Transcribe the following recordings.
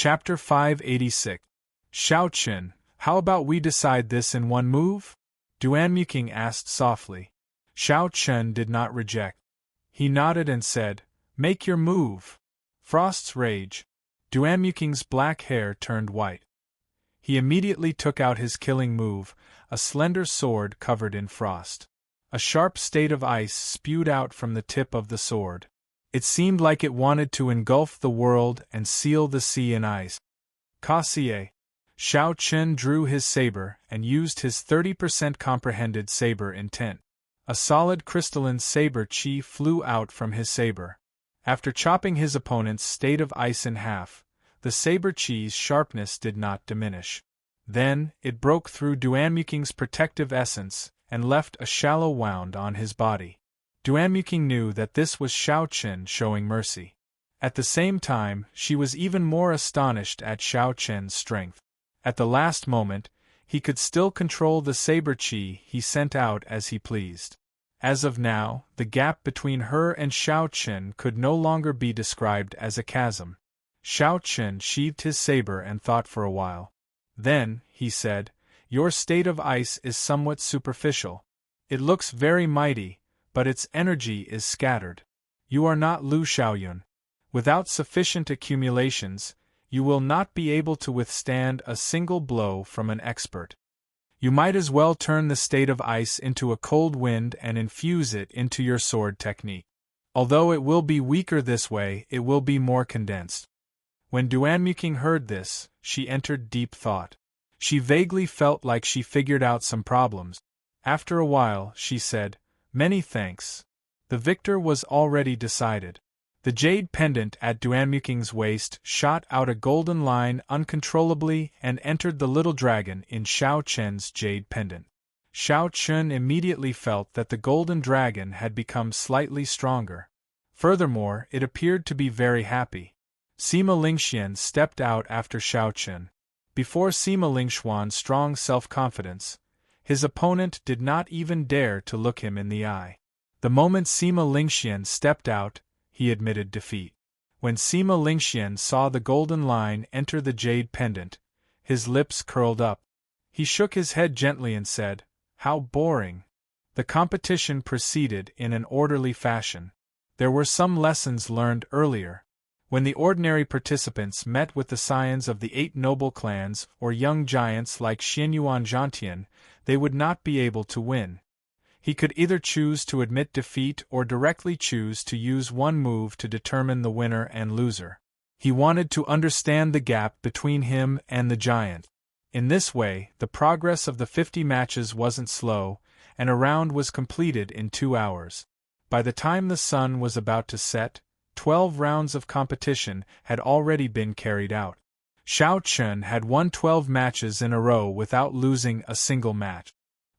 Chapter 586. Xiao Qin, how about we decide this in one move? Duanmuking asked softly. Xiao Qin did not reject. He nodded and said, make your move. Frost's rage. Duanmuking's black hair turned white. He immediately took out his killing move, a slender sword covered in frost. A sharp state of ice spewed out from the tip of the sword. It seemed like it wanted to engulf the world and seal the sea in ice. Kassier. Xiao Qin drew his saber and used his 30% comprehended saber intent. A solid crystalline saber chi flew out from his saber. After chopping his opponent's state of ice in half, the saber chi's sharpness did not diminish. Then, it broke through Duanmuking's protective essence and left a shallow wound on his body. Duanmuking knew that this was Xiao Qin showing mercy. At the same time, she was even more astonished at Xiao Qin's strength. At the last moment, he could still control the saber chi he sent out as he pleased. As of now, the gap between her and Xiao Qin could no longer be described as a chasm. Xiao Qin sheathed his saber and thought for a while. Then, he said, your state of ice is somewhat superficial. It looks very mighty, but its energy is scattered. You are not Lu Xiaoyun. Without sufficient accumulations, you will not be able to withstand a single blow from an expert. You might as well turn the state of ice into a cold wind and infuse it into your sword technique. Although it will be weaker this way, it will be more condensed. When Duanmuking heard this, she entered deep thought. She vaguely felt like she figured out some problems. After a while, she said, many thanks. The victor was already decided. The jade pendant at Duanmuking's waist shot out a golden line uncontrollably and entered the little dragon in Xiao Qin's jade pendant. Xiao Qin immediately felt that the golden dragon had become slightly stronger. Furthermore, it appeared to be very happy. Sima Lingxian stepped out after Xiao Qin. Before Sima Lingxuan's strong self-confidence, his opponent did not even dare to look him in the eye. The moment Sima Lingxian stepped out, he admitted defeat. When Sima Lingxian saw the golden line enter the jade pendant, his lips curled up. He shook his head gently and said, how boring. The competition proceeded in an orderly fashion. There were some lessons learned earlier. When the ordinary participants met with the scions of the 8 noble clans or young giants like Xianyuan Zhantian, they would not be able to win. He could either choose to admit defeat or directly choose to use one move to determine the winner and loser. He wanted to understand the gap between him and the giant. In this way, the progress of the 50 matches wasn't slow, and a round was completed in 2 hours. By the time the sun was about to set, 12 rounds of competition had already been carried out. Xiao Qin had won 12 matches in a row without losing a single match.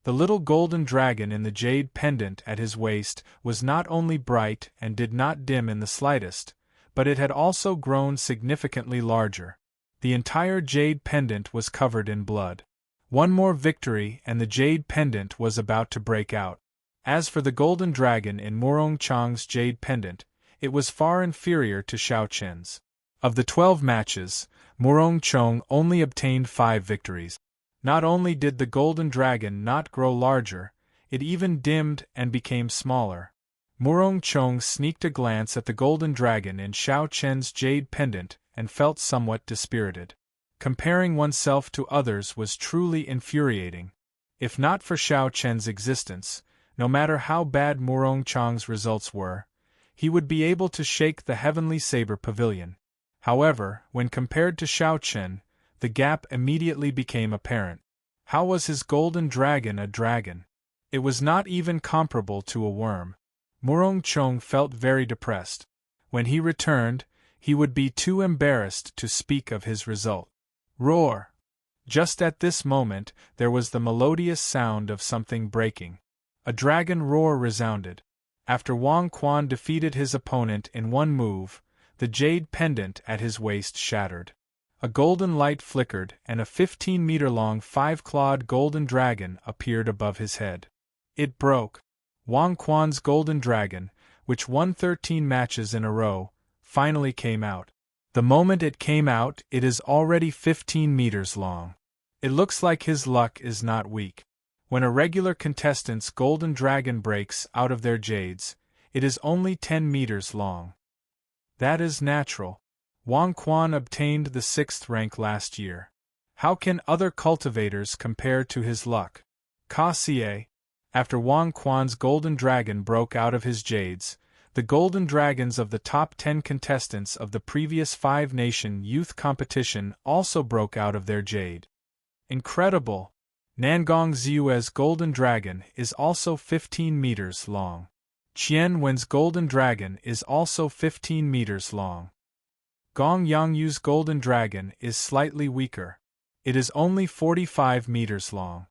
The little golden dragon in the jade pendant at his waist was not only bright and did not dim in the slightest, but it had also grown significantly larger. The entire jade pendant was covered in blood. One more victory and the jade pendant was about to break out. As for the golden dragon in Murong Chang's jade pendant, it was far inferior to Xiao Qin's. Of the 12 matches, Murong Chong only obtained 5 victories. Not only did the golden dragon not grow larger, it even dimmed and became smaller. Murong Chong sneaked a glance at the golden dragon in Xiao Qin's jade pendant and felt somewhat dispirited. Comparing oneself to others was truly infuriating. If not for Xiao Qin's existence, no matter how bad Murong Chang's results were, he would be able to shake the heavenly saber pavilion. However, when compared to Xiao Qin, the gap immediately became apparent. How was his golden dragon a dragon? It was not even comparable to a worm. Murong Chong felt very depressed. When he returned, he would be too embarrassed to speak of his result. Roar! Just at this moment, there was the melodious sound of something breaking. A dragon roar resounded. After Wang Quan defeated his opponent in one move, the jade pendant at his waist shattered. A golden light flickered and a 15-meter-long 5-clawed golden dragon appeared above his head. It broke. Wang Quan's golden dragon, which won 13 matches in a row, finally came out. The moment it came out, it is already 15 meters long. It looks like his luck is not weak. When a regular contestant's golden dragon breaks out of their jades, it is only 10 meters long. That is natural. Wang Quan obtained the 6th rank last year. How can other cultivators compare to his luck? Ka Xie. After Wang Quan's golden dragon broke out of his jades, the golden dragons of the top 10 contestants of the previous 5-nation youth competition also broke out of their jade. Incredible! Nangong Xiue's golden dragon is also 15 meters long. Qian Wen's golden dragon is also 15 meters long. Gong Yangyu's golden dragon is slightly weaker. It is only 45 meters long.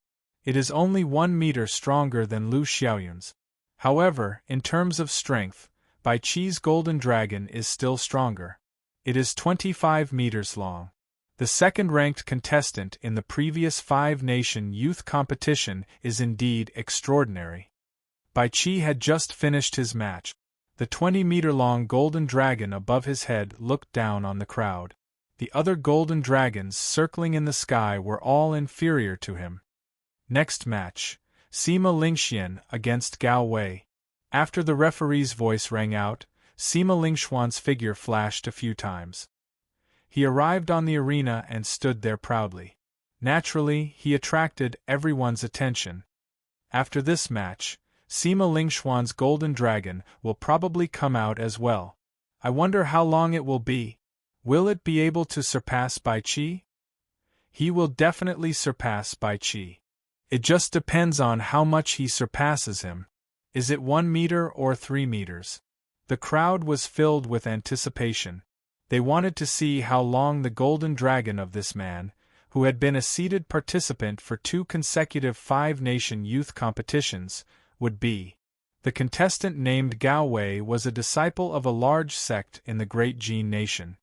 It is only 1 meter stronger than Lu Xiaoyun's. However, in terms of strength, Bai Qi's golden dragon is still stronger. It is 25 meters long. The second-ranked contestant in the previous 5-nation youth competition is indeed extraordinary. Bai Qi had just finished his match. The 20-meter-long golden dragon above his head looked down on the crowd. The other golden dragons circling in the sky were all inferior to him. Next match, Sima Lingxian against Gao Wei. After the referee's voice rang out, Sima Lingxuan's figure flashed a few times. He arrived on the arena and stood there proudly. Naturally, he attracted everyone's attention. After this match, Sima Lingxuan's golden dragon will probably come out as well. I wonder how long it will be. Will it be able to surpass Bai Qi? He will definitely surpass Bai Qi. It just depends on how much he surpasses him. Is it 1 meter or 3 meters? The crowd was filled with anticipation. They wanted to see how long the golden dragon of this man, who had been a seeded participant for 2 consecutive 5-nation youth competitions, would be. The contestant named Gao Wei was a disciple of a large sect in the Great Jin Nation.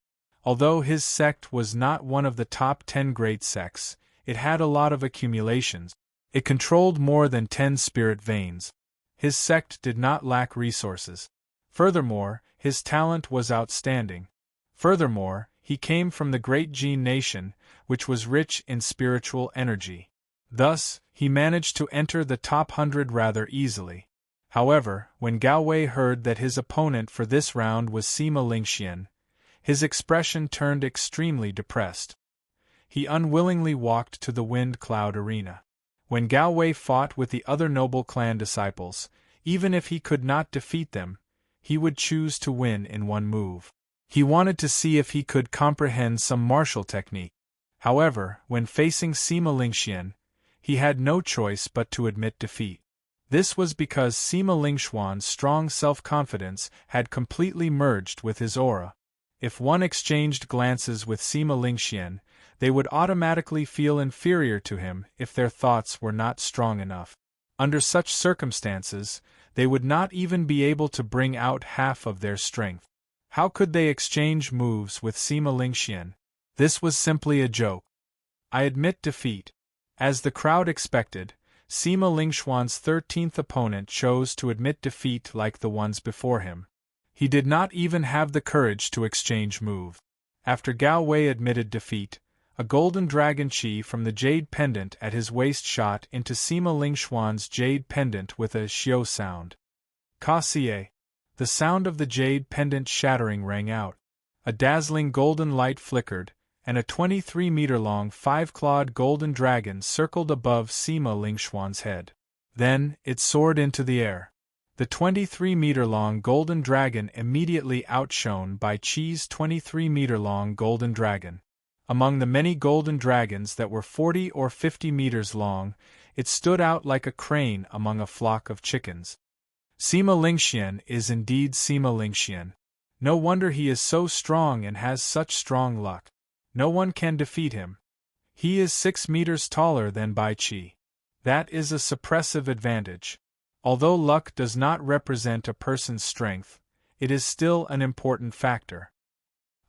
Although his sect was not one of the top 10 great sects, it had a lot of accumulations. It controlled more than 10 spirit veins. His sect did not lack resources. Furthermore, his talent was outstanding. Furthermore, he came from the Great Jin Nation, which was rich in spiritual energy. Thus, he managed to enter the top 100 rather easily. However, when Gao Wei heard that his opponent for this round was Sima Lingxian, his expression turned extremely depressed. He unwillingly walked to the Wind Cloud Arena. When Gao Wei fought with the other noble clan disciples, even if he could not defeat them, he would choose to win in one move. He wanted to see if he could comprehend some martial technique. However, when facing Sima Lingxian, he had no choice but to admit defeat. This was because Sima Lingxuan's strong self-confidence had completely merged with his aura. If one exchanged glances with Sima Lingxian, they would automatically feel inferior to him if their thoughts were not strong enough. Under such circumstances, they would not even be able to bring out half of their strength. How could they exchange moves with Sima Lingxian? This was simply a joke. I admit defeat. As the crowd expected, Sima Lingxuan's 13th opponent chose to admit defeat like the ones before him. He did not even have the courage to exchange moves. After Gao Wei admitted defeat, a golden dragon chi from the jade pendant at his waist shot into Sima Lingxuan's jade pendant with a xiao sound. Ka Xie. The sound of the jade pendant shattering rang out. A dazzling golden light flickered, and a 23-meter-long 5-clawed golden dragon circled above Sima Lingxuan's head. Then, it soared into the air. The 23-meter-long golden dragon immediately outshone Bai Qi's 23-meter-long golden dragon. Among the many golden dragons that were 40 or 50 meters long, it stood out like a crane among a flock of chickens. Sima Lingxian is indeed Sima Lingxian. No wonder he is so strong and has such strong luck. No one can defeat him. He is 6 meters taller than Bai Qi. That is a suppressive advantage. Although luck does not represent a person's strength, it is still an important factor.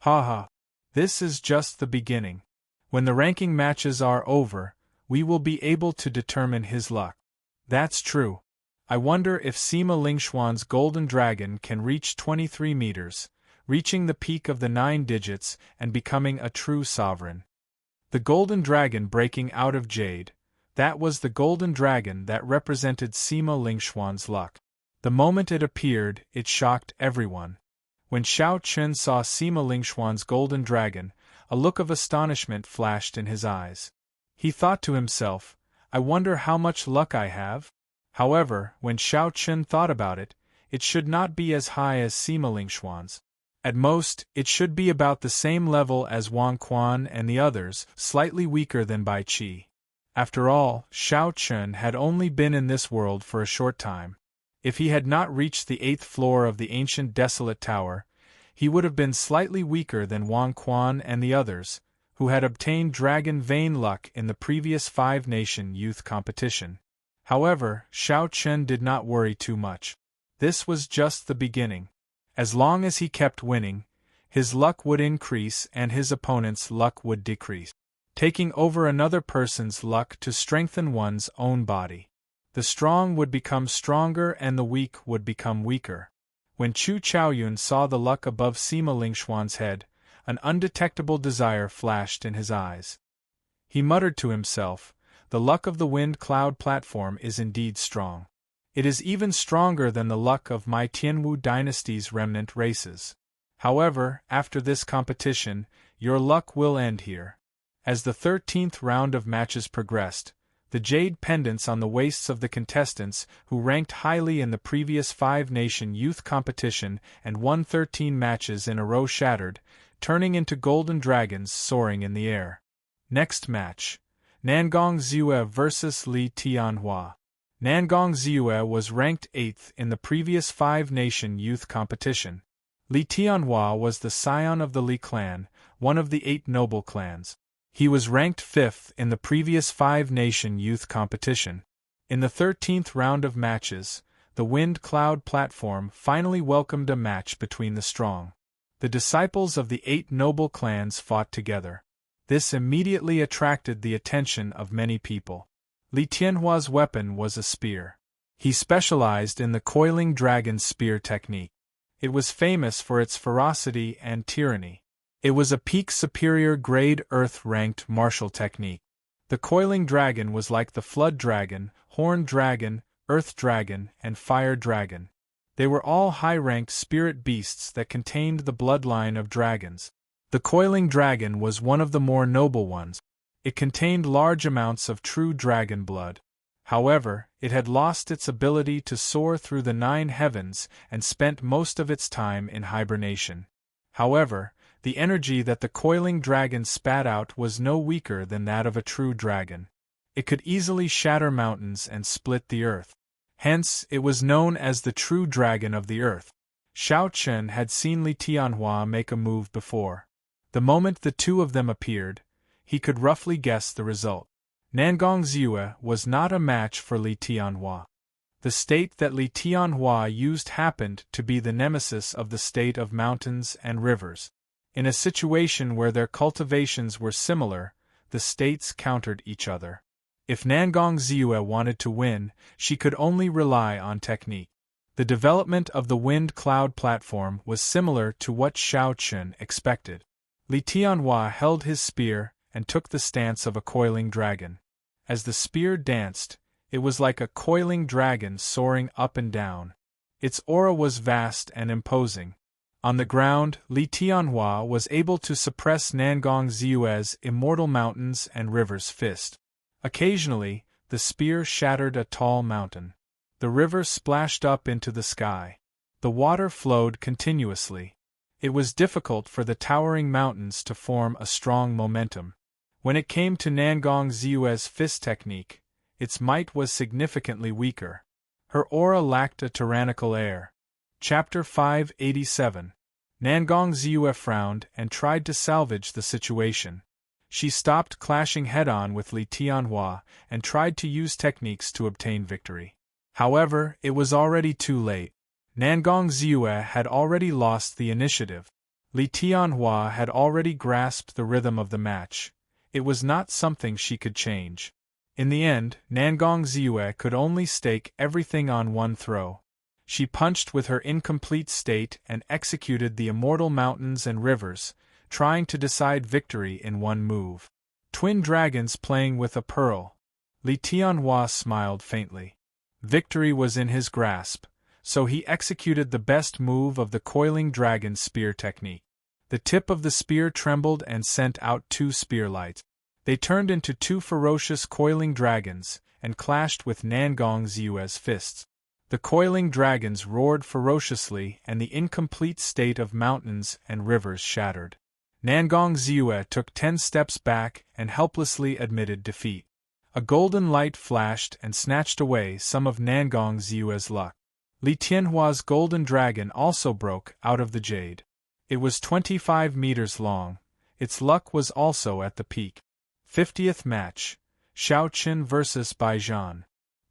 Haha. This is just the beginning. When the ranking matches are over, we will be able to determine his luck. That's true. I wonder if Sima Lingxuan's golden dragon can reach 23 meters, reaching the peak of the 9 digits and becoming a true sovereign. The golden dragon breaking out of jade, that was the golden dragon that represented Sima Lingxuan's luck. The moment it appeared, it shocked everyone. When Xiao Chen saw Sima Lingxuan's golden dragon, a look of astonishment flashed in his eyes. He thought to himself, I wonder how much luck I have? However, when Xiao Chen thought about it, it should not be as high as Sima Lingxuan's. At most, it should be about the same level as Wang Quan and the others, slightly weaker than Bai Qi. After all, Xiao Chen had only been in this world for a short time. If he had not reached the 8th floor of the ancient desolate tower, he would have been slightly weaker than Wang Quan and the others, who had obtained Dragon Vein luck in the previous 5-nation youth competition. However, Xiao Chen did not worry too much. This was just the beginning. As long as he kept winning, his luck would increase and his opponent's luck would decrease, taking over another person's luck to strengthen one's own body. The strong would become stronger and the weak would become weaker. When Chu Chaoyun saw the luck above Sima Lingxuan's head, an undetectable desire flashed in his eyes. He muttered to himself, the luck of the wind cloud platform is indeed strong. It is even stronger than the luck of my Tianwu dynasty's remnant races. However, after this competition, your luck will end here. As the 13th round of matches progressed, the jade pendants on the waists of the contestants who ranked highly in the previous 5-nation youth competition and won 13 matches in a row shattered, turning into golden dragons soaring in the air. Next match: Nangong Ziyue vs. Li Tianhua. Nangong Ziyue was ranked 8th in the previous 5-nation youth competition. Li Tianhua was the scion of the Li clan, one of the 8 noble clans. He was ranked 5th in the previous 5-nation youth competition. In the 13th round of matches, the Wind Cloud platform finally welcomed a match between the strong. The disciples of the 8 noble clans fought together. This immediately attracted the attention of many people. Li Tianhua's weapon was a spear. He specialized in the coiling dragon spear technique. It was famous for its ferocity and tyranny. It was a peak superior grade earth-ranked martial technique. The coiling dragon was like the flood dragon, horned dragon, earth dragon, and fire dragon. They were all high-ranked spirit beasts that contained the bloodline of dragons. The coiling dragon was one of the more noble ones. It contained large amounts of true dragon blood. However, it had lost its ability to soar through the 9 heavens and spent most of its time in hibernation. However, the energy that the coiling dragon spat out was no weaker than that of a true dragon. It could easily shatter mountains and split the earth. Hence, it was known as the true dragon of the earth. Xiao Chen had seen Li Tianhua make a move before. The moment the two of them appeared, he could roughly guess the result. Nangong Ziyue was not a match for Li Tianhua. The state that Li Tianhua used happened to be the nemesis of the state of mountains and rivers. In a situation where their cultivations were similar, the states countered each other. If Nangong Ziyue wanted to win, she could only rely on technique. The development of the wind cloud platform was similar to what Xiao Chen expected. Li Tianhua held his spear and took the stance of a coiling dragon. As the spear danced, it was like a coiling dragon soaring up and down. Its aura was vast and imposing. On the ground, Li Tianhua was able to suppress Nangong Ziyue's Immortal Mountains and Rivers fist. Occasionally, the spear shattered a tall mountain. The river splashed up into the sky. The water flowed continuously. It was difficult for the towering mountains to form a strong momentum. When it came to Nangong Ziyue's fist technique, its might was significantly weaker. Her aura lacked a tyrannical air. Chapter 587. Nangong Ziyue frowned and tried to salvage the situation. She stopped clashing head-on with Li Tianhua and tried to use techniques to obtain victory. However, it was already too late. Nangong Ziyue had already lost the initiative. Li Tianhua had already grasped the rhythm of the match. It was not something she could change. In the end, Nangong Ziyue could only stake everything on one throw. She punched with her incomplete state and executed the immortal mountains and rivers, trying to decide victory in one move. Twin dragons playing with a pearl. Li Tianhua smiled faintly. Victory was in his grasp, so he executed the best move of the coiling dragon spear technique. The tip of the spear trembled and sent out 2 spear lights. They turned into 2 ferocious coiling dragons, and clashed with Nangong Ziyue's fists. The coiling dragons roared ferociously and the incomplete state of mountains and rivers shattered. Nangong Ziyue took 10 steps back and helplessly admitted defeat. A golden light flashed and snatched away some of Nangong Ziyue's luck. Li Tianhua's golden dragon also broke out of the jade. It was 25 meters long. Its luck was also at the peak. 50th match, Xiao Qin vs. Bai Zhan.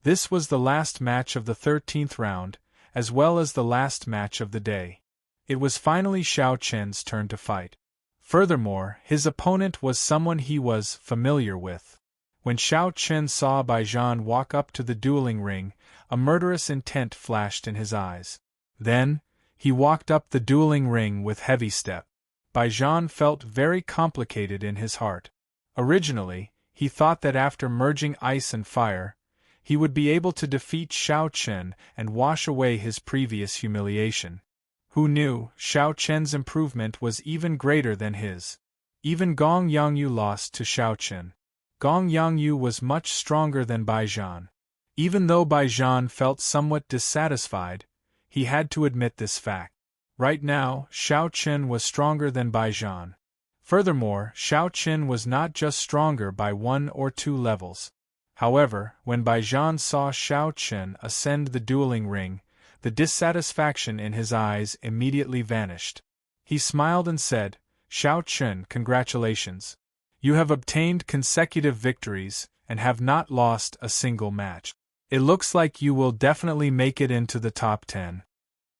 This was the last match of the 13th round, as well as the last match of the day. It was finally Xiao Qin's turn to fight. Furthermore, his opponent was someone he was familiar with. When Xiao Qin saw Bai Zhan walk up to the dueling ring, a murderous intent flashed in his eyes. Then, he walked up the dueling ring with heavy step. Bai Zhan felt very complicated in his heart. Originally, he thought that after merging ice and fire, he would be able to defeat Xiao Qin and wash away his previous humiliation. Who knew, Xiao Qin's improvement was even greater than his. Even Gong Yangyu lost to Xiao Qin. Gong Yangyu was much stronger than Bai Zhan. Even though Bai Zhan felt somewhat dissatisfied, he had to admit this fact. Right now, Xiao Qin was stronger than Bai Zhan. Furthermore, Xiao Qin was not just stronger by 1 or 2 levels. However, when Bai Zhan saw Xiao Qin ascend the dueling ring, the dissatisfaction in his eyes immediately vanished. He smiled and said, "Xiao Qin, congratulations. You have obtained consecutive victories and have not lost a single match. It looks like you will definitely make it into the top 10.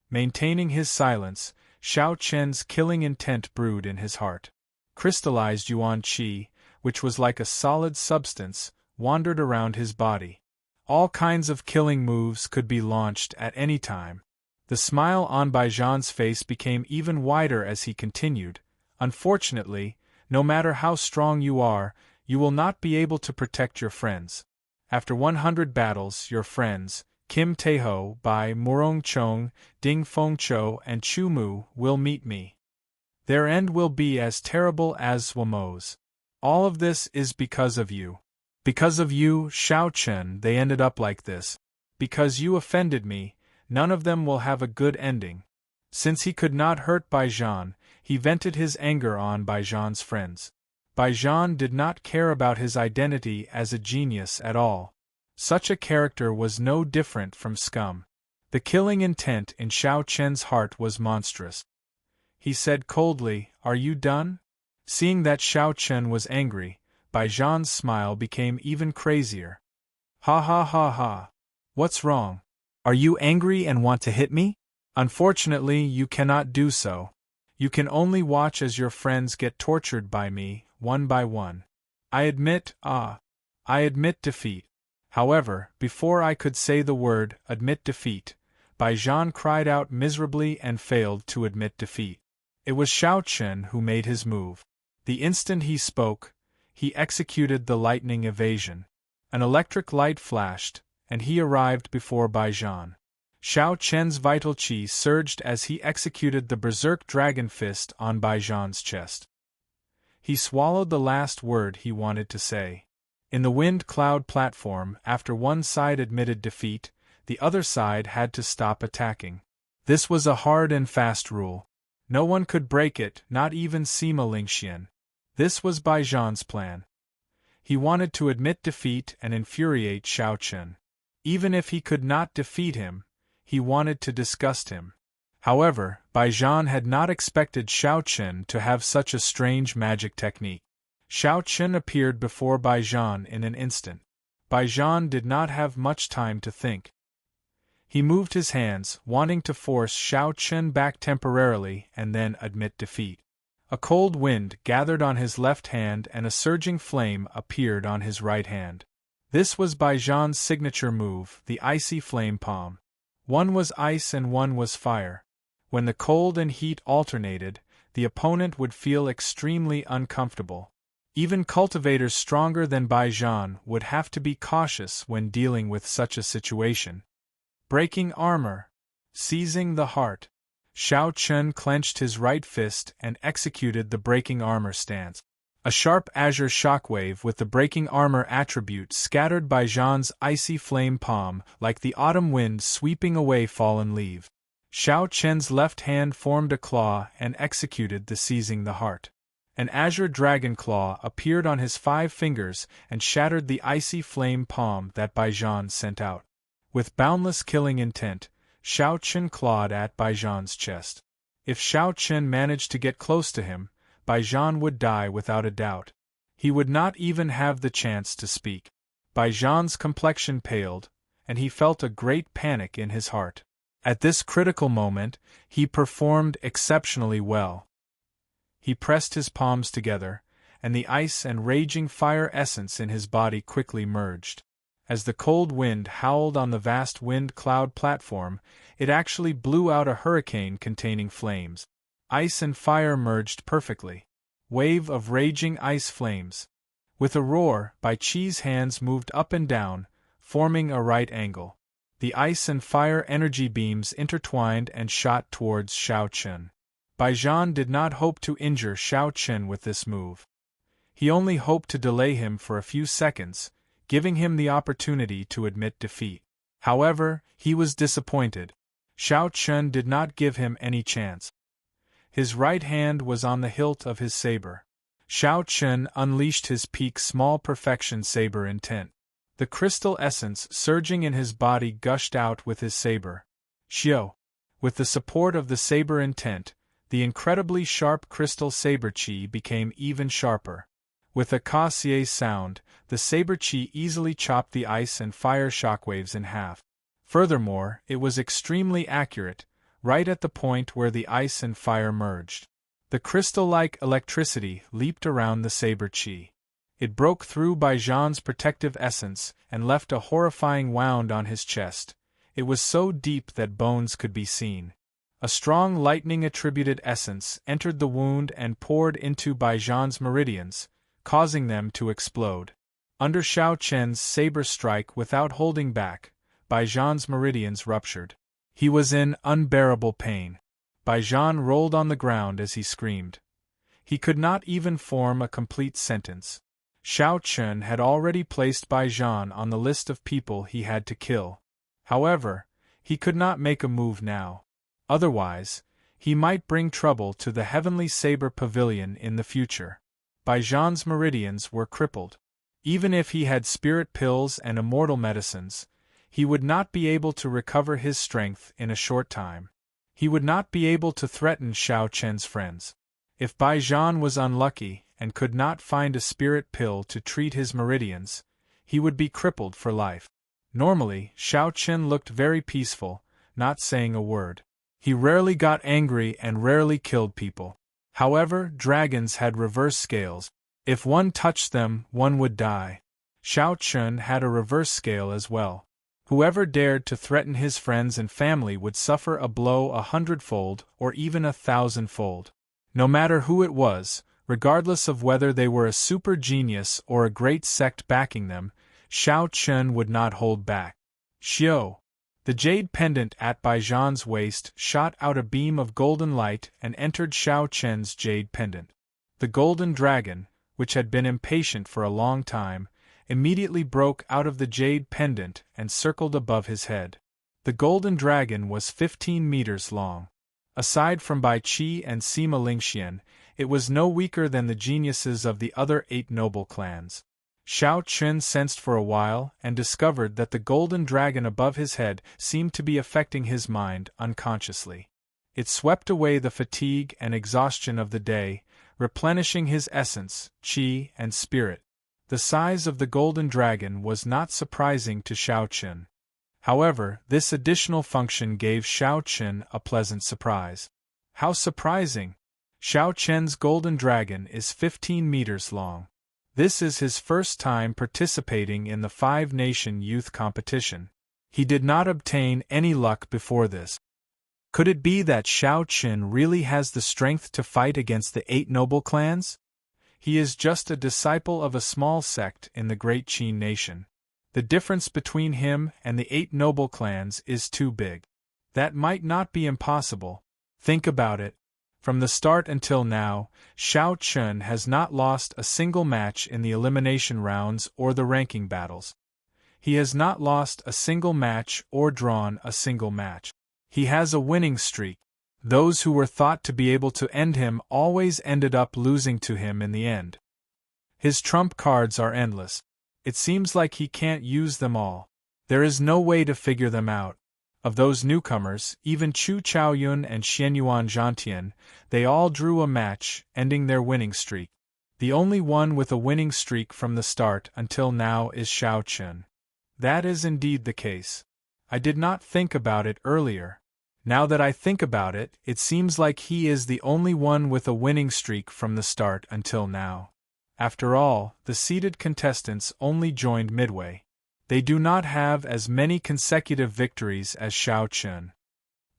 Maintaining his silence, Xiao Qin's killing intent brewed in his heart. Crystallized Yuan Qi, which was like a solid substance, wandered around his body. All kinds of killing moves could be launched at any time. The smile on Bai Zhan's face became even wider as he continued, "Unfortunately, no matter how strong you are, you will not be able to protect your friends. After 100 battles, your friends, Kim Taeho, Bai Murong Chong, Ding Fengchou, and Chu Mu, will meet me. Their end will be as terrible as Wamo's. All of this is because of you. Because of you, Xiao Qin, they ended up like this. Because you offended me, none of them will have a good ending." Since he could not hurt Bai Zhan, he vented his anger on Bai Zhan's friends. Bai Zhan did not care about his identity as a genius at all. Such a character was no different from scum. The killing intent in Xiao Qin's heart was monstrous. He said coldly, "Are you done?" Seeing that Xiao Qin was angry, Bai Zhan's smile became even crazier. "Ha ha ha ha. What's wrong? Are you angry and want to hit me? Unfortunately, you cannot do so. You can only watch as your friends get tortured by me, one by one. I admit defeat." However, before I could say the word, admit defeat, Bai Zhan cried out miserably and failed to admit defeat. It was Xiao Qin who made his move. The instant he spoke, he executed the lightning evasion. An electric light flashed, and he arrived before Bai Zhan. Xiao Qin's vital qi surged as he executed the berserk dragon fist on Bai Zhan's chest. He swallowed the last word he wanted to say. In the wind cloud platform, after one side admitted defeat, the other side had to stop attacking. This was a hard and fast rule. No one could break it, not even Sima Lingxian. This was Bai Zhan's plan. He wanted to admit defeat and infuriate Xiao Qin. Even if he could not defeat him, he wanted to disgust him. However, Bai Zhan had not expected Xiao Qin to have such a strange magic technique. Xiao Qin appeared before Bai Zhan in an instant. Bai Zhan did not have much time to think. He moved his hands, wanting to force Xiao Qin back temporarily and then admit defeat. A cold wind gathered on his left hand and a surging flame appeared on his right hand. This was Bai Zhan's signature move, the icy flame palm. One was ice and one was fire. When the cold and heat alternated, the opponent would feel extremely uncomfortable. Even cultivators stronger than Baijan would have to be cautious when dealing with such a situation. Breaking armor. Seizing the heart. Xiao Chun clenched his right fist and executed the breaking armor stance. A sharp azure shockwave with the breaking armor attribute scattered Baijan's icy flame palm like the autumn wind sweeping away fallen leaves. Xiao Chen's left hand formed a claw and executed the seizing the heart. An azure dragon claw appeared on his 5 fingers and shattered the icy flame palm that Baijan sent out. With boundless killing intent, Xiao Chen clawed at Baijan's chest. If Xiao Chen managed to get close to him, Baijan would die without a doubt. He would not even have the chance to speak. Baijan's complexion paled, and he felt a great panic in his heart. At this critical moment, he performed exceptionally well. He pressed his palms together, and the ice and raging fire essence in his body quickly merged. As the cold wind howled on the vast wind cloud platform, it actually blew out a hurricane containing flames. Ice and fire merged perfectly. Wave of raging ice flames. With a roar, Bai Qi's hands moved up and down, forming a right angle. The ice and fire energy beams intertwined and shot towards Xiao Chen. Baijan did not hope to injure Xiao Chen with this move. He only hoped to delay him for a few seconds, giving him the opportunity to admit defeat. However, he was disappointed. Xiao Chen did not give him any chance. His right hand was on the hilt of his saber. Xiao Chen unleashed his peak small perfection saber intent. The crystal essence surging in his body gushed out with his saber. Xiao. With the support of the saber intent, the incredibly sharp crystal saber chi became even sharper. With a cassier sound, the saber chi easily chopped the ice and fire shockwaves in half. Furthermore, it was extremely accurate, right at the point where the ice and fire merged. The crystal-like electricity leaped around the saber chi. It broke through Baijan's protective essence and left a horrifying wound on his chest. It was so deep that bones could be seen. A strong lightning-attributed essence entered the wound and poured into Baijan's meridians, causing them to explode. Under Xiao Chen's saber strike without holding back, Baijan's meridians ruptured. He was in unbearable pain. Baijan rolled on the ground as he screamed. He could not even form a complete sentence. Xiao Chen had already placed Baijan on the list of people he had to kill. However, he could not make a move now. Otherwise, he might bring trouble to the Heavenly Saber Pavilion in the future. Baijan's meridians were crippled. Even if he had spirit pills and immortal medicines, he would not be able to recover his strength in a short time. He would not be able to threaten Xiao Chen's friends. If Baijan was unlucky and could not find a spirit pill to treat his meridians, he would be crippled for life. Normally, Xiao Chen looked very peaceful, not saying a word. He rarely got angry and rarely killed people. However, dragons had reverse scales. If one touched them, one would die. Xiao Chen had a reverse scale as well. Whoever dared to threaten his friends and family would suffer a blow 100-fold or even 1,000-fold. No matter who it was, regardless of whether they were a super genius or a great sect backing them, Xiao Chen would not hold back. Xiao. The jade pendant at Baijan's waist shot out a beam of golden light and entered Xiao Chen's jade pendant. The golden dragon, which had been impatient for a long time, immediately broke out of the jade pendant and circled above his head. The golden dragon was 15 meters long. Aside from Bai Qi and Sima Lingxian, it was no weaker than the geniuses of the other 8 noble clans. Xiao Chen sensed for a while and discovered that the golden dragon above his head seemed to be affecting his mind unconsciously. It swept away the fatigue and exhaustion of the day, replenishing his essence, qi, and spirit. The size of the golden dragon was not surprising to Xiao Chen. However, this additional function gave Xiao Chen a pleasant surprise. How surprising! Xiao Chen's golden dragon is 15 meters long. This is his first time participating in the 5-nation youth competition. He did not obtain any luck before this. Could it be that Xiao Qin really has the strength to fight against the 8 noble clans? He is just a disciple of a small sect in the great Qin nation. The difference between him and the 8 noble clans is too big. That might not be impossible. Think about it. From the start until now, Xiao Qin has not lost a single match in the elimination rounds or the ranking battles. He has not lost a single match or drawn a single match. He has a winning streak. Those who were thought to be able to end him always ended up losing to him in the end. His trump cards are endless. It seems like he can't use them all. There is no way to figure them out. Of those newcomers, even Chu Chaoyun and Xianyuan Zhantian, they all drew a match, ending their winning streak. The only one with a winning streak from the start until now is Xiao Qin. That is indeed the case. I did not think about it earlier. Now that I think about it, it seems like he is the only one with a winning streak from the start until now. After all, the seeded contestants only joined midway. They do not have as many consecutive victories as Xiao Qin.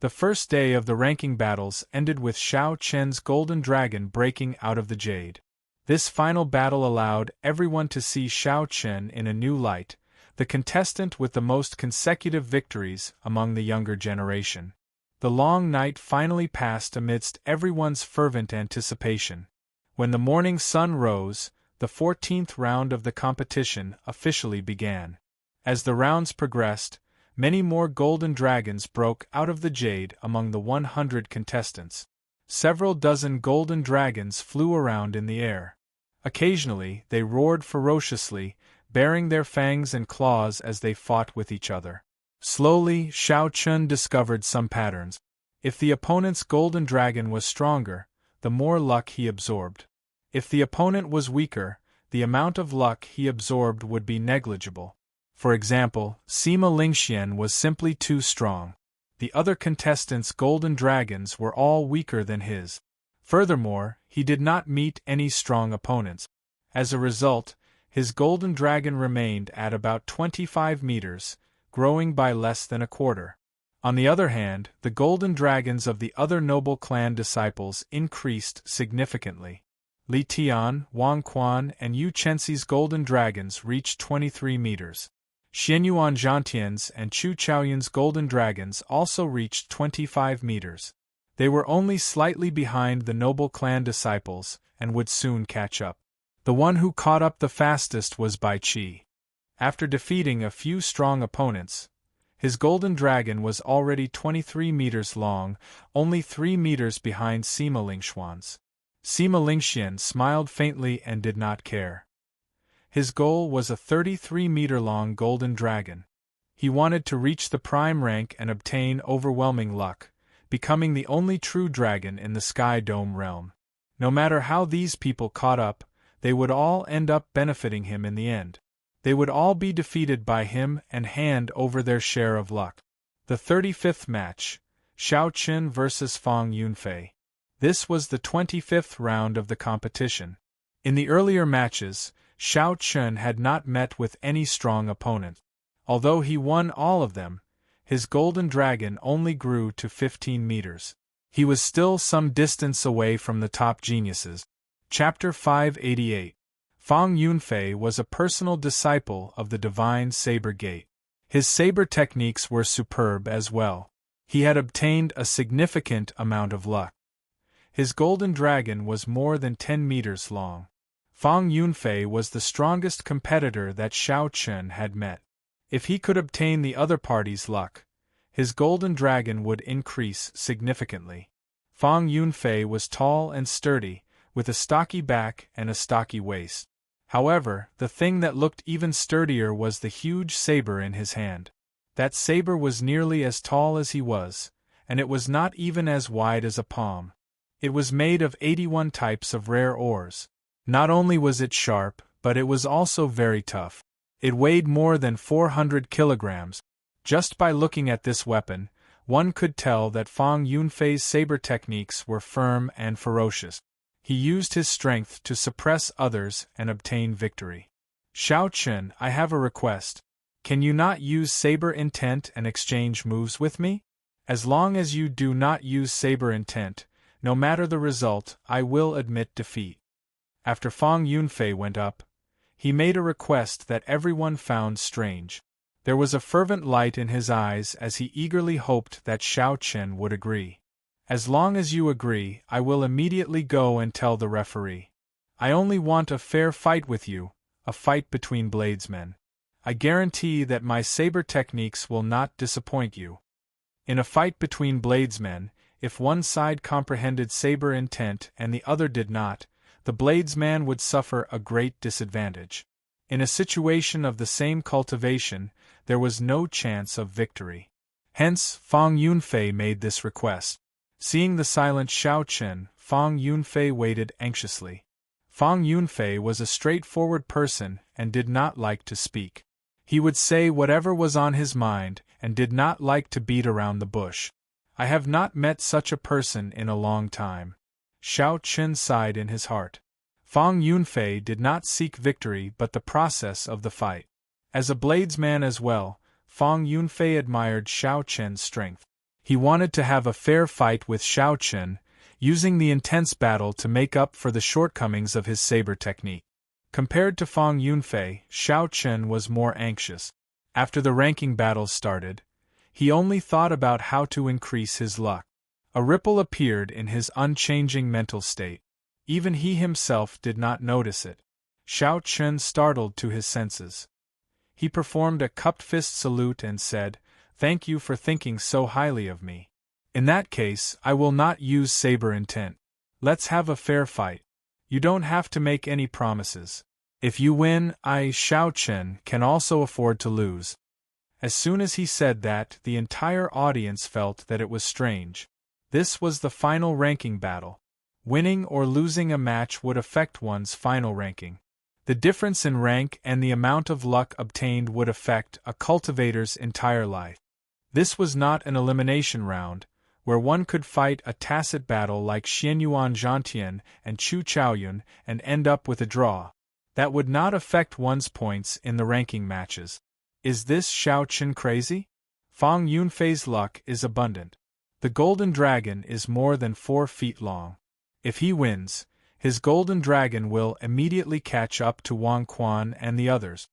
The first day of the ranking battles ended with Xiao Qin's golden dragon breaking out of the jade. This final battle allowed everyone to see Xiao Qin in a new light, the contestant with the most consecutive victories among the younger generation. The long night finally passed amidst everyone's fervent anticipation. When the morning sun rose, the 14th round of the competition officially began. As the rounds progressed, many more golden dragons broke out of the jade among the 100 contestants. Several dozen golden dragons flew around in the air. Occasionally, they roared ferociously, baring their fangs and claws as they fought with each other. Slowly, Xiao Qin discovered some patterns. If the opponent's golden dragon was stronger, the more luck he absorbed. If the opponent was weaker, the amount of luck he absorbed would be negligible. For example, Sima Lingxian was simply too strong. The other contestants' golden dragons were all weaker than his. Furthermore, he did not meet any strong opponents. As a result, his golden dragon remained at about 25 meters, growing by less than a quarter. On the other hand, the golden dragons of the other noble clan disciples increased significantly. Li Tian, Wang Quan, and Yu Chenxi's golden dragons reached 23 meters. Xianyuan Zhantian's and Chu Chaoyun's golden dragons also reached 25 meters. They were only slightly behind the noble clan disciples and would soon catch up. The one who caught up the fastest was Bai Qi. After defeating a few strong opponents, his golden dragon was already 23 meters long, only 3 meters behind Sima Lingxian's. Sima Lingxian smiled faintly and did not care. His goal was a 33-meter-long golden dragon. He wanted to reach the prime rank and obtain overwhelming luck, becoming the only true dragon in the Sky Dome realm. No matter how these people caught up, they would all end up benefiting him in the end. They would all be defeated by him and hand over their share of luck. The 35th match, Xiao Qin vs. Fang Yunfei. This was the 25th round of the competition. In the earlier matches, Xiao Qin had not met with any strong opponent. Although he won all of them, his golden dragon only grew to 15 meters. He was still some distance away from the top geniuses. Chapter 588. Fang Yunfei was a personal disciple of the Divine Saber Gate. His saber techniques were superb as well. He had obtained a significant amount of luck. His golden dragon was more than 10 meters long. Fang Yunfei was the strongest competitor that Xiao Qin had met. If he could obtain the other party's luck, his golden dragon would increase significantly. Fang Yunfei was tall and sturdy, with a stocky back and a stocky waist. However, the thing that looked even sturdier was the huge saber in his hand. That saber was nearly as tall as he was, and it was not even as wide as a palm. It was made of 81 types of rare ores. Not only was it sharp, but it was also very tough. It weighed more than 400 kilograms. Just by looking at this weapon, one could tell that Fang Yunfei's saber techniques were firm and ferocious. He used his strength to suppress others and obtain victory. Xiao Qin, I have a request. Can you not use saber intent and exchange moves with me? As long as you do not use saber intent, no matter the result, I will admit defeat. After Fang Yunfei went up, he made a request that everyone found strange. There was a fervent light in his eyes as he eagerly hoped that Xiao Chen would agree. As long as you agree, I will immediately go and tell the referee. I only want a fair fight with you, a fight between bladesmen. I guarantee that my saber techniques will not disappoint you. In a fight between bladesmen, if one side comprehended saber intent and the other did not, the bladesman would suffer a great disadvantage. In a situation of the same cultivation, there was no chance of victory. Hence, Fang Yunfei made this request. Seeing the silent Xiao Chen, Fang Yunfei waited anxiously. Fang Yunfei was a straightforward person and did not like to speak. He would say whatever was on his mind and did not like to beat around the bush. I have not met such a person in a long time. Xiao Chen sighed in his heart. Fang Yunfei did not seek victory but the process of the fight. As a bladesman as well, Fang Yunfei admired Xiao Chen's strength. He wanted to have a fair fight with Xiao Chen, using the intense battle to make up for the shortcomings of his saber technique. Compared to Fang Yunfei, Xiao Chen was more anxious. After the ranking battles started, he only thought about how to increase his luck. A ripple appeared in his unchanging mental state. Even he himself did not notice it. Xiao Chen startled to his senses. He performed a cupped fist salute and said, "Thank you for thinking so highly of me. In that case, I will not use saber intent. Let's have a fair fight. You don't have to make any promises. If you win, I, Xiao Chen, can also afford to lose." As soon as he said that, the entire audience felt that it was strange. This was the final ranking battle. Winning or losing a match would affect one's final ranking. The difference in rank and the amount of luck obtained would affect a cultivator's entire life. This was not an elimination round, where one could fight a tacit battle like Xianyuan Zhantian and Chu Chaoyun and end up with a draw. That would not affect one's points in the ranking matches. Is this Xiao Chen crazy? Fang Yunfei's luck is abundant. The golden dragon is more than 4 feet long. If he wins, his golden dragon will immediately catch up to Wang Quan and the others.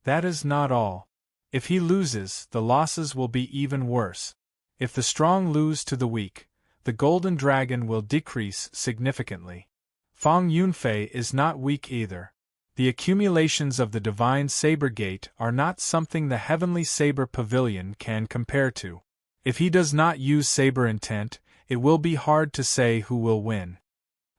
That is not all. If he loses, the losses will be even worse. If the strong lose to the weak, the golden dragon will decrease significantly. Fang Yunfei is not weak either. The accumulations of the divine saber gate are not something the heavenly saber pavilion can compare to. If he does not use saber intent, it will be hard to say who will win.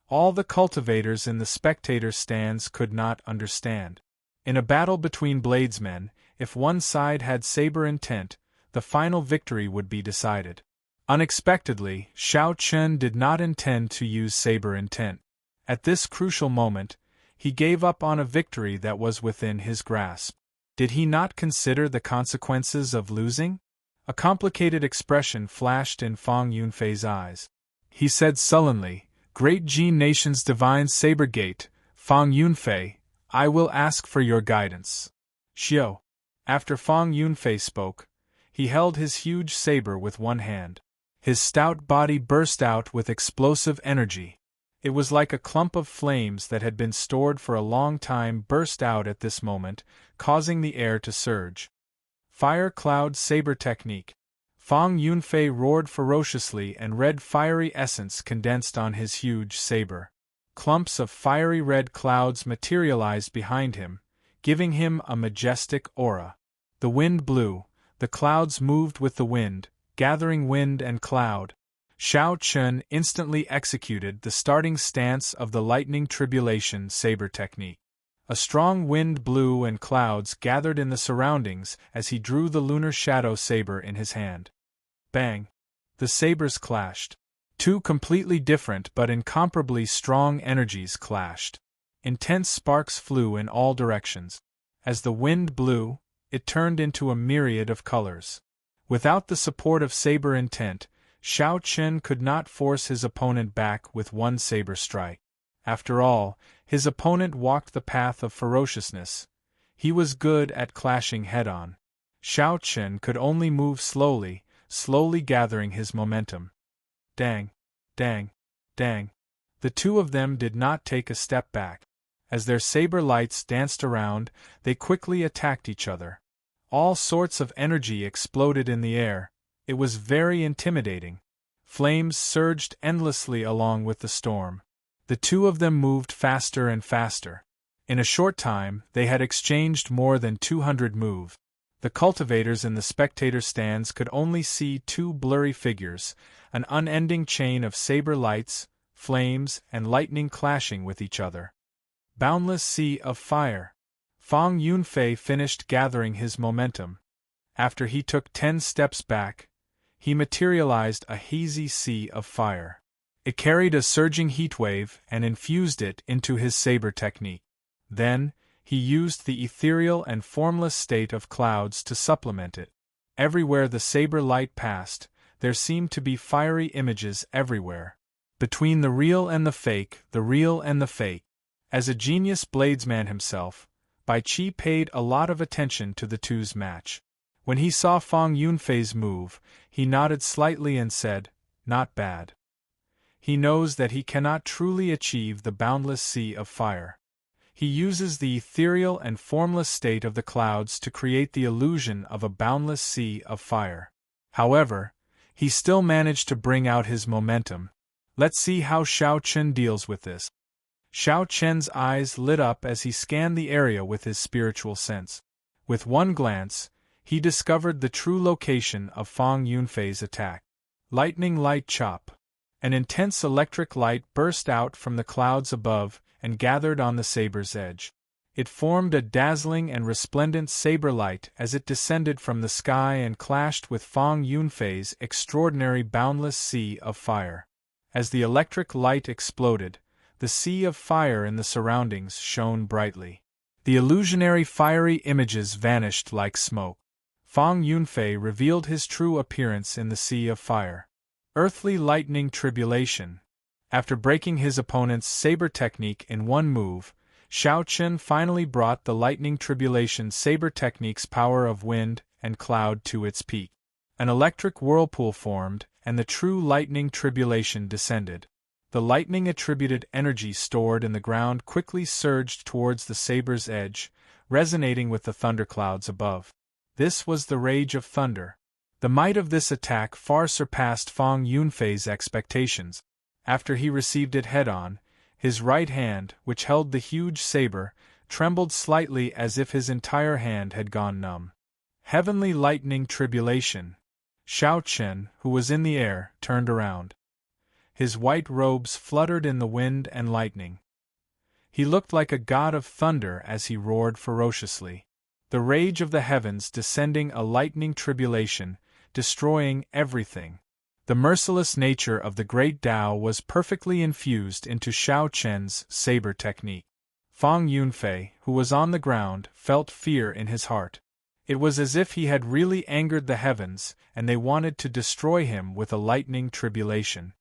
All the cultivators in the spectator stands could not understand. In a battle between bladesmen, if one side had saber intent, the final victory would be decided. Unexpectedly, Xiao Chen did not intend to use saber intent. At this crucial moment, he gave up on a victory that was within his grasp. Did he not consider the consequences of losing? A complicated expression flashed in Fang Yunfei's eyes. He said sullenly, "Great Jin Nation's divine saber gate, Fang Yunfei, I will ask for your guidance." Xiao. After Fang Yunfei spoke, he held his huge saber with one hand. His stout body burst out with explosive energy. It was like a clump of flames that had been stored for a long time burst out at this moment, causing the air to surge. Fire Cloud Saber Technique. Fang Yunfei roared ferociously and red fiery essence condensed on his huge saber. Clumps of fiery red clouds materialized behind him, giving him a majestic aura. The wind blew, the clouds moved with the wind, gathering wind and cloud. Xiao Chen instantly executed the starting stance of the lightning tribulation saber technique. A strong wind blew and clouds gathered in the surroundings as he drew the lunar shadow saber in his hand. Bang! The sabers clashed. Two completely different but incomparably strong energies clashed. Intense sparks flew in all directions. As the wind blew, it turned into a myriad of colors. Without the support of saber intent, Xiao Chen could not force his opponent back with one saber strike. After all, his opponent walked the path of ferociousness. He was good at clashing head-on. Xiao Chen could only move slowly, slowly gathering his momentum. Dang, dang, dang. The two of them did not take a step back. As their saber lights danced around, they quickly attacked each other. All sorts of energy exploded in the air. It was very intimidating. Flames surged endlessly along with the storm. The two of them moved faster and faster. In a short time, they had exchanged more than 200 moves. The cultivators in the spectator stands could only see two blurry figures, an unending chain of saber lights, flames, and lightning clashing with each other. Boundless sea of fire. Fang Yunfei finished gathering his momentum. After he took 10 steps back, he materialized a hazy sea of fire. It carried a surging heatwave and infused it into his saber technique. Then, he used the ethereal and formless state of clouds to supplement it. Everywhere the saber light passed, there seemed to be fiery images everywhere. Between the real and the fake, the real and the fake. As a genius bladesman himself, Bai Qi paid a lot of attention to the two's match. When he saw Fang Yunfei's move, he nodded slightly and said, "Not bad." He knows that he cannot truly achieve the boundless sea of fire. He uses the ethereal and formless state of the clouds to create the illusion of a boundless sea of fire. However, he still managed to bring out his momentum. Let's see how Xiao Chen deals with this. Xiao Chen's eyes lit up as he scanned the area with his spiritual sense. With one glance, he discovered the true location of Fang Yunfei's attack. Lightning light chop. An intense electric light burst out from the clouds above and gathered on the saber's edge. It formed a dazzling and resplendent saber light as it descended from the sky and clashed with Fang Yunfei's extraordinary boundless sea of fire. As the electric light exploded, the sea of fire in the surroundings shone brightly. The illusionary fiery images vanished like smoke. Fang Yunfei revealed his true appearance in the sea of fire. Earthly lightning tribulation. After breaking his opponent's saber technique in one move, Xiao Chen finally brought the lightning tribulation saber technique's power of wind and cloud to its peak. An electric whirlpool formed, and the true lightning tribulation descended. The lightning-attributed energy stored in the ground quickly surged towards the saber's edge, resonating with the thunderclouds above. This was the rage of thunder. The might of this attack far surpassed Fang Yunfei's expectations. After he received it head-on, his right hand, which held the huge saber, trembled slightly as if his entire hand had gone numb. Heavenly lightning tribulation. Xiao Chen, who was in the air, turned around. His white robes fluttered in the wind and lightning. He looked like a god of thunder as he roared ferociously. The rage of the heavens descending a lightning tribulation, destroying everything. The merciless nature of the great Tao was perfectly infused into Xiao Chen's saber technique. Fang Yunfei, who was on the ground, felt fear in his heart. It was as if he had really angered the heavens, and they wanted to destroy him with a lightning tribulation.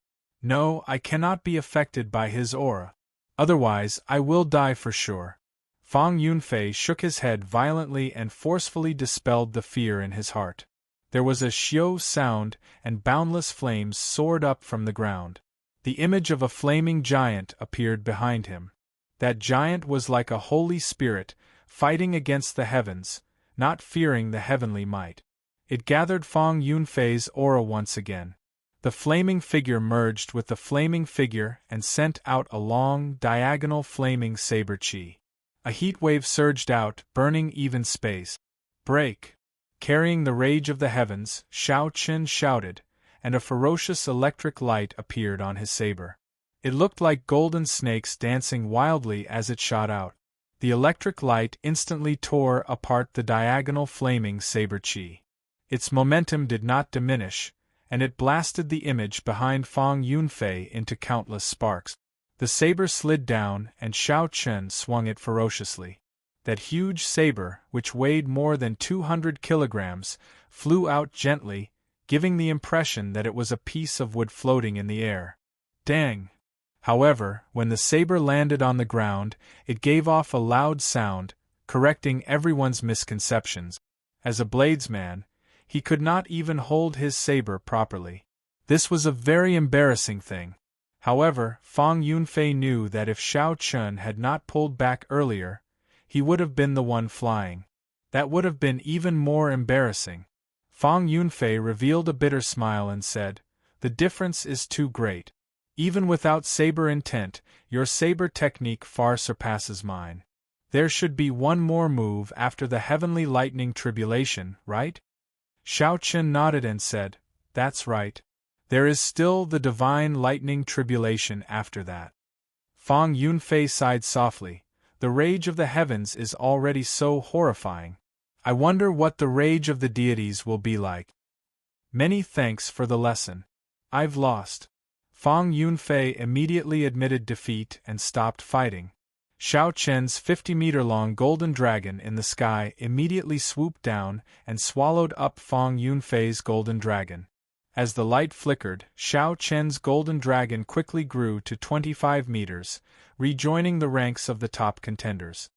No, I cannot be affected by his aura. Otherwise, I will die for sure. Fang Yunfei shook his head violently and forcefully dispelled the fear in his heart. There was a xiao sound, and boundless flames soared up from the ground. The image of a flaming giant appeared behind him. That giant was like a holy spirit, fighting against the heavens, not fearing the heavenly might. It gathered Fang Yunfei's aura once again. The flaming figure merged with the flaming figure and sent out a long, diagonal flaming saber chi. A heat wave surged out, burning even space. Break! Carrying the rage of the heavens, Xiao Chen shouted, and a ferocious electric light appeared on his saber. It looked like golden snakes dancing wildly as it shot out. The electric light instantly tore apart the diagonal flaming saber chi. Its momentum did not diminish, and it blasted the image behind Fang Yunfei into countless sparks. The saber slid down, and Xiao Chen swung it ferociously. That huge saber, which weighed more than 200 kilograms, flew out gently, giving the impression that it was a piece of wood floating in the air. Dang! However, when the saber landed on the ground, it gave off a loud sound, correcting everyone's misconceptions. As a bladesman, he could not even hold his saber properly. This was a very embarrassing thing. However, Fang Yunfei knew that if Xiao Chun had not pulled back earlier, he would have been the one flying. That would have been even more embarrassing. Fang Yunfei revealed a bitter smile and said, "The difference is too great. Even without saber intent, your saber technique far surpasses mine. There should be one more move after the heavenly lightning tribulation, right?" Xiao Chun nodded and said, "That's right. There is still the divine lightning tribulation after that." Fang Yunfei sighed softly. The rage of the heavens is already so horrifying. I wonder what the rage of the deities will be like. Many thanks for the lesson. I've lost. Fang Yunfei immediately admitted defeat and stopped fighting. Xiao Chen's 50-meter-long golden dragon in the sky immediately swooped down and swallowed up Fang Yunfei's golden dragon. As the light flickered, Xiao Chen's golden dragon quickly grew to 25 meters, rejoining the ranks of the top contenders.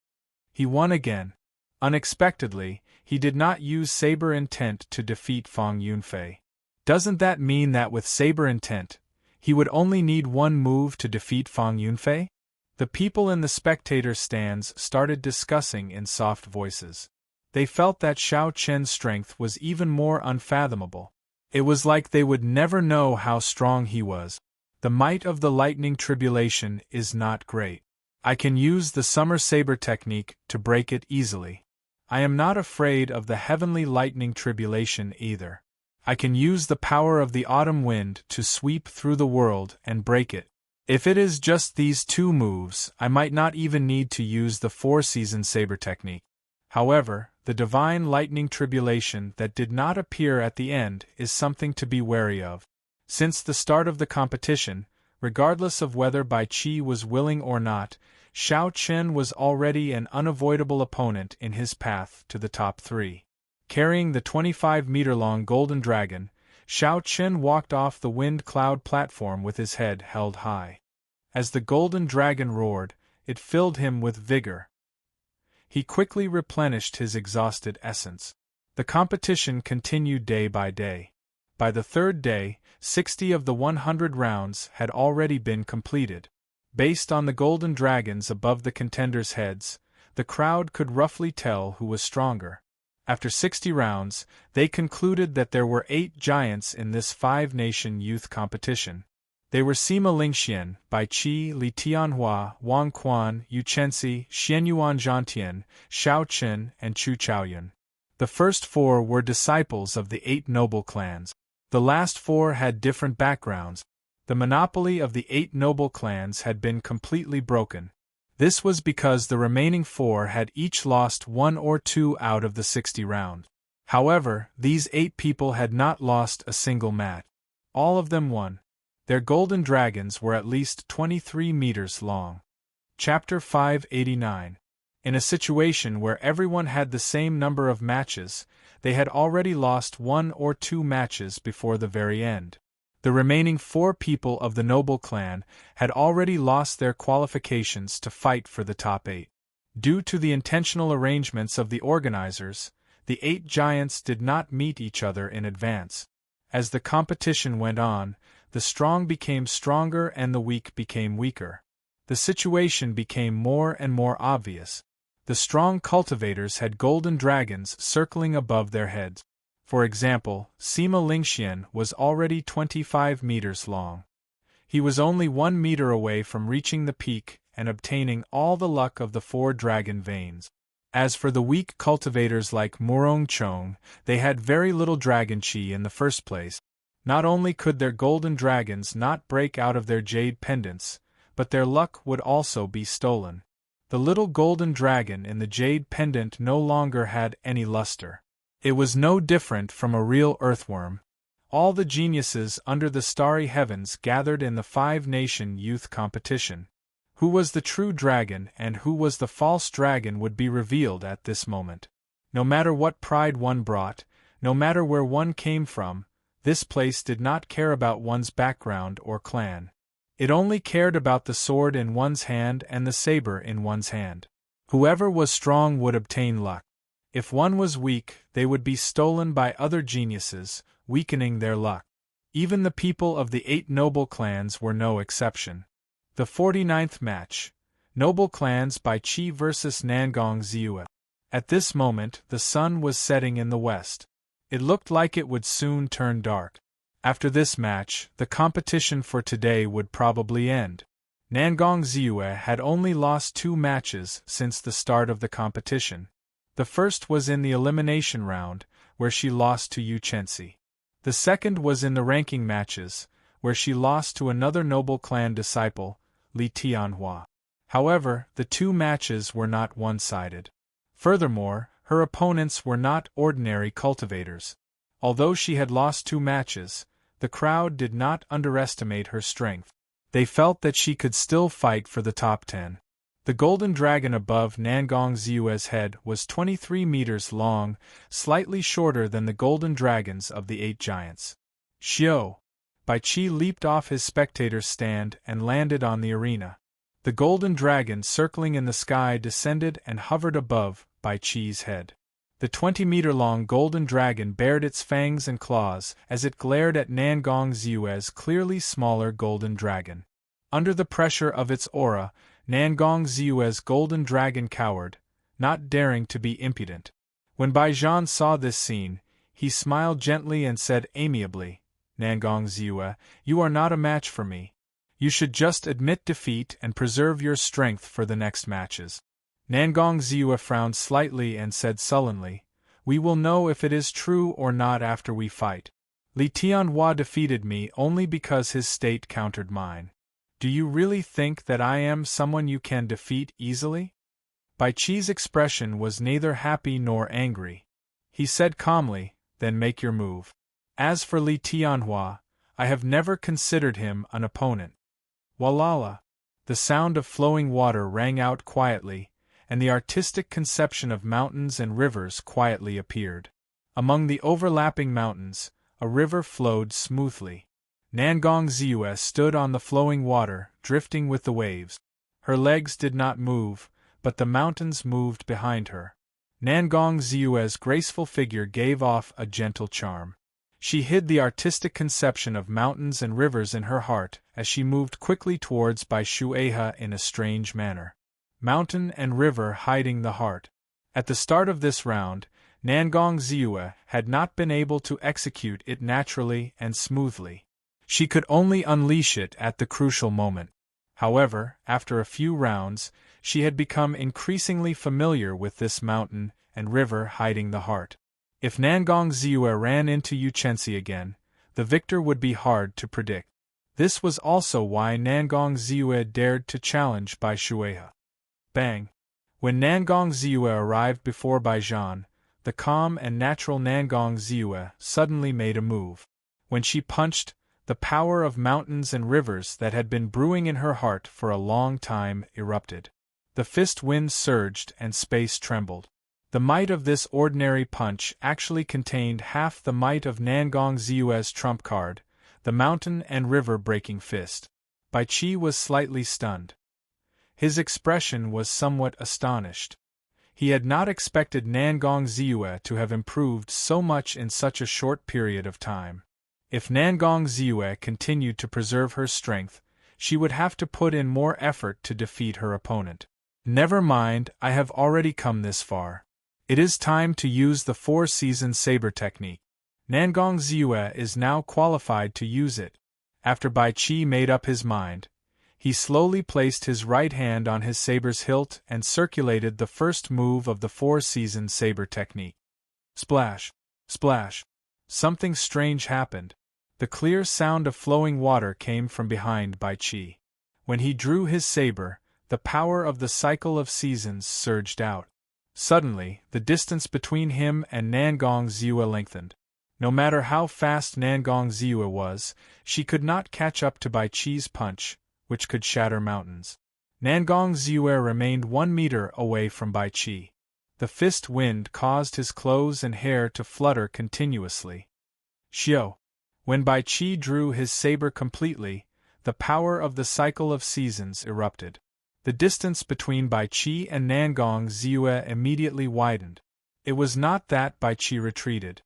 He won again. Unexpectedly, he did not use saber intent to defeat Fang Yunfei. Doesn't that mean that with saber intent, he would only need one move to defeat Fang Yunfei? The people in the spectator stands started discussing in soft voices. They felt that Xiao Chen's strength was even more unfathomable. It was like they would never know how strong he was. The might of the lightning tribulation is not great. I can use the summer saber technique to break it easily. I am not afraid of the heavenly lightning tribulation either. I can use the power of the autumn wind to sweep through the world and break it. If it is just these two moves, I might not even need to use the four-season saber technique. However, the divine lightning tribulation that did not appear at the end is something to be wary of. Since the start of the competition, regardless of whether Bai Qi was willing or not, Xiao Chen was already an unavoidable opponent in his path to the top three. Carrying the 25-meter-long golden dragon, Xiao Chen walked off the wind cloud platform with his head held high. As the golden dragon roared, it filled him with vigor. He quickly replenished his exhausted essence. The competition continued day by day. By the third day, 60 of the 100 rounds had already been completed. Based on the golden dragons above the contenders' heads, the crowd could roughly tell who was stronger. After 60 rounds, they concluded that there were 8 giants in this 5-nation youth competition. They were Sima Lingxian, Bai Qi, Li Tianhua, Wang Quan, Yu Chenxi, Xianyuan Zhantian, Xiao Chen, and Chu Chaoyun. The first 4 were disciples of the 8 noble clans. The last 4 had different backgrounds. The monopoly of the 8 noble clans had been completely broken. This was because the remaining 4 had each lost 1 or 2 out of the 60 rounds. However, these 8 people had not lost a single match. All of them won. Their golden dragons were at least 23 meters long. Chapter 589. In a situation where everyone had the same number of matches, they had already lost 1 or 2 matches before the very end. The remaining 4 people of the noble clan had already lost their qualifications to fight for the top 8. Due to the intentional arrangements of the organizers, the 8 giants did not meet each other in advance. As the competition went on, the strong became stronger and the weak became weaker. The situation became more and more obvious. The strong cultivators had golden dragons circling above their heads. For example, Sima Lingxian was already 25 meters long. He was only 1 meter away from reaching the peak and obtaining all the luck of the 4 dragon veins. As for the weak cultivators like Murong Chong, they had very little dragon chi in the first place. Not only could their golden dragons not break out of their jade pendants, but their luck would also be stolen. The little golden dragon in the jade pendant no longer had any luster. It was no different from a real earthworm. All the geniuses under the starry heavens gathered in the 5-nation youth competition. Who was the true dragon and who was the false dragon would be revealed at this moment. No matter what pride one brought, no matter where one came from, this place did not care about one's background or clan. It only cared about the sword in one's hand and the saber in one's hand. Whoever was strong would obtain luck. If one was weak, they would be stolen by other geniuses, weakening their luck. Even the people of the 8 noble clans were no exception. The 49th match, Noble Clans by Qi vs Nangong Ziyue. At this moment, the sun was setting in the west. It looked like it would soon turn dark. After this match, the competition for today would probably end. Nangong Ziyue had only lost 2 matches since the start of the competition. The first was in the elimination round, where she lost to Yu Chenxi. The second was in the ranking matches, where she lost to another noble clan disciple, Li Tianhua. However, the 2 matches were not one-sided. Furthermore, her opponents were not ordinary cultivators. Although she had lost 2 matches, the crowd did not underestimate her strength. They felt that she could still fight for the top 10. The golden dragon above Nangong Ziyue's head was 23 meters long, slightly shorter than the golden dragons of the 8 giants. Xiao! Bai Qi leaped off his spectator's stand and landed on the arena. The golden dragon circling in the sky descended and hovered above Bai Qi's head. The 20-meter-long golden dragon bared its fangs and claws as it glared at Nangong Ziyue's clearly smaller golden dragon. Under the pressure of its aura, Nangong Ziyue's golden dragon cowered, not daring to be impudent. When Bai Zhan saw this scene, he smiled gently and said amiably, "Nangong Ziyue, you are not a match for me. You should just admit defeat and preserve your strength for the next matches." Nangong Ziyue frowned slightly and said sullenly, "We will know if it is true or not after we fight. Li Tianhua defeated me only because his state countered mine. Do you really think that I am someone you can defeat easily?" Bai Qi's expression was neither happy nor angry. He said calmly, "Then make your move. As for Li Tianhua, I have never considered him an opponent." Walala! The sound of flowing water rang out quietly, and the artistic conception of mountains and rivers quietly appeared. Among the overlapping mountains, a river flowed smoothly. Nangong Ziyue stood on the flowing water, drifting with the waves. Her legs did not move, but the mountains moved behind her. Nangong Ziyue's graceful figure gave off a gentle charm. She hid the artistic conception of mountains and rivers in her heart as she moved quickly towards Bai Shuehe in a strange manner. Mountain and river hiding the heart. At the start of this round, Nangong Ziyue had not been able to execute it naturally and smoothly. She could only unleash it at the crucial moment. However, after a few rounds, she had become increasingly familiar with this mountain and river hiding the heart. If Nangong Ziyue ran into Yu Chenxi again, the victor would be hard to predict. This was also why Nangong Ziyue dared to challenge Bai Shuehe. Bang! When Nangong Ziyue arrived before Bai Zhan, the calm and natural Nangong Ziyue suddenly made a move. When she punched, the power of mountains and rivers that had been brewing in her heart for a long time erupted. The fist wind surged and space trembled. The might of this ordinary punch actually contained half the might of Nangong Ziyue's trump card, the mountain and river breaking fist. Bai Qi was slightly stunned. His expression was somewhat astonished. He had not expected Nangong Ziyue to have improved so much in such a short period of time. If Nangong Ziyue continued to preserve her strength, she would have to put in more effort to defeat her opponent. Never mind, I have already come this far. It is time to use the 4-season saber technique. Nangong Ziyue is now qualified to use it. After Bai Qi made up his mind, he slowly placed his right hand on his saber's hilt and circulated the first move of the 4-season saber technique. Splash! Splash! Something strange happened. The clear sound of flowing water came from behind Bai Qi. When he drew his saber, the power of the cycle of seasons surged out. Suddenly, the distance between him and Nangong Ziyue lengthened. No matter how fast Nangong Ziyue was, she could not catch up to Bai Qi's punch, which could shatter mountains. Nangong Ziyue remained 1 meter away from Bai Qi. The fist wind caused his clothes and hair to flutter continuously. Xiao! When Bai Qi drew his saber completely, the power of the cycle of seasons erupted. The distance between Bai Qi and Nangong Ziyue immediately widened. It was not that Bai Qi retreated.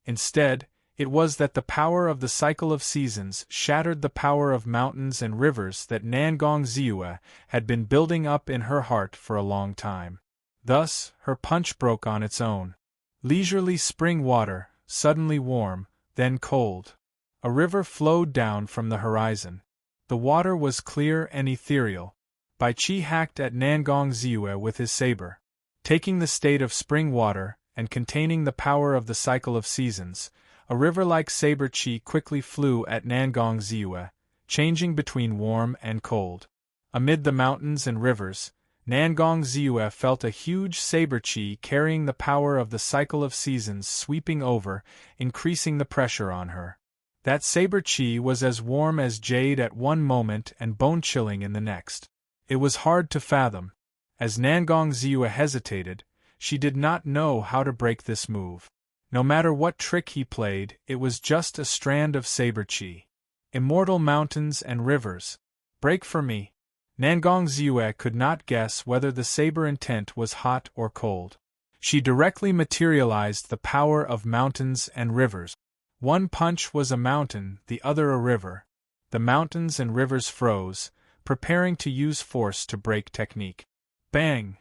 Instead, it was that the power of the cycle of seasons shattered the power of mountains and rivers that Nangong Ziyue had been building up in her heart for a long time. Thus, her punch broke on its own. Leisurely spring water, suddenly warm, then cold. A river flowed down from the horizon. The water was clear and ethereal. Bai Qi hacked at Nangong Ziyue with his saber. Taking the state of spring water, and containing the power of the cycle of seasons, a river-like saber qi quickly flew at Nangong Ziyue, changing between warm and cold. Amid the mountains and rivers, Nangong Ziyue felt a huge saber qi carrying the power of the cycle of seasons sweeping over, increasing the pressure on her. That saber qi was as warm as jade at one moment and bone-chilling in the next. It was hard to fathom. As Nangong Ziyue hesitated, she did not know how to break this move. No matter what trick he played, it was just a strand of saber qi. Immortal mountains and rivers. Break for me. Nangong Ziyue could not guess whether the saber intent was hot or cold. She directly materialized the power of mountains and rivers. One punch was a mountain, the other a river. The mountains and rivers froze, preparing to use force to break technique. Bang!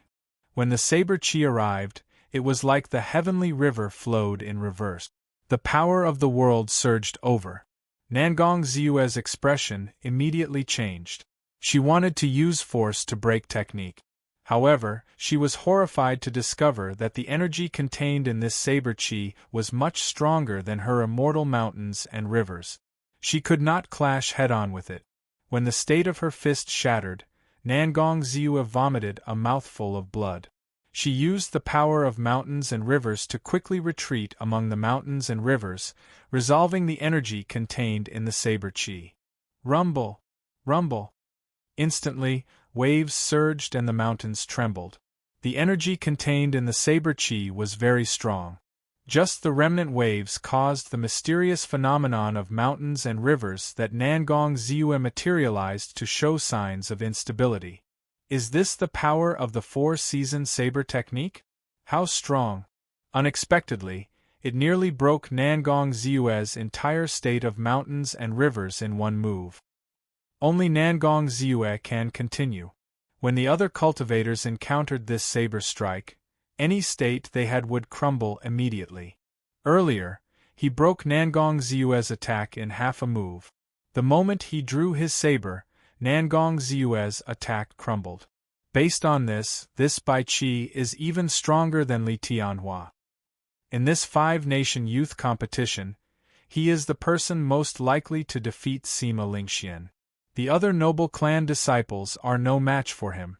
When the saber qi arrived, it was like the heavenly river flowed in reverse. The power of the world surged over. Nangong Ziyue's expression immediately changed. She wanted to use force to break technique. However, she was horrified to discover that the energy contained in this saber qi was much stronger than her immortal mountains and rivers. She could not clash head-on with it. When the state of her fist shattered, Nangong Ziyue vomited a mouthful of blood. She used the power of mountains and rivers to quickly retreat among the mountains and rivers, resolving the energy contained in the saber qi. Rumble! Rumble! Instantly, waves surged and the mountains trembled. The energy contained in the saber qi was very strong. Just the remnant waves caused the mysterious phenomenon of mountains and rivers that Nangong Ziyue materialized to show signs of instability. Is this the power of the four-season saber technique? How strong! Unexpectedly, it nearly broke Nangong Ziyue's entire state of mountains and rivers in one move. Only Nangong Ziyue can continue. When the other cultivators encountered this saber strike, any state they had would crumble immediately. Earlier, he broke Nangong Ziyue's attack in half a move. The moment he drew his saber, Nangong Ziyue's attack crumbled. Based on this Bai Qi is even stronger than Li Tianhua. In this five-nation youth competition, he is the person most likely to defeat Sima Lingxian. The other noble clan disciples are no match for him.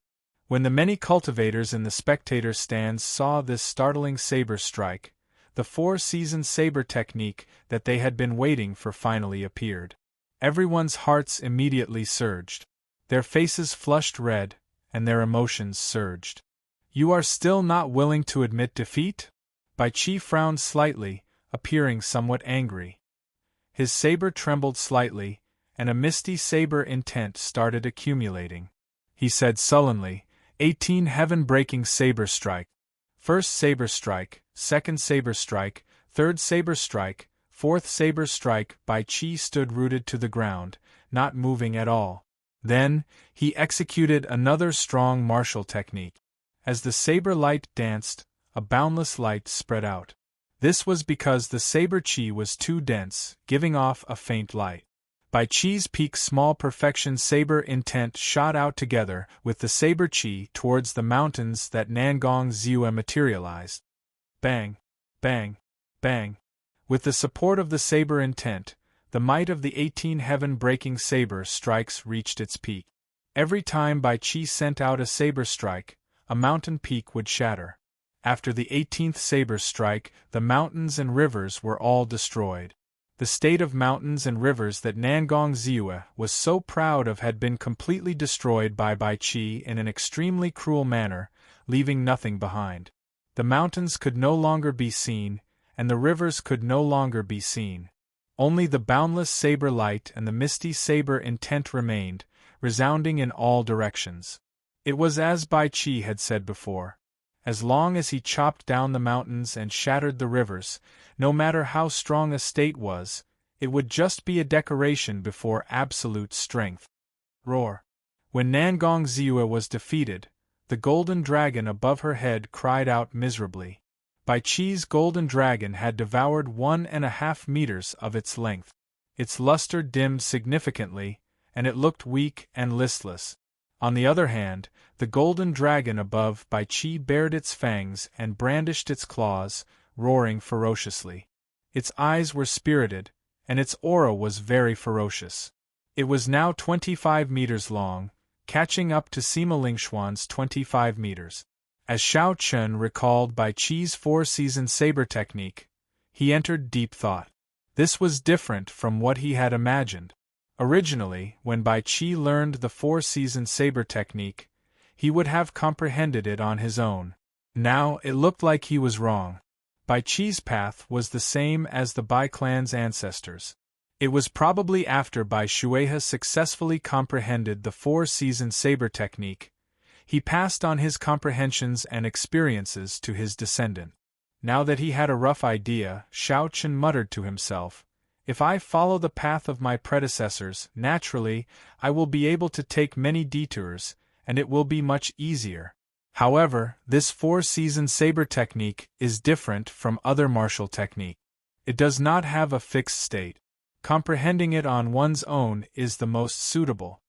When the many cultivators in the spectator stands saw this startling saber strike, the four-season saber technique that they had been waiting for finally appeared. Everyone's hearts immediately surged. Their faces flushed red, and their emotions surged. You are still not willing to admit defeat? Bai Qi frowned slightly, appearing somewhat angry. His saber trembled slightly, and a misty saber intent started accumulating. He said sullenly, 18 heaven-breaking saber strike. First saber strike, second saber strike, third saber strike, fourth saber strike. Bai Qi stood rooted to the ground, not moving at all. Then, he executed another strong martial technique. As the saber light danced, a boundless light spread out. This was because the saber qi was too dense, giving off a faint light. Bai Qi's peak small perfection saber intent shot out together with the saber qi towards the mountains that Nangong Ziyue materialized. Bang! Bang! Bang! With the support of the saber intent, the might of the 18 heaven-breaking saber strikes reached its peak. Every time Bai Qi sent out a saber strike, a mountain peak would shatter. After the 18th saber strike, the mountains and rivers were all destroyed. The state of mountains and rivers that Nangong Ziyue was so proud of had been completely destroyed by Bai Qi in an extremely cruel manner, leaving nothing behind. The mountains could no longer be seen, and the rivers could no longer be seen. Only the boundless saber light and the misty saber intent remained, resounding in all directions. It was as Bai Qi had said before. As long as he chopped down the mountains and shattered the rivers, no matter how strong a state was, it would just be a decoration before absolute strength. Roar. When Nangong Ziua was defeated, the golden dragon above her head cried out miserably. Bai Qi's golden dragon had devoured 1.5 meters of its length. Its luster dimmed significantly, and it looked weak and listless. On the other hand, the golden dragon above Bai Qi bared its fangs and brandished its claws, roaring ferociously. Its eyes were spirited, and its aura was very ferocious. It was now 25 meters long, catching up to Sima Lingxuan's 25 meters. As Xiao Chen recalled Bai Qi's four-season saber technique, he entered deep thought. This was different from what he had imagined. Originally, when Bai Qi learned the four-season saber technique, he would have comprehended it on his own. Now it looked like he was wrong. Bai Qi's path was the same as the Bai clan's ancestors. It was probably after Bai Shuehe successfully comprehended the four-season saber technique, he passed on his comprehensions and experiences to his descendant. Now that he had a rough idea, Xiao Chen muttered to himself, "If I follow the path of my predecessors, naturally, I will be able to take many detours, and it will be much easier." However, this four-season saber technique is different from other martial technique. It does not have a fixed state. Comprehending it on one's own is the most suitable.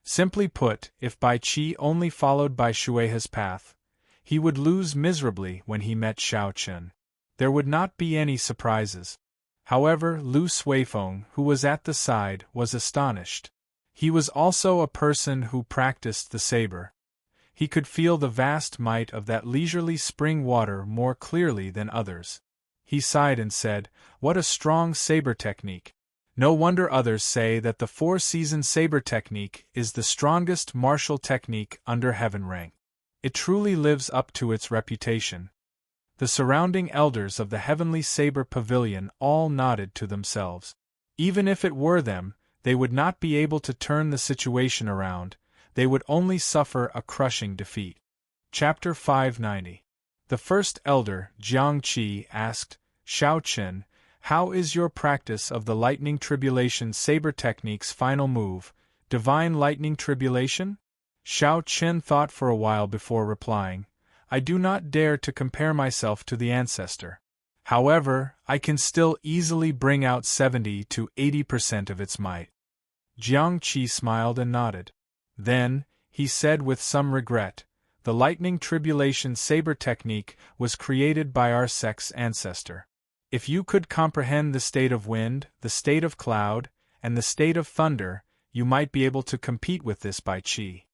Simply put, if Bai Qi only followed Bai Shuehe's path, he would lose miserably when he met Xiao Chen. There would not be any surprises. However, Lu Suifeng, who was at the side, was astonished. He was also a person who practiced the saber. He could feel the vast might of that leisurely spring water more clearly than others. He sighed and said, "What a strong saber technique! No wonder others say that the four-season saber technique is the strongest martial technique under heaven rank. It truly lives up to its reputation." The surrounding elders of the Heavenly Saber Pavilion all nodded to themselves. Even if it were them, they would not be able to turn the situation around, they would only suffer a crushing defeat. Chapter 590. The first elder, Jiang Qi, asked, "Xiao Chen, how is your practice of the Lightning Tribulation Saber Technique's final move, Divine Lightning Tribulation?" Xiao Chen thought for a while before replying, "I do not dare to compare myself to the ancestor. However, I can still easily bring out 70 to 80% of its might." Jiang Qi smiled and nodded. Then, he said with some regret, "The Lightning Tribulation Saber Technique was created by our sect's ancestor. If you could comprehend the state of wind, the state of cloud, and the state of thunder, you might be able to compete with this Bai Qi."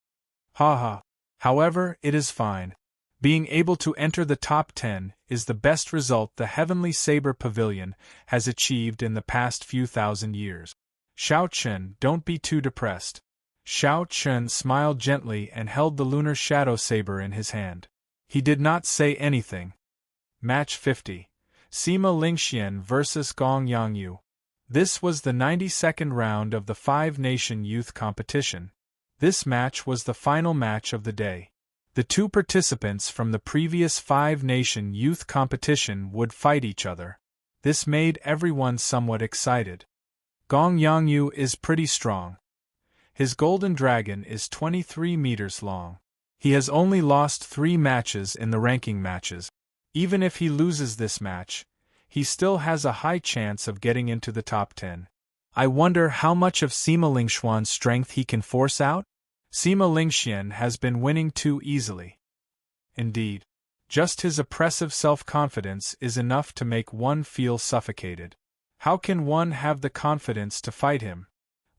Ha ha. However, it is fine. Being able to enter the top 10 is the best result the Heavenly Saber Pavilion has achieved in the past few thousand years. Xiao Chen, don't be too depressed. Xiao Chen smiled gently and held the lunar shadow saber in his hand. He did not say anything. Match 50. Sima Lingxian vs. Gong Yangyu. This was the 92nd round of the Five-Nation Youth Competition. This match was the final match of the day. The two participants from the previous Five-Nation Youth Competition would fight each other. This made everyone somewhat excited. Gong Yangyu is pretty strong. His golden dragon is 23 meters long. He has only lost 3 matches in the ranking matches. Even if he loses this match, he still has a high chance of getting into the top 10. I wonder how much of Sima Lingxuan's strength he can force out? Sima Lingxian has been winning too easily. Indeed, just his oppressive self-confidence is enough to make one feel suffocated. How can one have the confidence to fight him?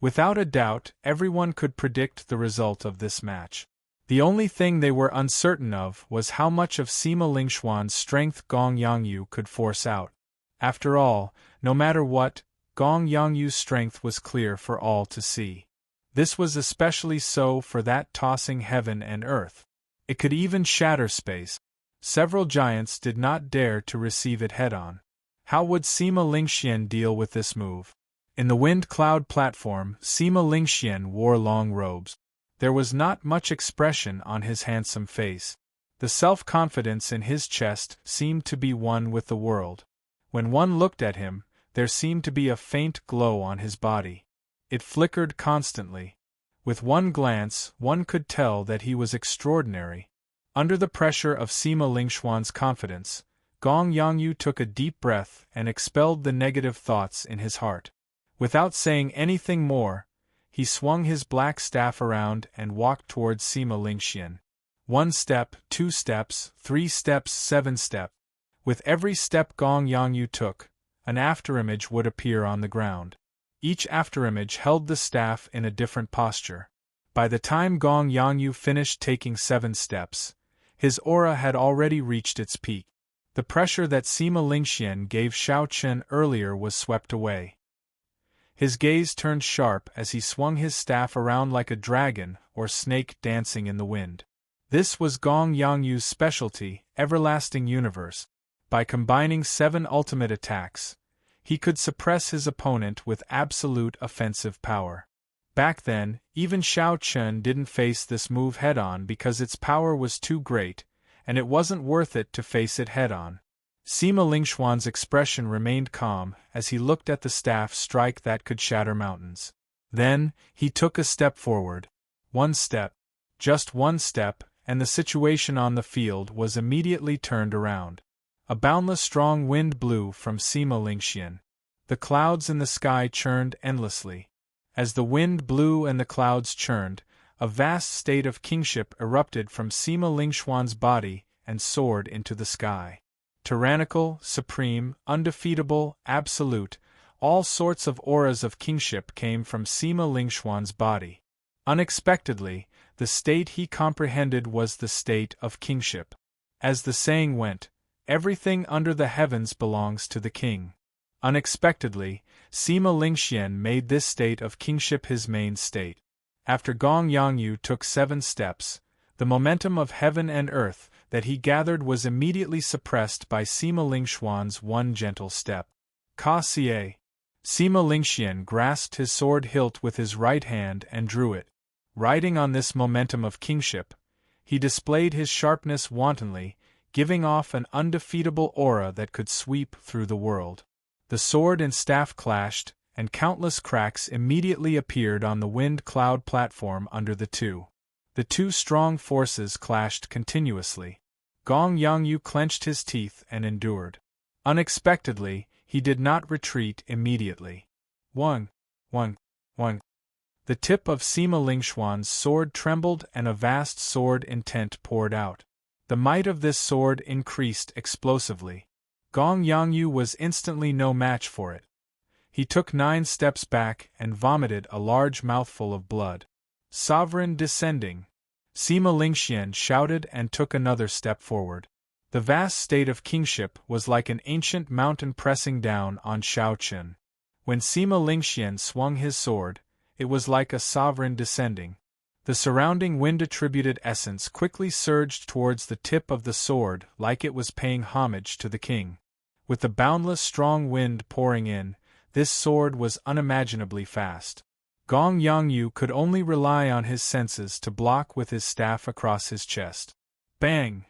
Without a doubt, everyone could predict the result of this match. The only thing they were uncertain of was how much of Sima Lingxuan's strength Gong Yangyu could force out. After all, no matter what, Gong Yangyu's strength was clear for all to see. This was especially so for that tossing heaven and earth. It could even shatter space. Several giants did not dare to receive it head-on. How would Sima Lingxian deal with this move? In the wind cloud platform, Sima Lingxian wore long robes. There was not much expression on his handsome face. The self-confidence in his chest seemed to be one with the world. When one looked at him, there seemed to be a faint glow on his body. It flickered constantly. With one glance, one could tell that he was extraordinary. Under the pressure of Sima Lingxuan's confidence, Gong Yangyu took a deep breath and expelled the negative thoughts in his heart. Without saying anything more, he swung his black staff around and walked towards Sima Lingxian. 1 step, 2 steps, 3 steps, 7 steps. With every step Gong Yangyu took, an afterimage would appear on the ground. Each afterimage held the staff in a different posture. By the time Gong Yangyu finished taking 7 steps, his aura had already reached its peak. The pressure that Sima Lingxian gave Xiao Chen earlier was swept away. His gaze turned sharp as he swung his staff around like a dragon or snake dancing in the wind. This was Gong Yangyu's specialty, Everlasting Universe. By combining 7 ultimate attacks, he could suppress his opponent with absolute offensive power. Back then, even Xiao Chen didn't face this move head-on because its power was too great, and it wasn't worth it to face it head-on. Sima Lingxuan's expression remained calm as he looked at the staff strike that could shatter mountains. Then, he took a step forward. 1 step. Just 1 step, and the situation on the field was immediately turned around. A boundless strong wind blew from Sima Lingxian. The clouds in the sky churned endlessly. As the wind blew and the clouds churned, a vast state of kingship erupted from Sima Lingxuan's body and soared into the sky. Tyrannical, supreme, undefeatable, absolute, all sorts of auras of kingship came from Sima Lingxuan's body. Unexpectedly, the state he comprehended was the state of kingship. As the saying went, everything under the heavens belongs to the king. Unexpectedly, Sima Lingxian made this state of kingship his main state. After Gong Yangyu took 7 steps, the momentum of heaven and earth that he gathered was immediately suppressed by Sima Lingxuan's 1 gentle step. Ka Xie. Sima Lingxian grasped his sword hilt with his right hand and drew it. Riding on this momentum of kingship, he displayed his sharpness wantonly, giving off an undefeatable aura that could sweep through the world. The sword and staff clashed, and countless cracks immediately appeared on the wind cloud platform under the two. The 2 strong forces clashed continuously. Gong Yangyu clenched his teeth and endured. Unexpectedly, he did not retreat immediately. 1. The tip of Sima Lingxuan's sword trembled and a vast sword intent poured out. The might of this sword increased explosively. Gong Yangyu was instantly no match for it. He took 9 steps back and vomited a large mouthful of blood. Sovereign descending. Sima Lingxian shouted and took another step forward. The vast state of kingship was like an ancient mountain pressing down on Xiao Chen. When Sima Lingxian swung his sword, it was like a sovereign descending. The surrounding wind-attributed essence quickly surged towards the tip of the sword like it was paying homage to the king. With the boundless strong wind pouring in, this sword was unimaginably fast. Gong Yangyu could only rely on his senses to block with his staff across his chest. Bang!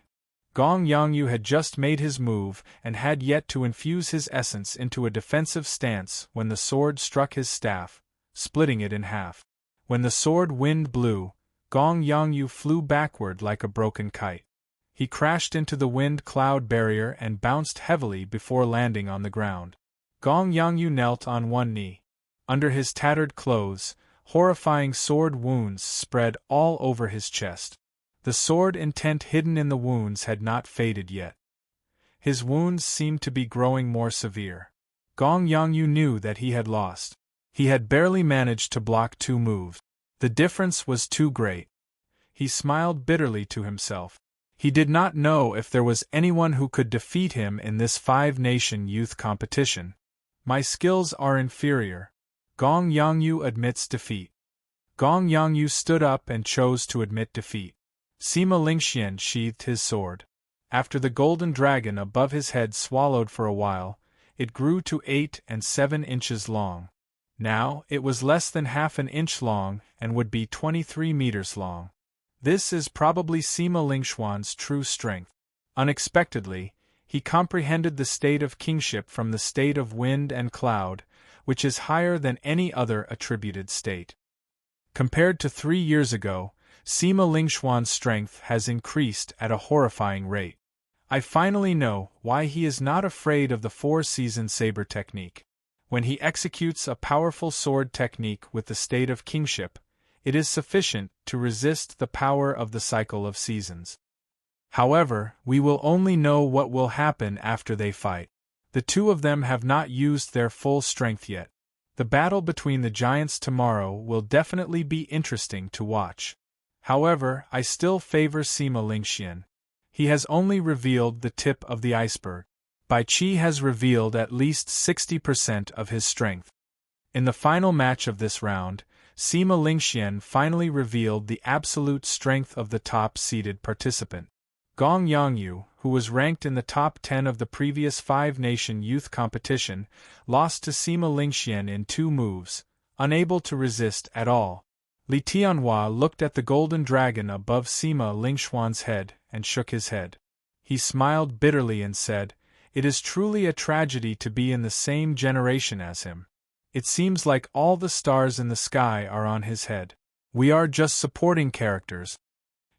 Gong Yangyu had just made his move and had yet to infuse his essence into a defensive stance when the sword struck his staff, splitting it in half. When the sword wind blew, Gong Yangyu flew backward like a broken kite. He crashed into the wind cloud barrier and bounced heavily before landing on the ground. Gong Yangyu knelt on one knee. Under his tattered clothes, horrifying sword wounds spread all over his chest. The sword intent hidden in the wounds had not faded yet. His wounds seemed to be growing more severe. Gong Yangyu knew that he had lost. He had barely managed to block 2 moves. The difference was too great. He smiled bitterly to himself. He did not know if there was anyone who could defeat him in this 5-nation youth competition. My skills are inferior. Gong Yangyu admits defeat. Gong Yangyu stood up and chose to admit defeat. Sima Lingxian sheathed his sword. After the golden dragon above his head swallowed for a while, it grew to 8 and 7 inches long. Now, it was less than half an inch long and would be 23 meters long. This is probably Sima Lingxuan's true strength. Unexpectedly, he comprehended the state of kingship from the state of wind and cloud, which is higher than any other attributed state. Compared to 3 years ago, Sima Lingxuan's strength has increased at a horrifying rate. I finally know why he is not afraid of the four-season saber technique. When he executes a powerful sword technique with the state of kingship, it is sufficient to resist the power of the cycle of seasons. However, we will only know what will happen after they fight. The two of them have not used their full strength yet. The battle between the giants tomorrow will definitely be interesting to watch. However, I still favor Sima Lingxian. He has only revealed the tip of the iceberg. Bai Qi has revealed at least 60% of his strength. In the final match of this round, Sima Lingxian finally revealed the absolute strength of the top-seeded participant. Gong Yangyu, who was ranked in the top 10 of the previous five-nation youth competition, lost to Sima Lingxian in 2 moves, unable to resist at all. Li Tianhua looked at the golden dragon above Sima Lingxuan's head and shook his head. He smiled bitterly and said, "It is truly a tragedy to be in the same generation as him. It seems like all the stars in the sky are on his head. We are just supporting characters."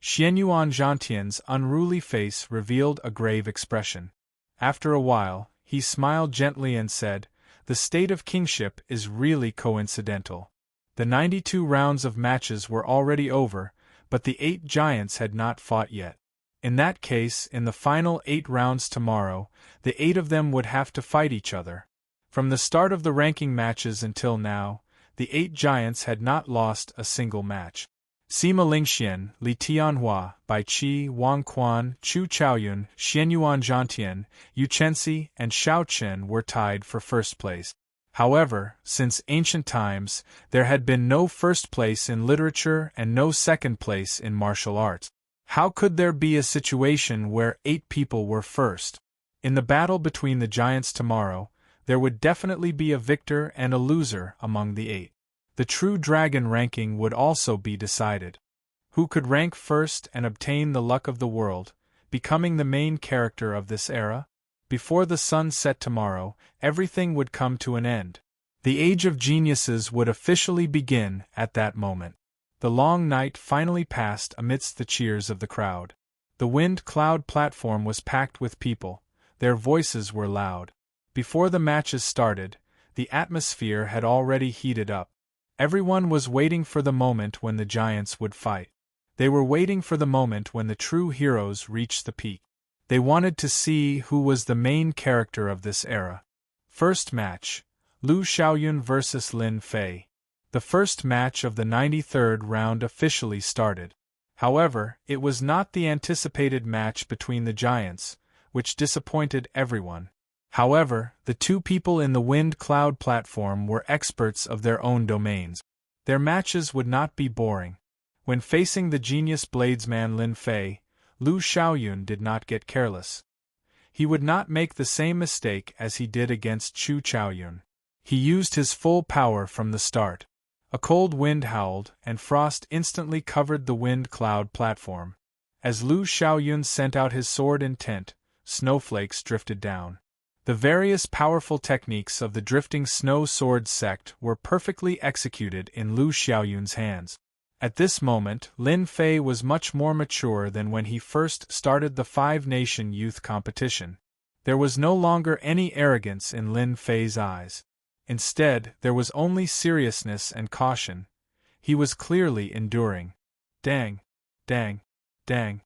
Xianyuan Zhantian's unruly face revealed a grave expression. After a while, he smiled gently and said, "The state of kingship is really coincidental. The 92 rounds of matches were already over, but the 8 giants had not fought yet. In that case, in the final 8 rounds tomorrow, the 8 of them would have to fight each other. From the start of the ranking matches until now, the 8 giants had not lost a single match. Sima Lingxian, Li Tianhua, Bai Qi, Wang Quan, Chu Chaoyun, Xianyuan Zhantian, Yu Chenxi, and Xiao Chen were tied for first place. However, since ancient times, there had been no first place in literature and no second place in martial arts. How could there be a situation where 8 people were first? In the battle between the giants tomorrow, there would definitely be a victor and a loser among the 8. The true dragon ranking would also be decided. Who could rank first and obtain the luck of the world, becoming the main character of this era? Before the sun set tomorrow, everything would come to an end. The Age of Geniuses would officially begin at that moment. The long night finally passed amidst the cheers of the crowd. The wind-cloud platform was packed with people. Their voices were loud. Before the matches started, the atmosphere had already heated up. Everyone was waiting for the moment when the giants would fight. They were waiting for the moment when the true heroes reached the peak. They wanted to see who was the main character of this era. First match: Lu Xiaoyun vs. Lin Fei. The first match of the 93rd round officially started. However, it was not the anticipated match between the giants, which disappointed everyone. However, the 2 people in the wind-cloud platform were experts of their own domains. Their matches would not be boring. When facing the genius bladesman Lin Fei, Lu Xiaoyun did not get careless. He would not make the same mistake as he did against Chu Chaoyun. He used his full power from the start. A cold wind howled, and frost instantly covered the wind-cloud platform. As Lu Xiaoyun sent out his sword intent, snowflakes drifted down. The various powerful techniques of the drifting snow sword sect were perfectly executed in Lu Xiaoyun's hands. At this moment, Lin Fei was much more mature than when he first started the five-nation youth competition. There was no longer any arrogance in Lin Fei's eyes. Instead, there was only seriousness and caution. He was clearly enduring. Dang! Dang! Dang!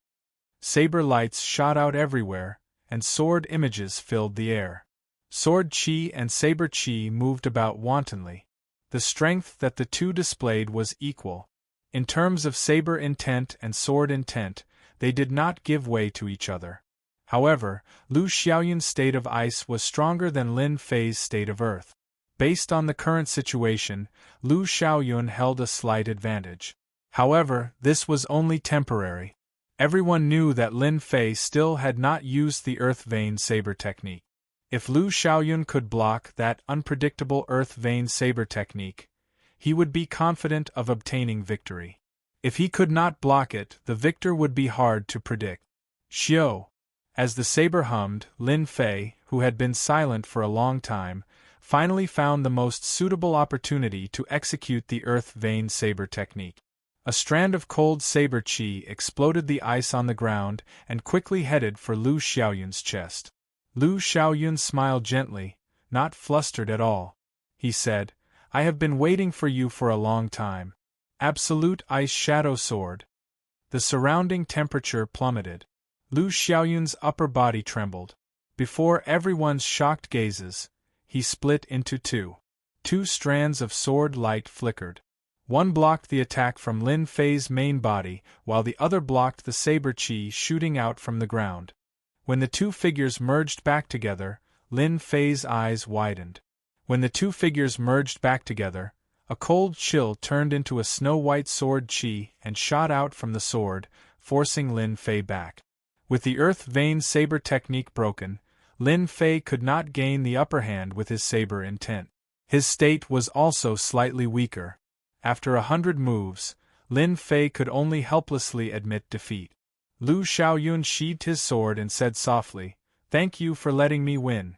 Saber lights shot out everywhere, and sword images filled the air. Sword chi and saber chi moved about wantonly. The strength that the two displayed was equal. In terms of saber intent and sword intent, they did not give way to each other. However, Lu Xiaoyun's state of ice was stronger than Lin Fei's state of earth. Based on the current situation, Lu Xiaoyun held a slight advantage. However, this was only temporary. Everyone knew that Lin Fei still had not used the Earth Vein Saber technique. If Lu Xiaoyun could block that unpredictable earth vein saber technique, he would be confident of obtaining victory. If he could not block it, the victor would be hard to predict. Xiao. As the saber hummed, Lin Fei, who had been silent for a long time, finally found the most suitable opportunity to execute the earth vein saber technique. A strand of cold saber qi exploded the ice on the ground and quickly headed for Lu Xiaoyun's chest. Lu Xiaoyun smiled gently, not flustered at all. He said, "I have been waiting for you for a long time." Absolute Ice Shadow Sword. The surrounding temperature plummeted. Lu Xiaoyun's upper body trembled. Before everyone's shocked gazes, he split into two. Two strands of sword light flickered. One blocked the attack from Lin Fei's main body, while the other blocked the saber qi shooting out from the ground. When the two figures merged back together, Lin Fei's eyes widened. When the two figures merged back together, a cold chill turned into a snow-white sword qi and shot out from the sword, forcing Lin Fei back. With the earth vein saber technique broken, Lin Fei could not gain the upper hand with his saber intent. His state was also slightly weaker. After 100 moves, Lin Fei could only helplessly admit defeat. Lu Xiaoyun sheathed his sword and said softly, "Thank you for letting me win."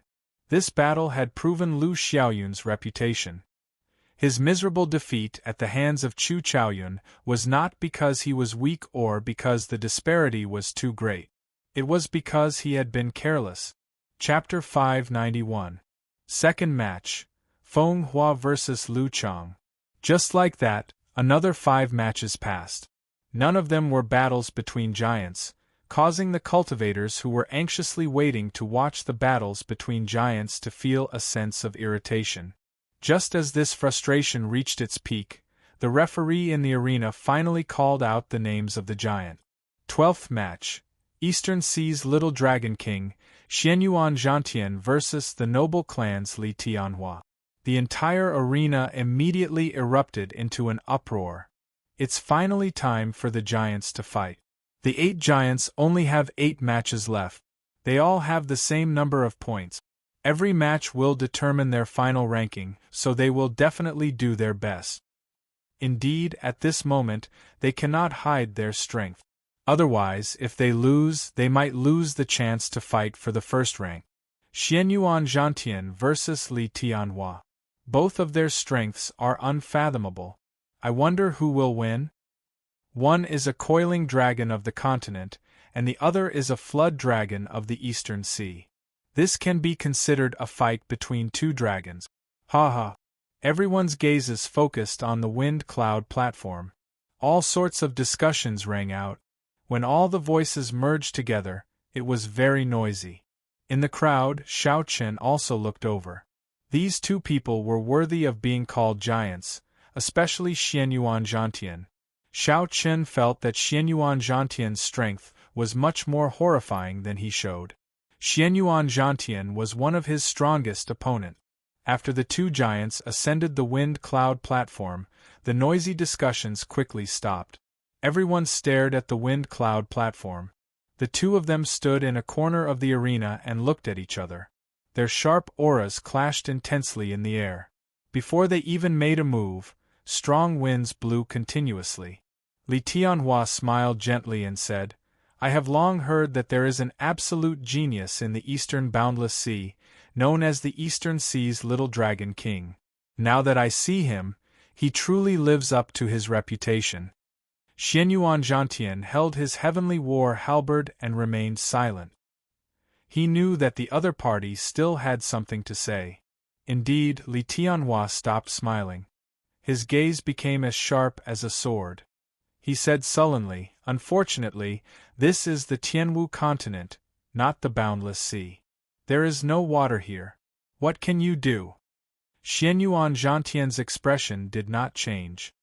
This battle had proven Lu Xiaoyun's reputation. His miserable defeat at the hands of Chu Chaoyun was not because he was weak or because the disparity was too great. It was because he had been careless. Chapter 591. Second match, Feng Hua vs. Lu Chang. Just like that, another 5 matches passed. None of them were battles between giants, causing the cultivators who were anxiously waiting to watch the battles between giants to feel a sense of irritation. Just as this frustration reached its peak, the referee in the arena finally called out the names of the giant. 12th match, Eastern Sea's Little Dragon King, Xianyuan Zhantian vs. the noble clans Li Tianhua. The entire arena immediately erupted into an uproar. It's finally time for the giants to fight. The 8 giants only have 8 matches left. They all have the same number of points. Every match will determine their final ranking, so they will definitely do their best. Indeed, at this moment, they cannot hide their strength. Otherwise, if they lose, they might lose the chance to fight for the first rank. Xianyuan Zhantian vs. Li Tianhua. Both of their strengths are unfathomable. I wonder who will win? One is a coiling dragon of the continent, and the other is a flood dragon of the Eastern Sea. This can be considered a fight between 2 dragons. Ha ha! Everyone's gazes focused on the wind cloud platform. All sorts of discussions rang out. When all the voices merged together, it was very noisy. In the crowd, Xiao Chen also looked over. These 2 people were worthy of being called giants, especially Xianyuan Zhantian. Xiao Chen felt that Xianyuan Zhantian's strength was much more horrifying than he showed. Xianyuan Zhantian was one of his strongest opponents. After the 2 giants ascended the wind cloud platform, the noisy discussions quickly stopped. Everyone stared at the wind cloud platform. The 2 of them stood in a corner of the arena and looked at each other. Their sharp auras clashed intensely in the air. Before they even made a move, strong winds blew continuously. Li Tianhua smiled gently and said, "I have long heard that there is an absolute genius in the Eastern Boundless Sea, known as the Eastern Sea's Little Dragon King. Now that I see him, he truly lives up to his reputation." Xianyuan Zhantian held his heavenly war halberd and remained silent. He knew that the other party still had something to say. Indeed, Li Tianhua stopped smiling. His gaze became as sharp as a sword. He said sullenly, "Unfortunately, this is the Tianwu continent, not the Boundless Sea. There is no water here. What can you do?" Xianyuan Zhantian's expression did not change.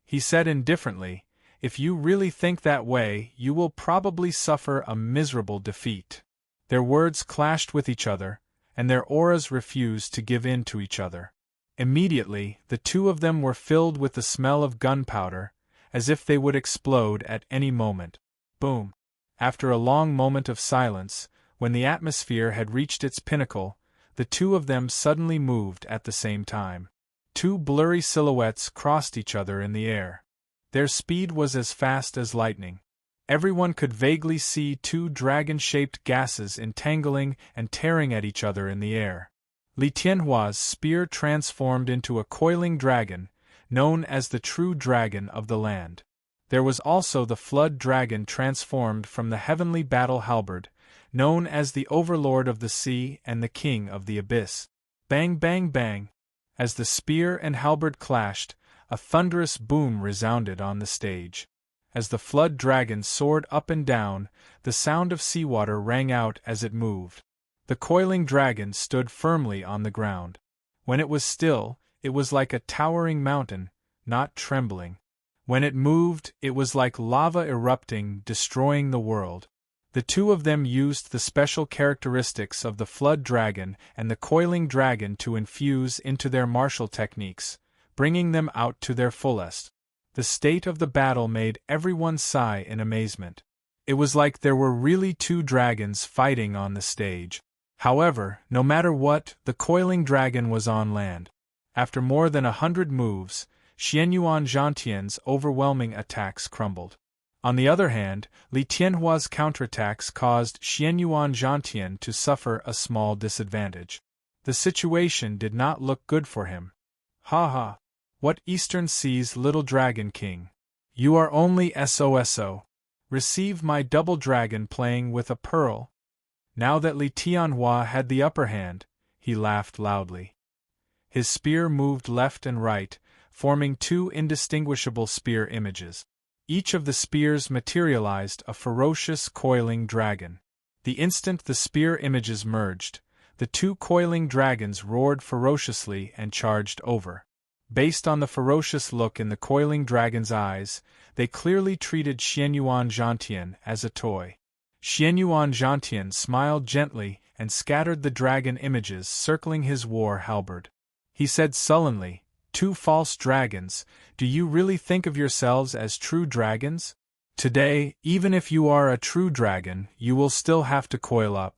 He said indifferently, "If you really think that way, you will probably suffer a miserable defeat." Their words clashed with each other, and their auras refused to give in to each other. Immediately, the 2 of them were filled with the smell of gunpowder, as if they would explode at any moment. Boom! After a long moment of silence, when the atmosphere had reached its pinnacle, the two of them suddenly moved at the same time. Two blurry silhouettes crossed each other in the air. Their speed was as fast as lightning. Everyone could vaguely see two dragon-shaped gases entangling and tearing at each other in the air. Li Tianhua's spear transformed into a coiling dragon, known as the true dragon of the land. There was also the flood dragon transformed from the heavenly battle halberd, known as the overlord of the sea and the king of the abyss. Bang bang bang! As the spear and halberd clashed, a thunderous boom resounded on the stage. As the flood dragon soared up and down, the sound of seawater rang out as it moved. The coiling dragon stood firmly on the ground. When it was still, it was like a towering mountain, not trembling. When it moved, it was like lava erupting, destroying the world. The two of them used the special characteristics of the flood dragon and the coiling dragon to infuse into their martial techniques, bringing them out to their fullest. The state of the battle made everyone sigh in amazement. It was like there were really two dragons fighting on the stage. However, no matter what, the coiling dragon was on land. After more than 100 moves, Xianyuan Zhantian's overwhelming attacks crumbled. On the other hand, Li Tianhua's counterattacks caused Xianyuan Zhantian to suffer a small disadvantage. The situation did not look good for him. Ha ha! What Eastern Sea's little dragon king? You are only SOSO. Receive my double dragon playing with a pearl. Now that Li Tianhua had the upper hand, he laughed loudly. His spear moved left and right, forming two indistinguishable spear images. Each of the spears materialized a ferocious coiling dragon. The instant the spear images merged, the two coiling dragons roared ferociously and charged over. Based on the ferocious look in the coiling dragon's eyes, they clearly treated Xianyuan Zhantian as a toy. Xianyuan Zhantian smiled gently and scattered the dragon images circling his war halberd. He said sullenly, "Two false dragons, do you really think of yourselves as true dragons? Today, even if you are a true dragon, you will still have to coil up."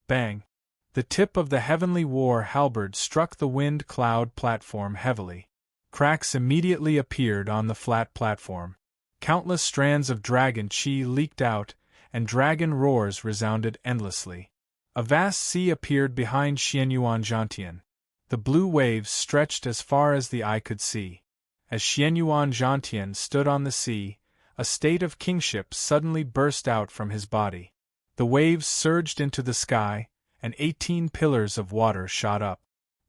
Bang! The tip of the heavenly war halberd struck the wind cloud platform heavily. Cracks immediately appeared on the flat platform. Countless strands of dragon chi leaked out, and dragon roars resounded endlessly. A vast sea appeared behind Xianyuan Zhantian. The blue waves stretched as far as the eye could see. As Xianyuan Zhantian stood on the sea, a state of kingship suddenly burst out from his body. The waves surged into the sky, and 18 pillars of water shot up.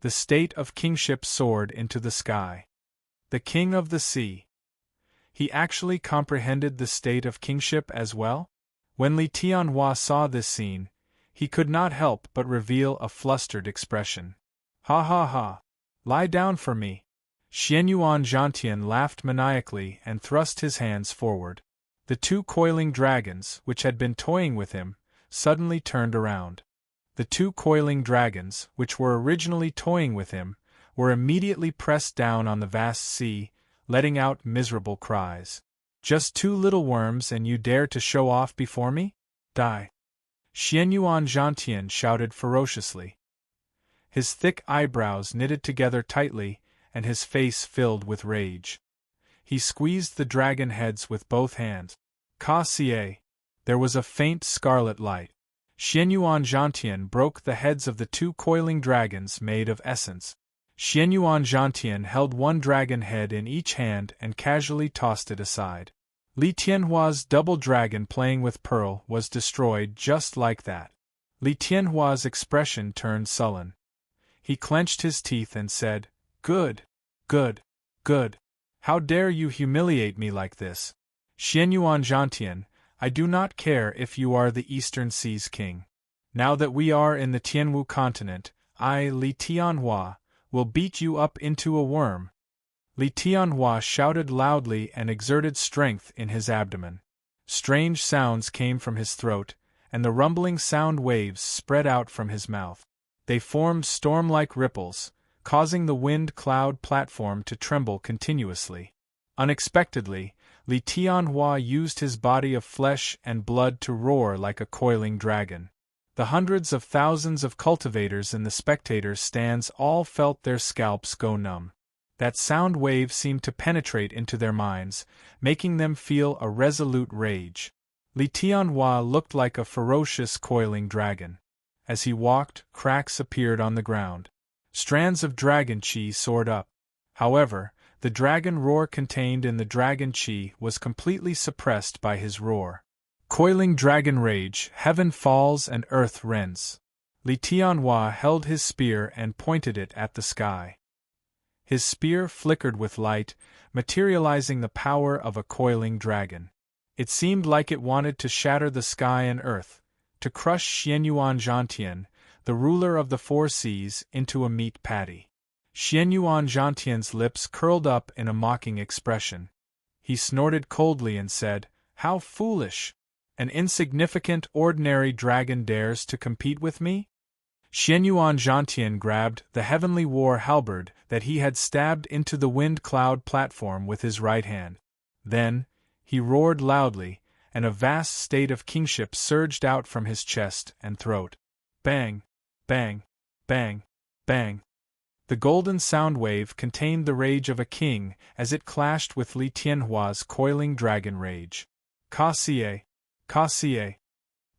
The state of kingship soared into the sky. The king of the sea. He actually comprehended the state of kingship as well? When Li Tianhua saw this scene, he could not help but reveal a flustered expression. Ha ha ha! Lie down for me! Xianyuan Zhantian laughed maniacally and thrust his hands forward. The two coiling dragons, which had been toying with him, suddenly turned around. The two coiling dragons, which were originally toying with him, were immediately pressed down on the vast sea, letting out miserable cries. Just two little worms and you dare to show off before me? Die! Xianyuan Zhantian shouted ferociously. His thick eyebrows knitted together tightly, and his face filled with rage. He squeezed the dragon heads with both hands. Ka-sie! There was a faint scarlet light. Xianyuan Zhantian broke the heads of the two coiling dragons made of essence. Xianyuan Zhantian held one dragon head in each hand and casually tossed it aside. Li Tianhua's double dragon playing with pearl was destroyed just like that. Li Tianhua's expression turned sullen. He clenched his teeth and said, "Good, good, good. How dare you humiliate me like this? Xianyuan Zhantian, I do not care if you are the Eastern Sea's king. Now that we are in the Tianwu continent, I, Li Tianhua, will beat you up into a worm." Li Tianhua shouted loudly and exerted strength in his abdomen. Strange sounds came from his throat, and the rumbling sound waves spread out from his mouth. They formed storm-like ripples, causing the wind cloud platform to tremble continuously. Unexpectedly, Li Tianhua used his body of flesh and blood to roar like a coiling dragon. The hundreds of thousands of cultivators in the spectators' stands all felt their scalps go numb. That sound wave seemed to penetrate into their minds, making them feel a resolute rage. Li Tianhua looked like a ferocious coiling dragon. As he walked, cracks appeared on the ground. Strands of dragon qi soared up. However, the dragon roar contained in the dragon qi was completely suppressed by his roar. Coiling dragon rage, heaven falls and earth rends. Li Tianhua held his spear and pointed it at the sky. His spear flickered with light, materializing the power of a coiling dragon. It seemed like it wanted to shatter the sky and earth, to crush Xianyuan Zhantian, the ruler of the four seas, into a meat patty. Xianyuan Zhantian's lips curled up in a mocking expression. He snorted coldly and said, "How foolish! An insignificant, ordinary dragon dares to compete with me?" Xianyuan Zhantian grabbed the heavenly war halberd that he had stabbed into the wind cloud platform with his right hand. Then, he roared loudly, and a vast state of kingship surged out from his chest and throat. Bang! Bang! Bang! Bang! The golden sound wave contained the rage of a king as it clashed with Li Tianhua's coiling dragon rage. Ka-xie! Ka-xie!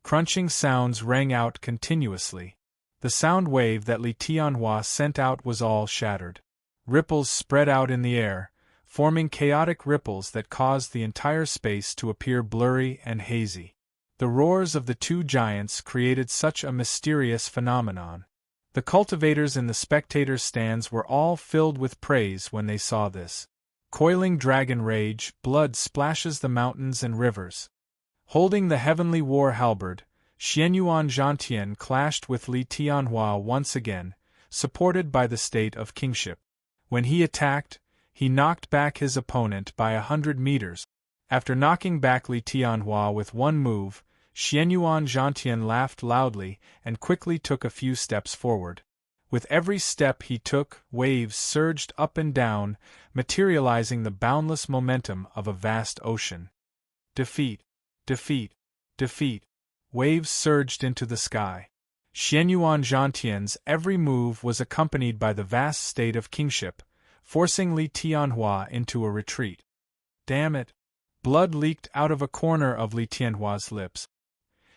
Crunching sounds rang out continuously. The sound wave that Li Tianhua sent out was all shattered. Ripples spread out in the air, forming chaotic ripples that caused the entire space to appear blurry and hazy. The roars of the two giants created such a mysterious phenomenon. The cultivators in the spectators' stands were all filled with praise when they saw this. Coiling dragon rage, blood splashes the mountains and rivers. Holding the heavenly war halberd, Xianyuan Zhantian clashed with Li Tianhua once again, supported by the state of kingship. When he attacked, he knocked back his opponent by 100 meters. After knocking back Li Tianhua with one move, Xianyuan Zhantian laughed loudly and quickly took a few steps forward. With every step he took, waves surged up and down, materializing the boundless momentum of a vast ocean. Defeat! Defeat! Defeat! Waves surged into the sky. Xianyuan Zhantian's every move was accompanied by the vast state of kingship, forcing Li Tianhua into a retreat. Damn it! Blood leaked out of a corner of Li Tianhua's lips.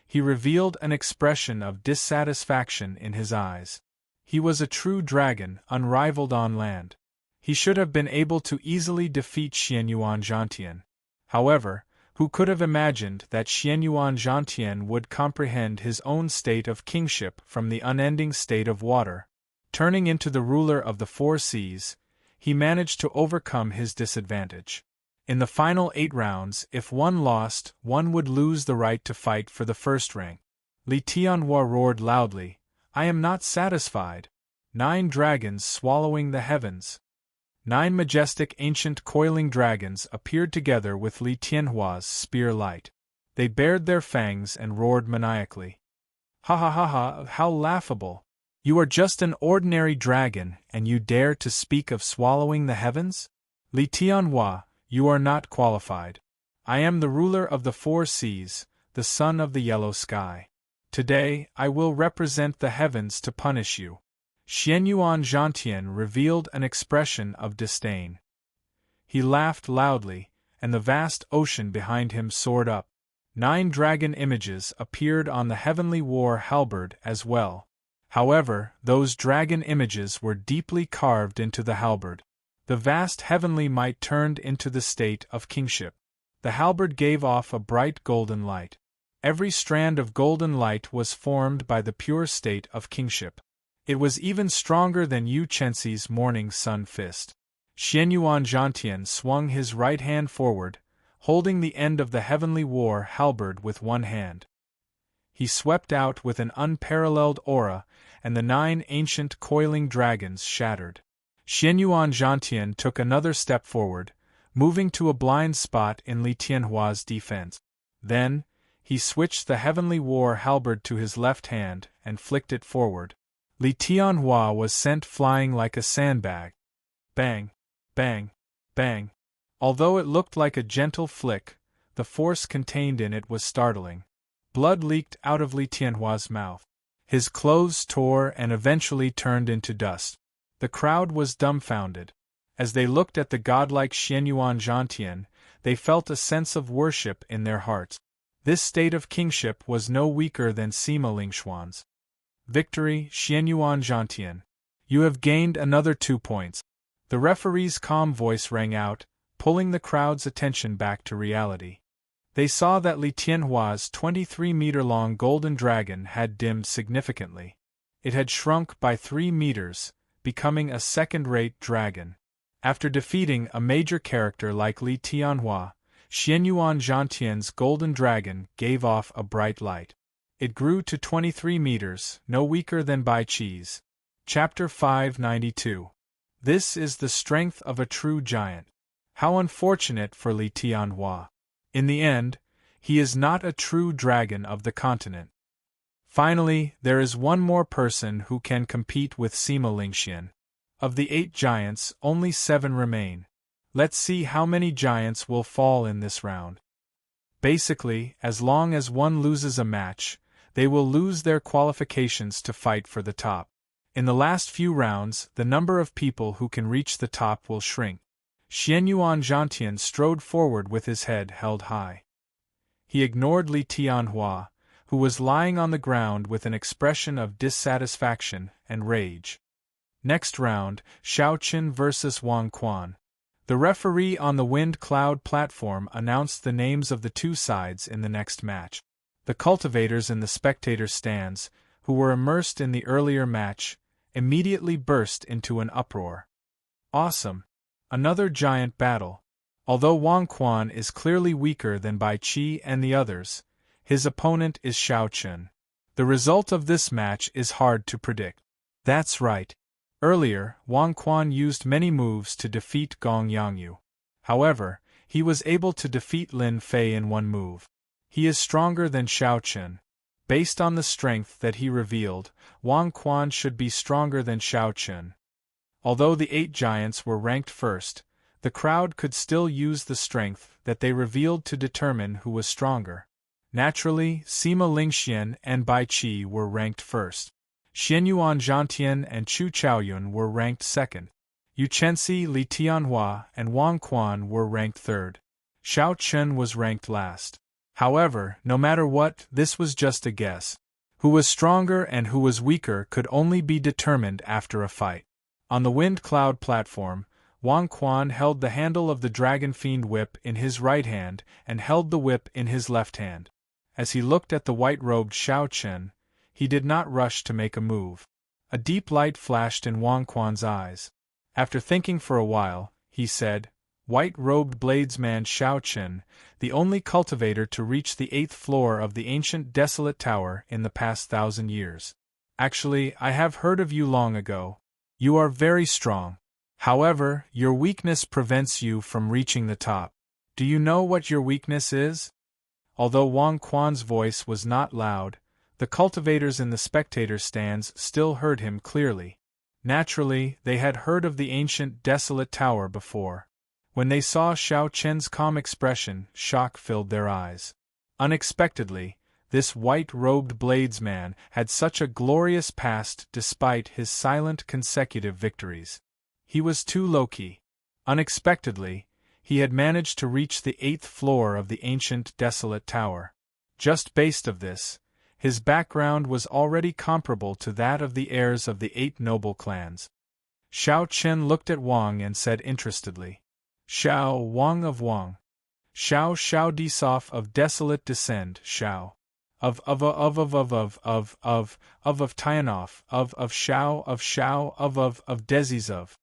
He revealed an expression of dissatisfaction in his eyes. He was a true dragon, unrivaled on land. He should have been able to easily defeat Xianyuan Zhantian. However, who could have imagined that Xianyuan Zhantian would comprehend his own state of kingship from the unending state of water? Turning into the ruler of the four seas, he managed to overcome his disadvantage. In the final 8 rounds, if one lost, one would lose the right to fight for the first rank. Li Tianhua roared loudly, "I am not satisfied. 9 dragons swallowing the heavens." 9 majestic ancient coiling dragons appeared together with Li Tianhua's spear light. They bared their fangs and roared maniacally. "Ha ha ha ha, how laughable! You are just an ordinary dragon, and you dare to speak of swallowing the heavens? Li Tianhua, you are not qualified. I am the ruler of the four seas, the son of the yellow sky. Today, I will represent the heavens to punish you." Xianyuan Zhantian revealed an expression of disdain. He laughed loudly, and the vast ocean behind him soared up. 9 dragon images appeared on the heavenly war halberd as well. However, those dragon images were deeply carved into the halberd. The vast heavenly might turned into the state of kingship. The halberd gave off a bright golden light. Every strand of golden light was formed by the pure state of kingship. It was even stronger than Yu Chenxi's morning sun fist. Xianyuan Zhantian swung his right hand forward, holding the end of the heavenly war halberd with one hand. He swept out with an unparalleled aura, and the 9 ancient coiling dragons shattered. Xianyuan Zhantian took another step forward, moving to a blind spot in Li Tianhua's defense. Then, he switched the heavenly war halberd to his left hand and flicked it forward. Li Tianhua was sent flying like a sandbag. Bang! Bang! Bang! Although it looked like a gentle flick, the force contained in it was startling. Blood leaked out of Li Tianhua's mouth. His clothes tore and eventually turned into dust. The crowd was dumbfounded. As they looked at the godlike Xianyuan Zhantian, they felt a sense of worship in their hearts. This state of kingship was no weaker than Sima Lingxuan's. Victory, Xianyuan Zhantian. You have gained another 2 points. The referee's calm voice rang out, pulling the crowd's attention back to reality. They saw that Li Tianhua's 23-meter-long golden dragon had dimmed significantly. It had shrunk by 3 meters, becoming a second-rate dragon. After defeating a major character like Li Tianhua, Xianyuan Zhantian's golden dragon gave off a bright light. It grew to 23 meters, no weaker than Bai Qi's. Chapter 592. This is the strength of a true giant. How unfortunate for Li Tianhua. In the end, he is not a true dragon of the continent. Finally, there is one more person who can compete with Sima Lingxian. Of the 8 giants, only 7 remain. Let's see how many giants will fall in this round. Basically, as long as one loses a match, they will lose their qualifications to fight for the top. In the last few rounds, the number of people who can reach the top will shrink. Xianyuan Zhantian strode forward with his head held high. He ignored Li Tianhua, who was lying on the ground with an expression of dissatisfaction and rage. Next round, Xiaoqin vs. Wang Quan. The referee on the wind cloud platform announced the names of the 2 sides in the next match. The cultivators in the spectator stands, who were immersed in the earlier match, immediately burst into an uproar. Awesome! Another giant battle. Although Wang Quan is clearly weaker than Bai Qi and the others, his opponent is Xiaoqin. The result of this match is hard to predict. That's right. Earlier, Wang Quan used many moves to defeat Gong Yangyu. However, he was able to defeat Lin Fei in one move. He is stronger than Xiaoqin. Based on the strength that he revealed, Wang Quan should be stronger than Xiaoqin. Although the 8 giants were ranked first, the crowd could still use the strength that they revealed to determine who was stronger. Naturally, Sima Lingxian and Bai Qi were ranked first. Xianyuan Zhantian and Chu Chaoyun were ranked second. Yu Chenxi, Li Tianhua, and Wang Quan were ranked third. Xiaoqin was ranked last. However, no matter what, this was just a guess. Who was stronger and who was weaker could only be determined after a fight. On the wind cloud platform, Wang Quan held the handle of the Dragon Fiend whip in his right hand and held the whip in his left hand. As he looked at the white-robed Xiaoqin, he did not rush to make a move. A deep light flashed in Wang Quan's eyes. After thinking for a while, he said, "White-robed bladesman Xiaoqin, the only cultivator to reach the 8th floor of the ancient desolate tower in the past 1,000 years. Actually, I have heard of you long ago. You are very strong. However, your weakness prevents you from reaching the top. Do you know what your weakness is?" Although Wang Quan's voice was not loud, the cultivators in the spectator stands still heard him clearly. Naturally, they had heard of the ancient desolate tower before. When they saw Xiaoqin's calm expression, shock filled their eyes. Unexpectedly, this white-robed bladesman had such a glorious past despite his silent consecutive victories. He was too low-key. Unexpectedly, he had managed to reach the 8th floor of the ancient desolate tower. Just based of this, his background was already comparable to that of the heirs of the 8 noble clans. Xiaoqin looked at Wang and said interestedly, "Xiao Wang of Wang. Xiao Disof of desolate descend, Xiao. Of Tianoff, of Xiao, of Dezizov.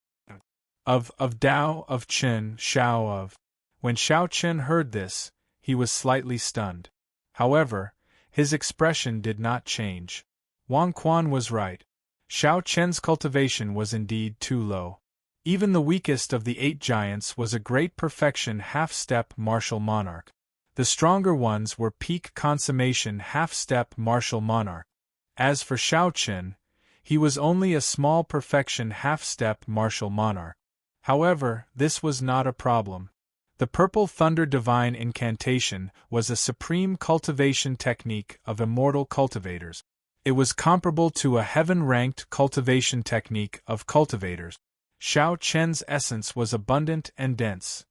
Of Dao, of Qin, Xiao of." When Xiaoqin heard this, he was slightly stunned. However, his expression did not change. Wang Quan was right. Xiaoqin's cultivation was indeed too low. Even the weakest of the 8 giants was a great perfection half-step martial monarch. The stronger ones were peak consummation half-step martial monarch. As for Xiaoqin, he was only a small perfection half-step martial monarch. However, this was not a problem. The Purple Thunder Divine Incantation was a supreme cultivation technique of immortal cultivators. It was comparable to a heaven-ranked cultivation technique of cultivators. Xiao Chen's essence was abundant and dense.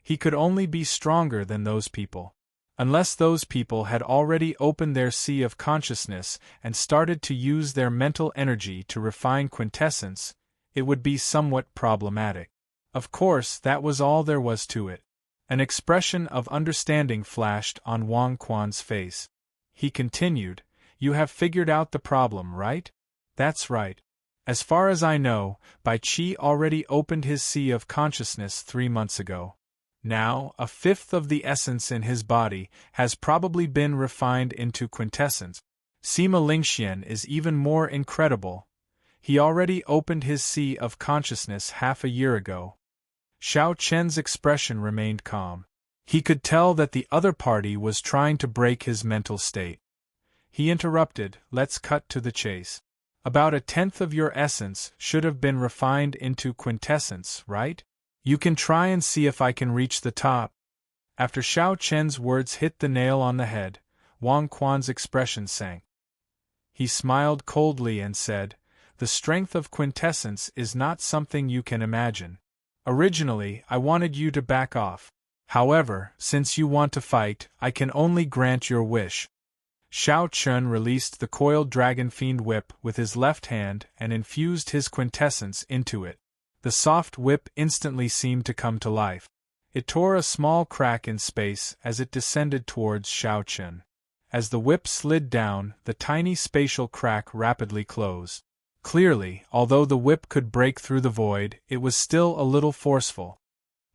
He could only be stronger than those people. Unless those people had already opened their sea of consciousness and started to use their mental energy to refine quintessence, it would be somewhat problematic. Of course, that was all there was to it. An expression of understanding flashed on Wang Quan's face. He continued, "You have figured out the problem, right?" "That's right. As far as I know, Bai Qi already opened his sea of consciousness 3 months ago. Now, a fifth of the essence in his body has probably been refined into quintessence. Sima Lingxian is even more incredible. He already opened his sea of consciousness half a year ago." Xiao Chen's expression remained calm. He could tell that the other party was trying to break his mental state. He interrupted, "Let's cut to the chase. About a tenth of your essence should have been refined into quintessence, right? You can try and see if I can reach the top." After Xiao Chen's words hit the nail on the head, Wang Quan's expression sank. He smiled coldly and said, "The strength of quintessence is not something you can imagine. Originally, I wanted you to back off. However, since you want to fight, I can only grant your wish." Xiao Chen released the coiled dragon fiend whip with his left hand and infused his quintessence into it. The soft whip instantly seemed to come to life. It tore a small crack in space as it descended towards Xiao Chen. As the whip slid down, the tiny spatial crack rapidly closed. Clearly, although the whip could break through the void, it was still a little forceful.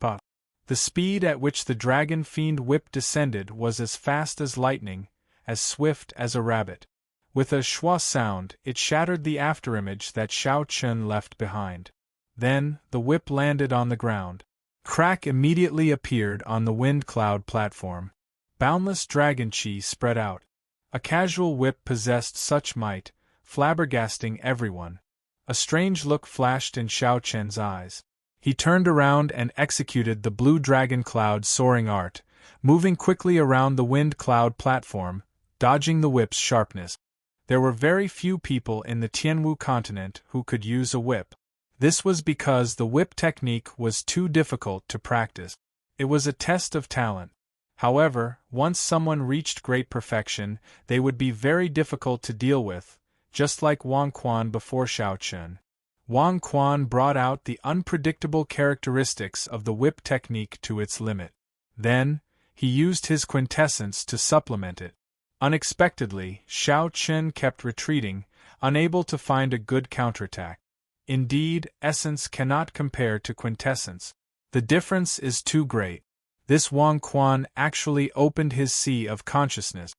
But the speed at which the dragon fiend whip descended was as fast as lightning, as swift as a rabbit. With a schwa sound, it shattered the afterimage that Xiao Chen left behind. Then, the whip landed on the ground. Crack immediately appeared on the wind cloud platform. Boundless dragon qi spread out. A casual whip possessed such might, flabbergasting everyone. A strange look flashed in Xiao Chen's eyes. He turned around and executed the blue dragon cloud soaring art, moving quickly around the wind cloud platform, dodging the whip's sharpness. There were very few people in the Tianwu continent who could use a whip. This was because the whip technique was too difficult to practice. It was a test of talent. However, once someone reached great perfection, they would be very difficult to deal with, just like Wang Quan before Xiao Chen. Wang Quan brought out the unpredictable characteristics of the whip technique to its limit. Then, he used his quintessence to supplement it. Unexpectedly, Xiao Chen kept retreating, unable to find a good counterattack. Indeed, essence cannot compare to quintessence. The difference is too great. This Wang Quan actually opened his sea of consciousness.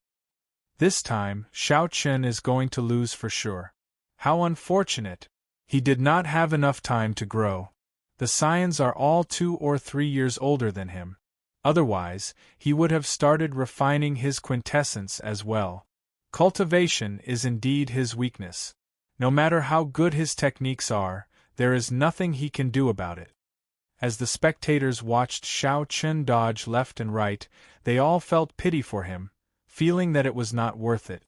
This time, Xiao Chen is going to lose for sure. How unfortunate! He did not have enough time to grow. The Scions are all 2 or 3 years older than him. Otherwise, he would have started refining his quintessence as well. Cultivation is indeed his weakness. No matter how good his techniques are, there is nothing he can do about it. As the spectators watched Xiao Chen dodge left and right, they all felt pity for him, feeling that it was not worth it.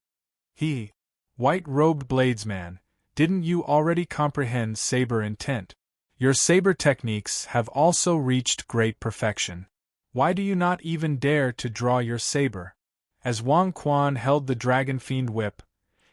White-robed bladesman, didn't you already comprehend saber intent? Your saber techniques have also reached great perfection. Why do you not even dare to draw your saber? As Wang Quan held the dragon fiend whip,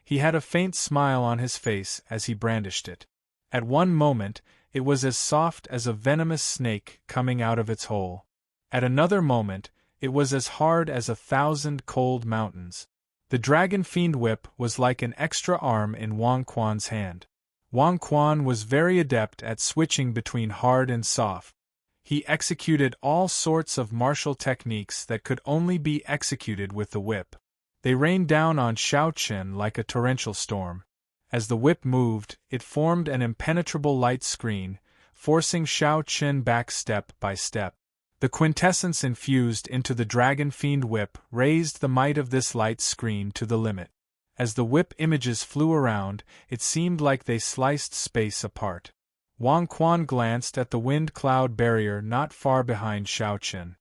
he had a faint smile on his face as he brandished it. At one moment, it was as soft as a venomous snake coming out of its hole. At another moment, it was as hard as 1,000 cold mountains. The dragon fiend whip was like an extra arm in Wang Quan's hand. Wang Quan was very adept at switching between hard and soft. He executed all sorts of martial techniques that could only be executed with the whip. They rained down on Xiao Chen like a torrential storm. As the whip moved, it formed an impenetrable light screen, forcing Xiao Chen back step by step. The quintessence infused into the dragon fiend whip raised the might of this light screen to the limit. As the whip images flew around, it seemed like they sliced space apart. Wang Quan glanced at the wind cloud barrier not far behind Xiao Chen.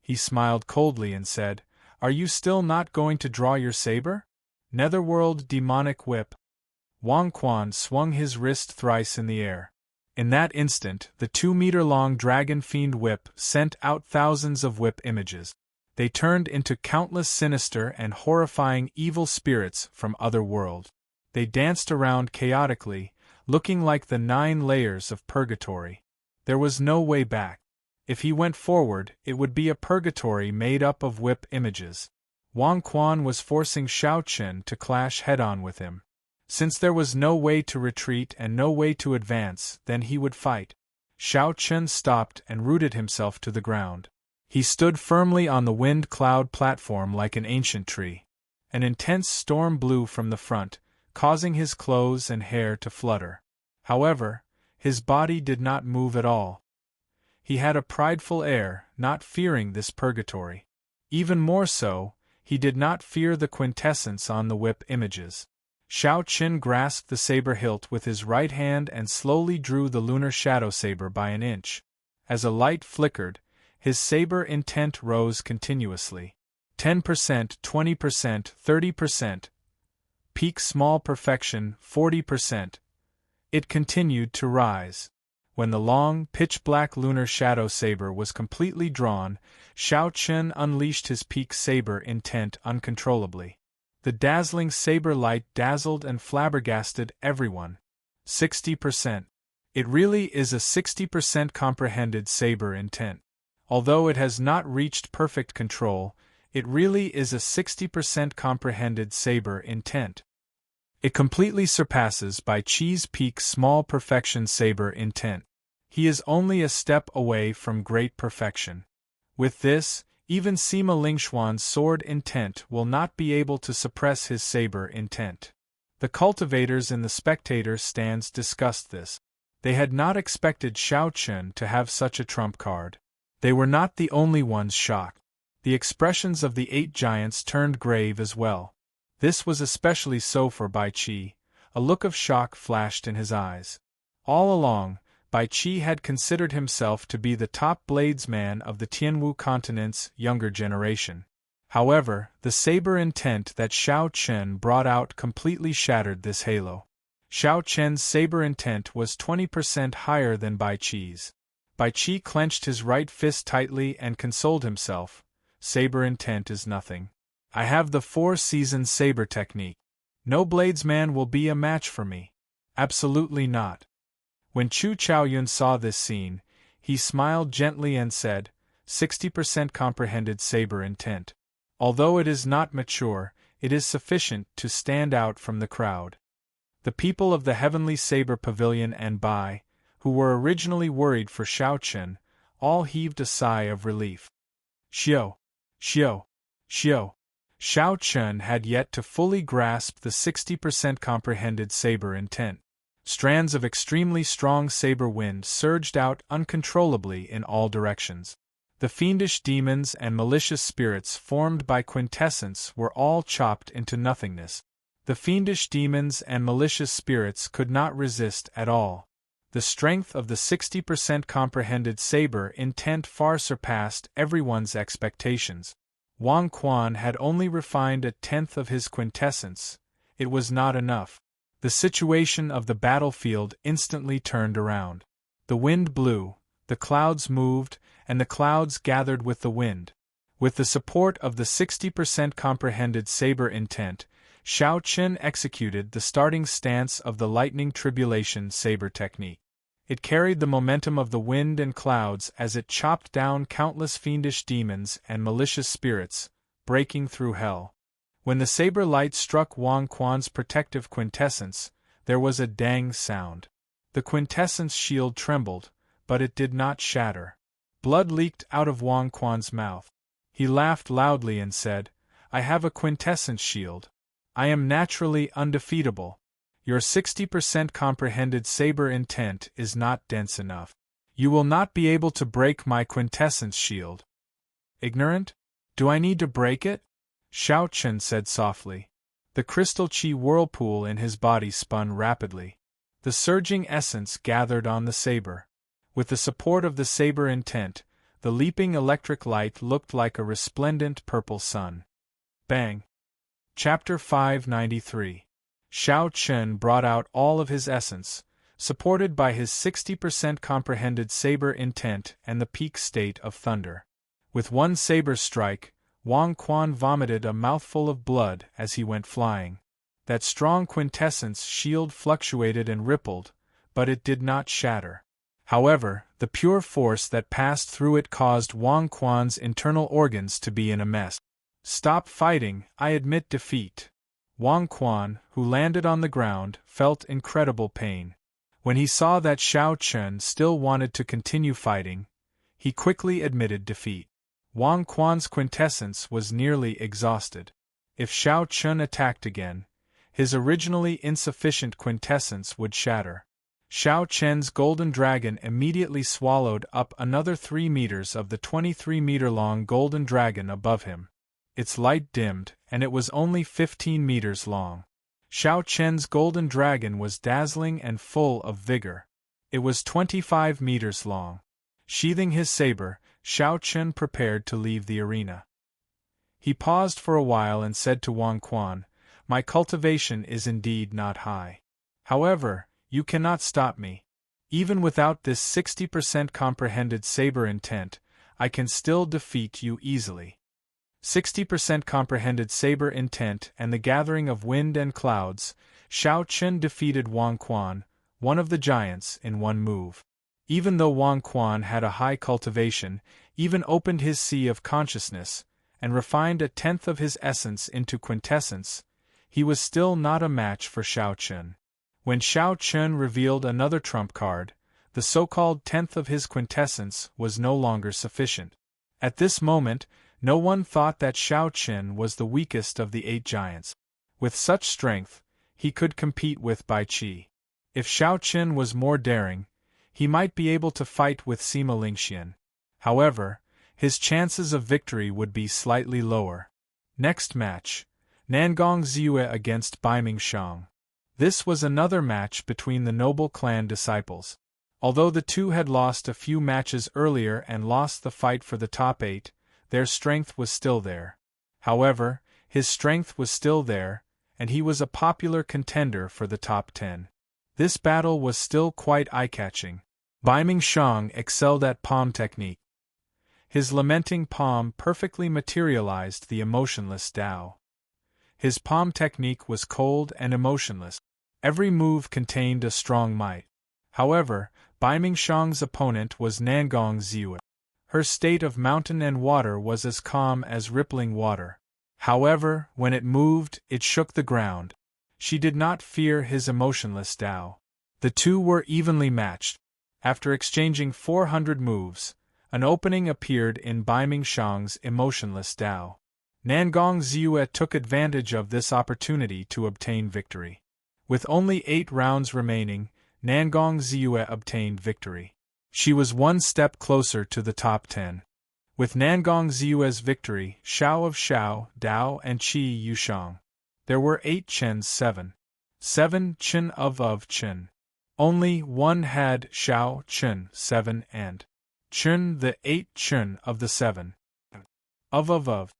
He smiled coldly and said, "Are you still not going to draw your saber? Netherworld demonic whip. Wang Quan swung his wrist thrice in the air. In that instant, the 2-meter-long dragon fiend whip sent out thousands of whip images. They turned into countless sinister and horrifying evil spirits from other worlds. They danced around chaotically, looking like the 9 layers of purgatory. There was no way back. If he went forward, it would be a purgatory made up of whip images. Wang Quan was forcing Xiao Chen to clash head-on with him. Since there was no way to retreat and no way to advance, then he would fight. Xiao Chen stopped and rooted himself to the ground. He stood firmly on the wind cloud platform like an ancient tree. An intense storm blew from the front, causing his clothes and hair to flutter. However, his body did not move at all. He had a prideful air, not fearing this purgatory. Even more so, he did not fear the quintessence on the whip images. Xiao Chen grasped the saber hilt with his right hand and slowly drew the lunar shadow saber by an inch. As a light flickered, his saber intent rose continuously. 10%, 20%, 30%. Peak small perfection, 40%. It continued to rise. When the long, pitch-black lunar shadow saber was completely drawn, Xiao Chen unleashed his peak saber intent uncontrollably. The dazzling saber light dazzled and flabbergasted everyone. 60%. It really is a 60% comprehended saber intent. Although it has not reached perfect control, it really is a 60% comprehended saber intent. It completely surpasses Bai Qi's peak small perfection saber intent. He is only a step away from great perfection. With this, even Sima Lingxuan's sword intent will not be able to suppress his saber intent. The cultivators in the spectator stands discussed this. They had not expected Xiao Chen to have such a trump card. They were not the only ones shocked. The expressions of the 8 giants turned grave as well. This was especially so for Bai Qi. A look of shock flashed in his eyes. All along, Bai Qi had considered himself to be the top bladesman of the Tianwu continent's younger generation. However, the saber intent that Xiao Chen brought out completely shattered this halo. Xiao Chen's saber intent was 20% higher than Bai Qi's. Bai Qi clenched his right fist tightly and consoled himself. Saber intent is nothing. I have the 4-season saber technique. No bladesman will be a match for me. Absolutely not. When Chu Chaoyun saw this scene, he smiled gently and said, 60% comprehended saber intent. Although it is not mature, it is sufficient to stand out from the crowd. The people of the Heavenly Saber Pavilion and Bai, who were originally worried for Xiao Chen, all heaved a sigh of relief. Xiao! Xiao! Xiao! Xiao Chen had yet to fully grasp the 60% comprehended saber intent. Strands of extremely strong saber wind surged out uncontrollably in all directions. The fiendish demons and malicious spirits formed by quintessence were all chopped into nothingness. The fiendish demons and malicious spirits could not resist at all. The strength of the 60% comprehended saber intent far surpassed everyone's expectations. Wang Quan had only refined a tenth of his quintessence. It was not enough. The situation of the battlefield instantly turned around. The wind blew, the clouds moved, and the clouds gathered with the wind. With the support of the 60% comprehended saber intent, Xiao Chen executed the starting stance of the lightning tribulation saber technique. It carried the momentum of the wind and clouds as it chopped down countless fiendish demons and malicious spirits, breaking through hell. When the saber light struck Wang Quan's protective quintessence, there was a dang sound. The quintessence shield trembled, but it did not shatter. Blood leaked out of Wang Quan's mouth. He laughed loudly and said, "I have a quintessence shield. I am naturally undefeatable. Your 60% comprehended saber intent is not dense enough. You will not be able to break my quintessence shield." "Ignorant? Do I need to break it?" Xiao Chen said softly. The crystal qi whirlpool in his body spun rapidly. The surging essence gathered on the saber. With the support of the saber intent, the leaping electric light looked like a resplendent purple sun. Bang! Chapter 593. Xiao Chen brought out all of his essence, supported by his 60% comprehended saber intent and the peak state of thunder. With one saber strike, Wang Quan vomited a mouthful of blood as he went flying. That strong quintessence shield fluctuated and rippled, but it did not shatter. However, the pure force that passed through it caused Wang Quan's internal organs to be in a mess. "Stop fighting, I admit defeat." Wang Quan, who landed on the ground, felt incredible pain. When he saw that Xiao Chen still wanted to continue fighting, he quickly admitted defeat. Wang Quan's quintessence was nearly exhausted. If Xiao Chen attacked again, his originally insufficient quintessence would shatter. Xiao Chen's golden dragon immediately swallowed up another 3 meters of the 23-meter-long golden dragon above him. Its light dimmed, and it was only 15 meters long. Xiao Chen's golden dragon was dazzling and full of vigor. It was 25 meters long. Sheathing his saber, Xiao Chen prepared to leave the arena. He paused for a while and said to Wang Quan, "My cultivation is indeed not high. However, you cannot stop me. Even without this 60% comprehended saber intent, I can still defeat you easily." 60% comprehended saber intent and the gathering of wind and clouds, Xiao Chen defeated Wang Quan, one of the giants, in one move. Even though Wang Quan had a high cultivation, even opened his sea of consciousness, and refined a tenth of his essence into quintessence, he was still not a match for Xiao Chen. When Xiao Chen revealed another trump card, the so-called tenth of his quintessence was no longer sufficient. At this moment, no one thought that Xiao Chen was the weakest of the 8 giants. With such strength, he could compete with Bai Qi. If Xiao Chen was more daring, he might be able to fight with Sima Lingxian. However, his chances of victory would be slightly lower. Next match, Nangong Ziyue against Baiming Shang. This was another match between the noble clan disciples. Although the two had lost a few matches earlier and lost the fight for the top 8, their strength was still there. However, his strength was still there, and he was a popular contender for the top 10. This battle was still quite eye-catching. Baiming Shang excelled at palm technique. His lamenting palm perfectly materialized the emotionless Tao. His palm technique was cold and emotionless. Every move contained a strong might. However, Baiming Shang's opponent was Nangong Ziyue. Her state of mountain and water was as calm as rippling water. However, when it moved, it shook the ground. She did not fear his emotionless Tao. The two were evenly matched. After exchanging 400 moves, an opening appeared in Baiming Shang's emotionless Tao. Nangong Ziyue took advantage of this opportunity to obtain victory. With only 8 rounds remaining, Nangong Ziyue obtained victory. She was one step closer to the top 10. With Nangong Ziyue's victory, Xiao of Xiao, Dao and Qi Yushang. There were 8 Chens 7 Chen of Chen. Only one had Xiao Chen 7 and Chen the 8 Chen of the 7 of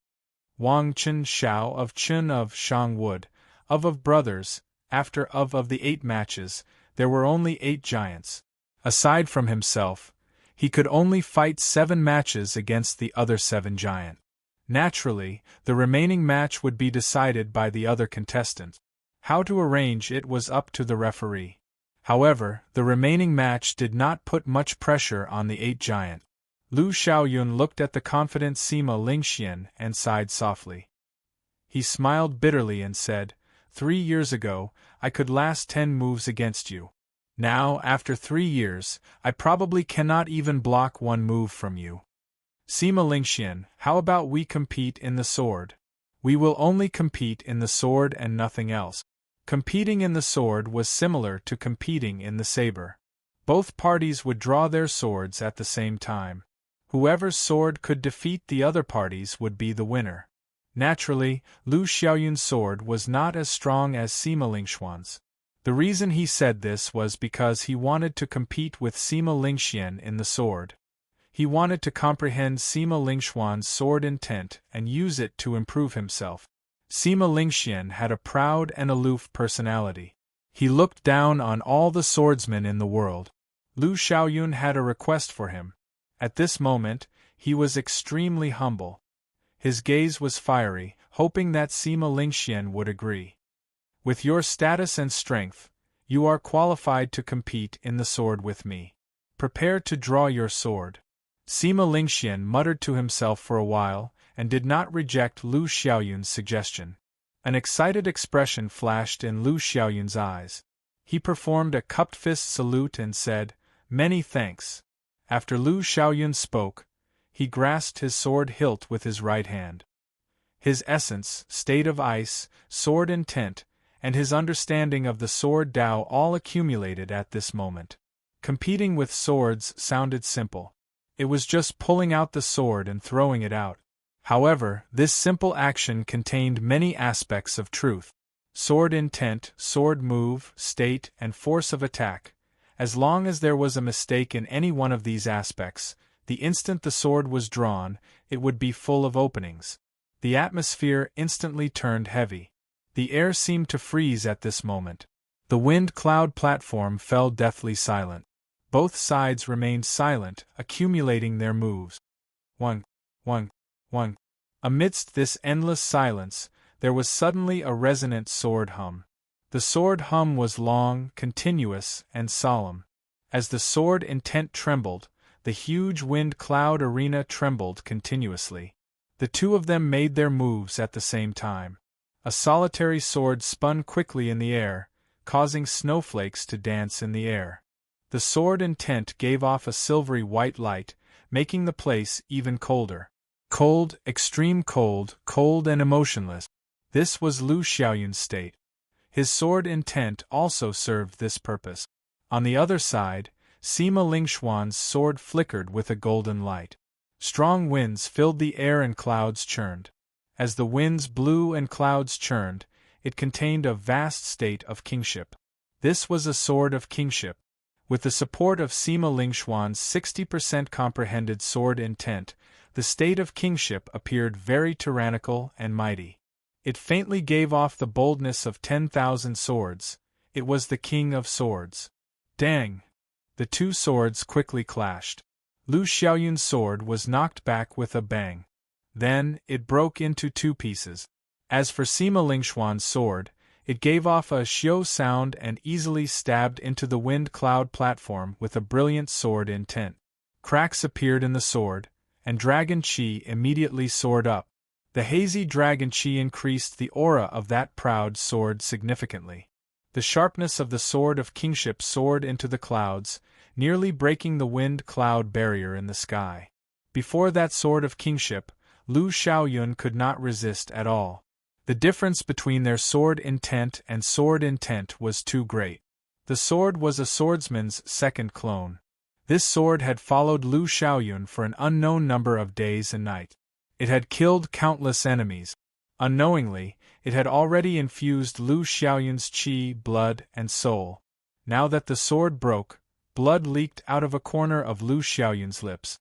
Wang Chen Xiao of Chen of Shangwood, of brothers. After of the 8 matches, there were only 8 giants. Aside from himself, he could only fight 7 matches against the other 7 giants. Naturally, the remaining match would be decided by the other contestant. How to arrange it was up to the referee. However, the remaining match did not put much pressure on the 8 giants. Lu Xiaoyun looked at the confident Sima Lingxian and sighed softly. He smiled bitterly and said, 3 years ago, I could last 10 moves against you. Now, after 3 years, I probably cannot even block 1 move from you. Sima Lingxian, how about we compete in the sword? We will only compete in the sword and nothing else. Competing in the sword was similar to competing in the saber. Both parties would draw their swords at the same time. Whoever's sword could defeat the other parties would be the winner. Naturally, Lu Xiaoyun's sword was not as strong as Sima Lingxian's. The reason he said this was because he wanted to compete with Sima Lingxian in the sword. He wanted to comprehend Sima Lingxian's sword intent and use it to improve himself. Sima Lingxian had a proud and aloof personality. He looked down on all the swordsmen in the world. Lu Xiaoyun had a request for him. At this moment, he was extremely humble. His gaze was fiery, hoping that Sima Lingxian would agree. With your status and strength, you are qualified to compete in the sword with me. Prepare to draw your sword. Sima Lingxian muttered to himself for a while, and did not reject Lu Xiaoyun's suggestion. An excited expression flashed in Lu Xiaoyun's eyes. He performed a cupped fist salute and said, "Many thanks." After Lu Xiaoyun spoke, he grasped his sword hilt with his right hand. His essence, state of ice, sword intent, and his understanding of the sword Tao all accumulated at this moment. Competing with swords sounded simple. It was just pulling out the sword and throwing it out. However, this simple action contained many aspects of truth. Sword intent, sword move, state, and force of attack. As long as there was a mistake in any one of these aspects, the instant the sword was drawn, it would be full of openings. The atmosphere instantly turned heavy. The air seemed to freeze at this moment. The wind-cloud platform fell deathly silent. Both sides remained silent, accumulating their moves. One. Amidst this endless silence, there was suddenly a resonant sword hum. The sword hum was long, continuous, and solemn. As the sword intent trembled, the huge wind-cloud arena trembled continuously. The two of them made their moves at the same time. A solitary sword spun quickly in the air, causing snowflakes to dance in the air. The sword intent gave off a silvery white light, making the place even colder. Cold, extreme cold, cold and emotionless. This was Lu Xiaoyun's state. His sword intent also served this purpose. On the other side, Sima Lingxuan's sword flickered with a golden light. Strong winds filled the air and clouds churned. As the winds blew and clouds churned, it contained a vast state of kingship. This was a sword of kingship. With the support of Sima Lingxuan's 60% comprehended sword intent, the state of kingship appeared very tyrannical and mighty. It faintly gave off the boldness of 10,000 swords. It was the king of swords. Dang! The two swords quickly clashed. Lu Xiaoyun's sword was knocked back with a bang. Then, it broke into two pieces. As for Sima Lingxuan's sword, it gave off a xiu sound and easily stabbed into the wind-cloud platform with a brilliant sword intent. Cracks appeared in the sword, and dragon qi immediately soared up. The hazy dragon qi increased the aura of that proud sword significantly. The sharpness of the sword of kingship soared into the clouds, nearly breaking the wind-cloud barrier in the sky. Before that sword of kingship, Lu Xiaoyun could not resist at all. The difference between their sword intent and sword intent was too great. The sword was a swordsman's second clone. This sword had followed Lu Xiaoyun for an unknown number of days and nights. It had killed countless enemies. Unknowingly, it had already infused Lu Xiaoyun's qi, blood, and soul. Now that the sword broke, blood leaked out of a corner of Lu Xiaoyun's lips.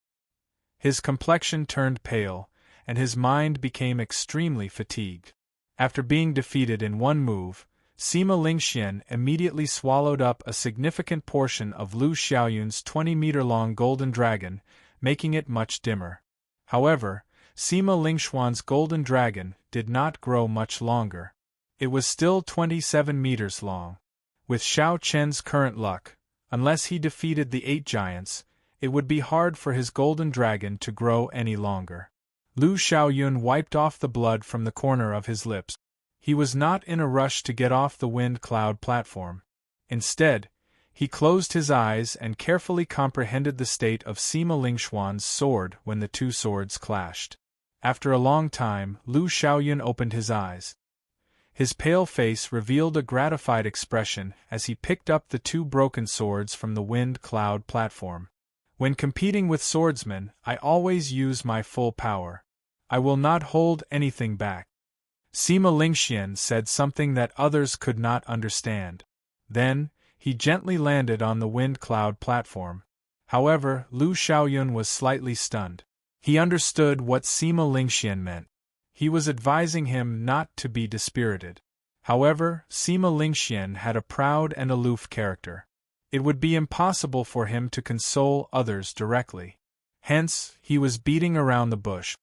His complexion turned pale, and his mind became extremely fatigued. After being defeated in one move, Sima Lingxian immediately swallowed up a significant portion of Lu Xiaoyun's 20-meter-long golden dragon, making it much dimmer. However, Sima Lingxuan's golden dragon did not grow much longer. It was still 27 meters long. With Xiao Chen's current luck, unless he defeated the 8 giants, it would be hard for his golden dragon to grow any longer. Lu Xiaoyun wiped off the blood from the corner of his lips. He was not in a rush to get off the wind-cloud platform. Instead, he closed his eyes and carefully comprehended the state of Sima Lingxuan's sword when the two swords clashed. After a long time, Lu Xiaoyun opened his eyes. His pale face revealed a gratified expression as he picked up the two broken swords from the wind-cloud platform. When competing with swordsmen, I always use my full power. I will not hold anything back. Sima Lingxian said something that others could not understand. Then, he gently landed on the wind-cloud platform. However, Lu Xiaoyun was slightly stunned. He understood what Sima Lingxian meant. He was advising him not to be dispirited. However, Sima Lingxian had a proud and aloof character. It would be impossible for him to console others directly. Hence, he was beating around the bush.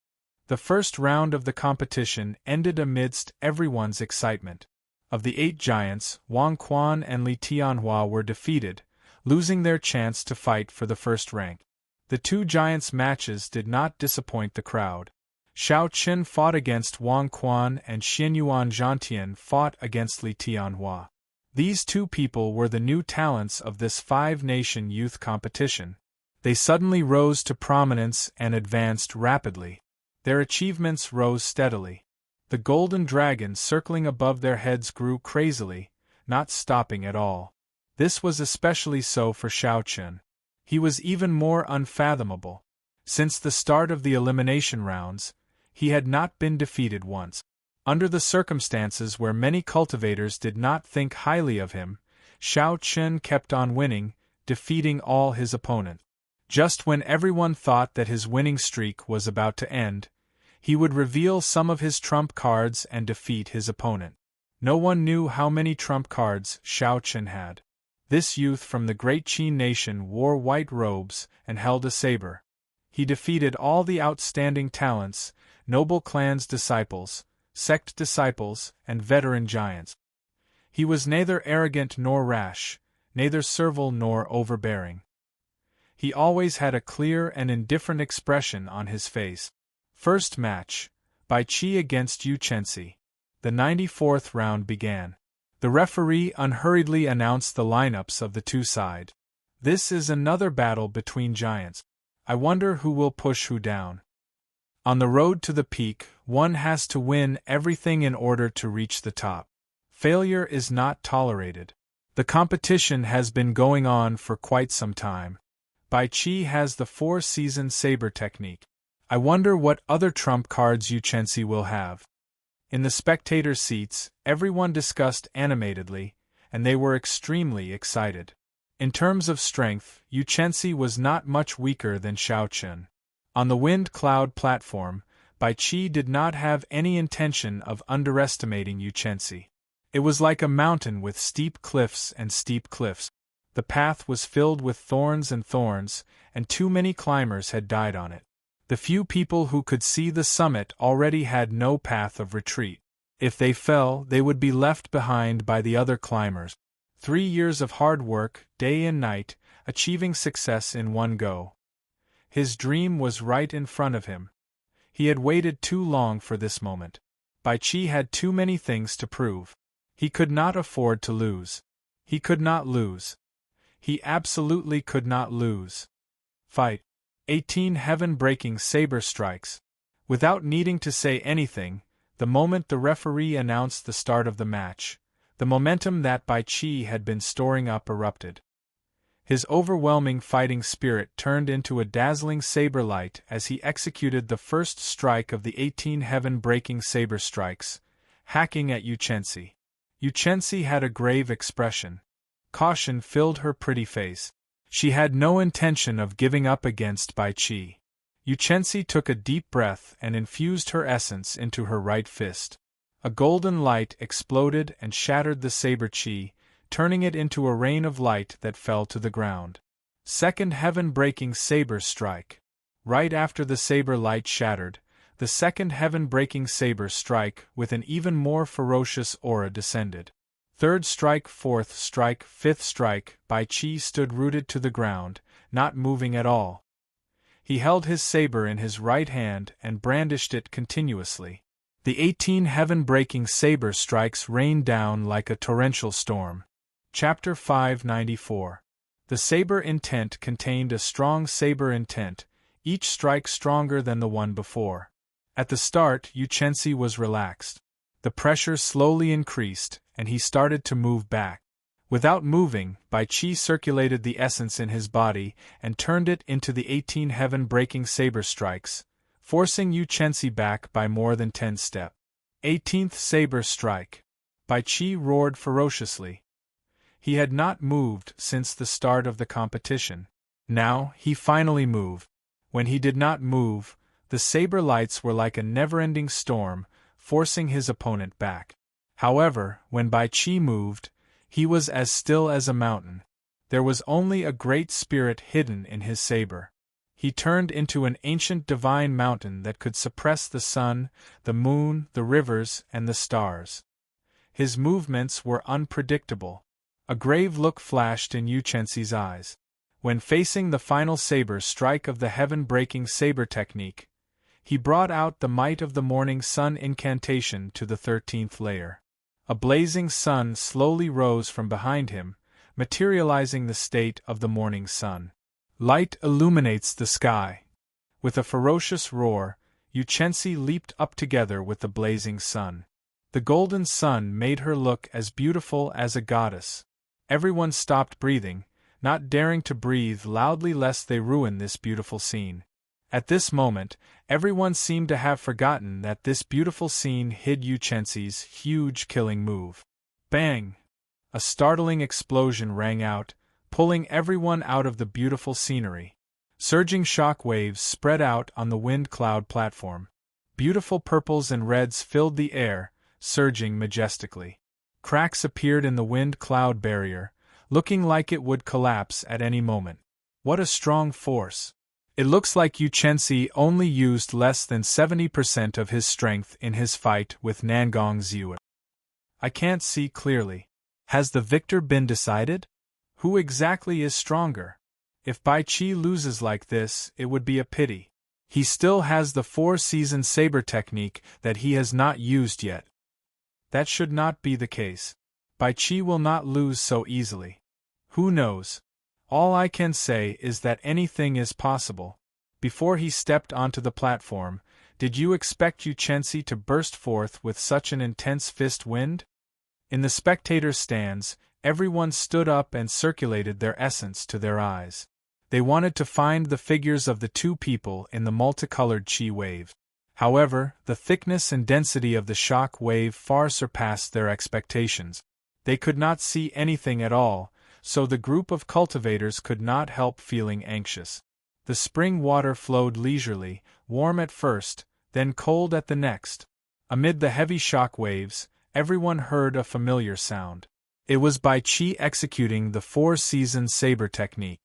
The first round of the competition ended amidst everyone's excitement. Of the 8 giants, Wang Quan and Li Tianhua were defeated, losing their chance to fight for the first rank. The 2 giants' matches did not disappoint the crowd. Xiao Qin fought against Wang Quan and Xianyuan Zhantian fought against Li Tianhua. These 2 people were the new talents of this 5-nation youth competition. They suddenly rose to prominence and advanced rapidly. Their achievements rose steadily. The golden dragon circling above their heads grew crazily, not stopping at all. This was especially so for Xiao Qin. He was even more unfathomable. Since the start of the elimination rounds, he had not been defeated once. Under the circumstances where many cultivators did not think highly of him, Xiao Qin kept on winning, defeating all his opponents. Just when everyone thought that his winning streak was about to end, he would reveal some of his trump cards and defeat his opponent. No one knew how many trump cards Xiao Qin had. This youth from the great Qin nation wore white robes and held a saber. He defeated all the outstanding talents, noble clans' disciples, sect disciples, and veteran giants. He was neither arrogant nor rash, neither servile nor overbearing. He always had a clear and indifferent expression on his face. First match, Bai Qi against Yu Chenxi. The 94th round began. The referee unhurriedly announced the lineups of the 2 sides. This is another battle between giants. I wonder who will push who down. On the road to the peak, one has to win everything in order to reach the top. Failure is not tolerated. The competition has been going on for quite some time. Bai Qi has the 4-season saber technique. I wonder what other trump cards Yu Chenxi will have. In the spectator seats, everyone discussed animatedly, and they were extremely excited. In terms of strength, Yu Chenxi was not much weaker than Xiao Qin. On the wind cloud platform, Bai Qi did not have any intention of underestimating Yu Chenxi. It was like a mountain with steep cliffs and steep cliffs. The path was filled with thorns, and too many climbers had died on it. The few people who could see the summit already had no path of retreat. If they fell, they would be left behind by the other climbers. 3 years of hard work, day and night, achieving success in one go. His dream was right in front of him. He had waited too long for this moment. Bai Qi had too many things to prove. He could not afford to lose. He could not lose. He absolutely could not lose. Fight. 18 heaven-breaking saber strikes. Without needing to say anything, the moment the referee announced the start of the match, the momentum that Bai Qi had been storing up erupted. His overwhelming fighting spirit turned into a dazzling saber light as he executed the first strike of the 18 heaven-breaking saber strikes, hacking at Yu Chenxi. Yu Chenxi had a grave expression. Caution filled her pretty face. She had no intention of giving up against Bai Qi. Yu Chenxi took a deep breath and infused her essence into her right fist. A golden light exploded and shattered the saber qi, turning it into a rain of light that fell to the ground. Second heaven-breaking saber strike. Right after the saber light shattered, the second heaven-breaking saber strike with an even more ferocious aura descended. Third strike, fourth strike, fifth strike, Bai Qi stood rooted to the ground, not moving at all. He held his saber in his right hand and brandished it continuously. The 18 heaven-breaking saber strikes rained down like a torrential storm. Chapter 594. The saber intent contained a strong saber intent, each strike stronger than the one before. At the start, Yu Chenxi was relaxed. The pressure slowly increased, and he started to move back. Without moving, Bai Qi circulated the essence in his body and turned it into the 18 heaven-breaking saber strikes, forcing Yu Chenxi back by more than 10 steps. 18th saber strike. Bai Qi roared ferociously. He had not moved since the start of the competition. Now, he finally moved. When he did not move, The saber lights were like a never-ending storm, forcing his opponent back. However, when Bai Qi moved, he was as still as a mountain. There was only a great spirit hidden in his saber. He turned into an ancient divine mountain that could suppress the sun, the moon, the rivers, and the stars. His movements were unpredictable. A grave look flashed in Yu Chenxi's eyes. When facing the final saber strike of the heaven-breaking saber technique, he brought out the might of the morning sun incantation to the 13th layer. A blazing sun slowly rose from behind him, materializing the state of the morning sun. Light illuminates the sky. With a ferocious roar, Yu Chenxi leaped up together with the blazing sun. The golden sun made her look as beautiful as a goddess. Everyone stopped breathing, not daring to breathe loudly lest they ruin this beautiful scene. At this moment, everyone seemed to have forgotten that this beautiful scene hid Yu Chenxi's huge killing move. Bang! A startling explosion rang out, pulling everyone out of the beautiful scenery. Surging shock waves spread out on the wind cloud platform. Beautiful purples and reds filled the air, surging majestically. Cracks appeared in the wind cloud barrier, looking like it would collapse at any moment. What a strong force! It looks like Yu Chenxi only used less than 70% of his strength in his fight with Nangong Ziyue. I can't see clearly. Has the victor been decided? Who exactly is stronger? If Bai Qi loses like this, it would be a pity. He still has the 4-season saber technique that he has not used yet. That should not be the case. Bai Qi will not lose so easily. Who knows? All I can say is that anything is possible. Before he stepped onto the platform, did you expect Yu Chenxi to burst forth with such an intense fist wind? In the spectator stands, everyone stood up and circulated their essence to their eyes. They wanted to find the figures of the two people in the multicolored chi wave. However, the thickness and density of the shock wave far surpassed their expectations. They could not see anything at all, so the group of cultivators could not help feeling anxious. The spring water flowed leisurely, warm at first, then cold at the next. Amid the heavy shock waves, everyone heard a familiar sound. It was Bai Qi executing the 4-season saber technique.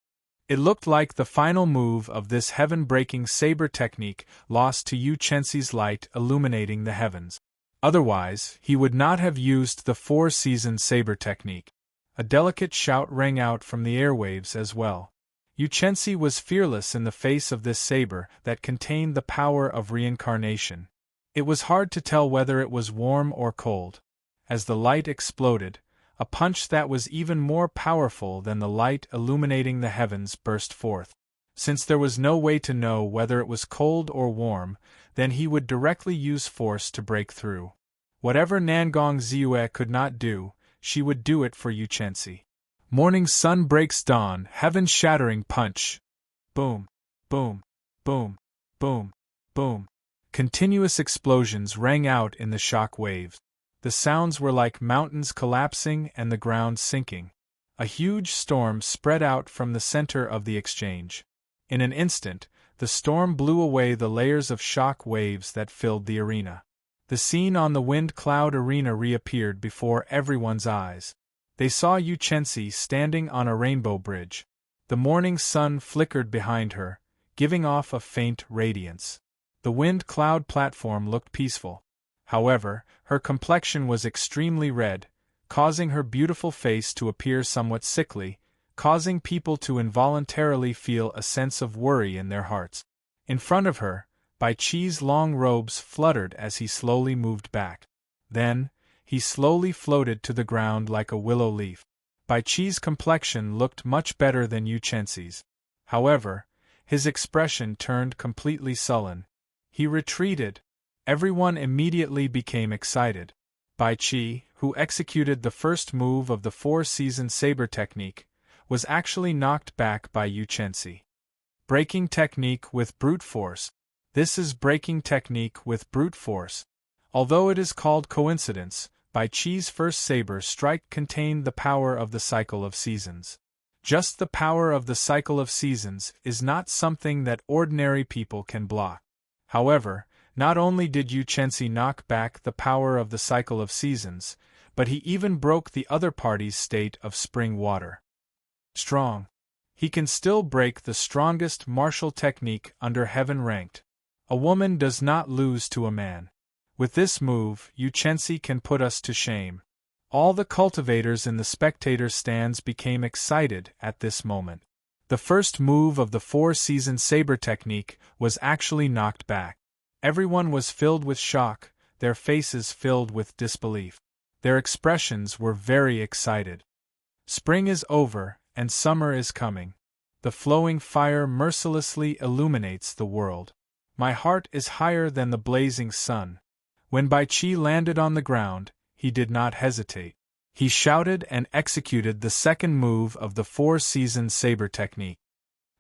It looked like the final move of this heaven-breaking saber technique lost to Yu Chenxi's light illuminating the heavens. Otherwise, he would not have used the 4-season saber technique. A delicate shout rang out from the airwaves as well. Yu Chenxi was fearless in the face of this saber that contained the power of reincarnation. It was hard to tell whether it was warm or cold. As the light exploded, a punch that was even more powerful than the light illuminating the heavens burst forth. Since there was no way to know whether it was cold or warm, then he would directly use force to break through. Whatever Nangong Ziyue could not do, she would do it for Yu Chenxi. Morning sun breaks dawn, heaven-shattering punch. Boom, boom, boom, boom, boom. Continuous explosions rang out in the shock waves. The sounds were like mountains collapsing and the ground sinking. A huge storm spread out from the center of the exchange. In an instant, the storm blew away the layers of shock waves that filled the arena. The scene on the wind cloud arena reappeared before everyone's eyes. They saw Yu Chenxi standing on a rainbow bridge. The morning sun flickered behind her, giving off a faint radiance. The wind cloud platform looked peaceful. However, her complexion was extremely red, causing her beautiful face to appear somewhat sickly, causing people to involuntarily feel a sense of worry in their hearts. In front of her, Bai Qi's long robes fluttered as he slowly moved back. Then, he slowly floated to the ground like a willow leaf. Bai Qi's complexion looked much better than Yu Chenxi's. However, his expression turned completely sullen. He retreated. Everyone immediately became excited. Bai Qi, who executed the first move of the 4-season saber technique, was actually knocked back by Yu Chenxi. Breaking technique with brute force. This is breaking technique with brute force. Although it is called coincidence, Bai Qi's first saber strike contained the power of the cycle of seasons. Just the power of the cycle of seasons is not something that ordinary people can block. However, not only did Yu Chenxi knock back the power of the cycle of seasons, but he even broke the other party's state of spring water. Strong. He can still break the strongest martial technique under heaven ranked. A woman does not lose to a man. With this move, Yu Chenxi can put us to shame. All the cultivators in the spectator stands became excited at this moment. The first move of the four-season saber technique was actually knocked back. Everyone was filled with shock, their faces filled with disbelief. Their expressions were very excited. Spring is over, and summer is coming. The flowing fire mercilessly illuminates the world. My heart is higher than the blazing sun. When Bai Qi landed on the ground, he did not hesitate. He shouted and executed the second move of the four-season saber technique.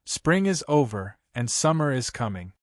Spring is over, and summer is coming.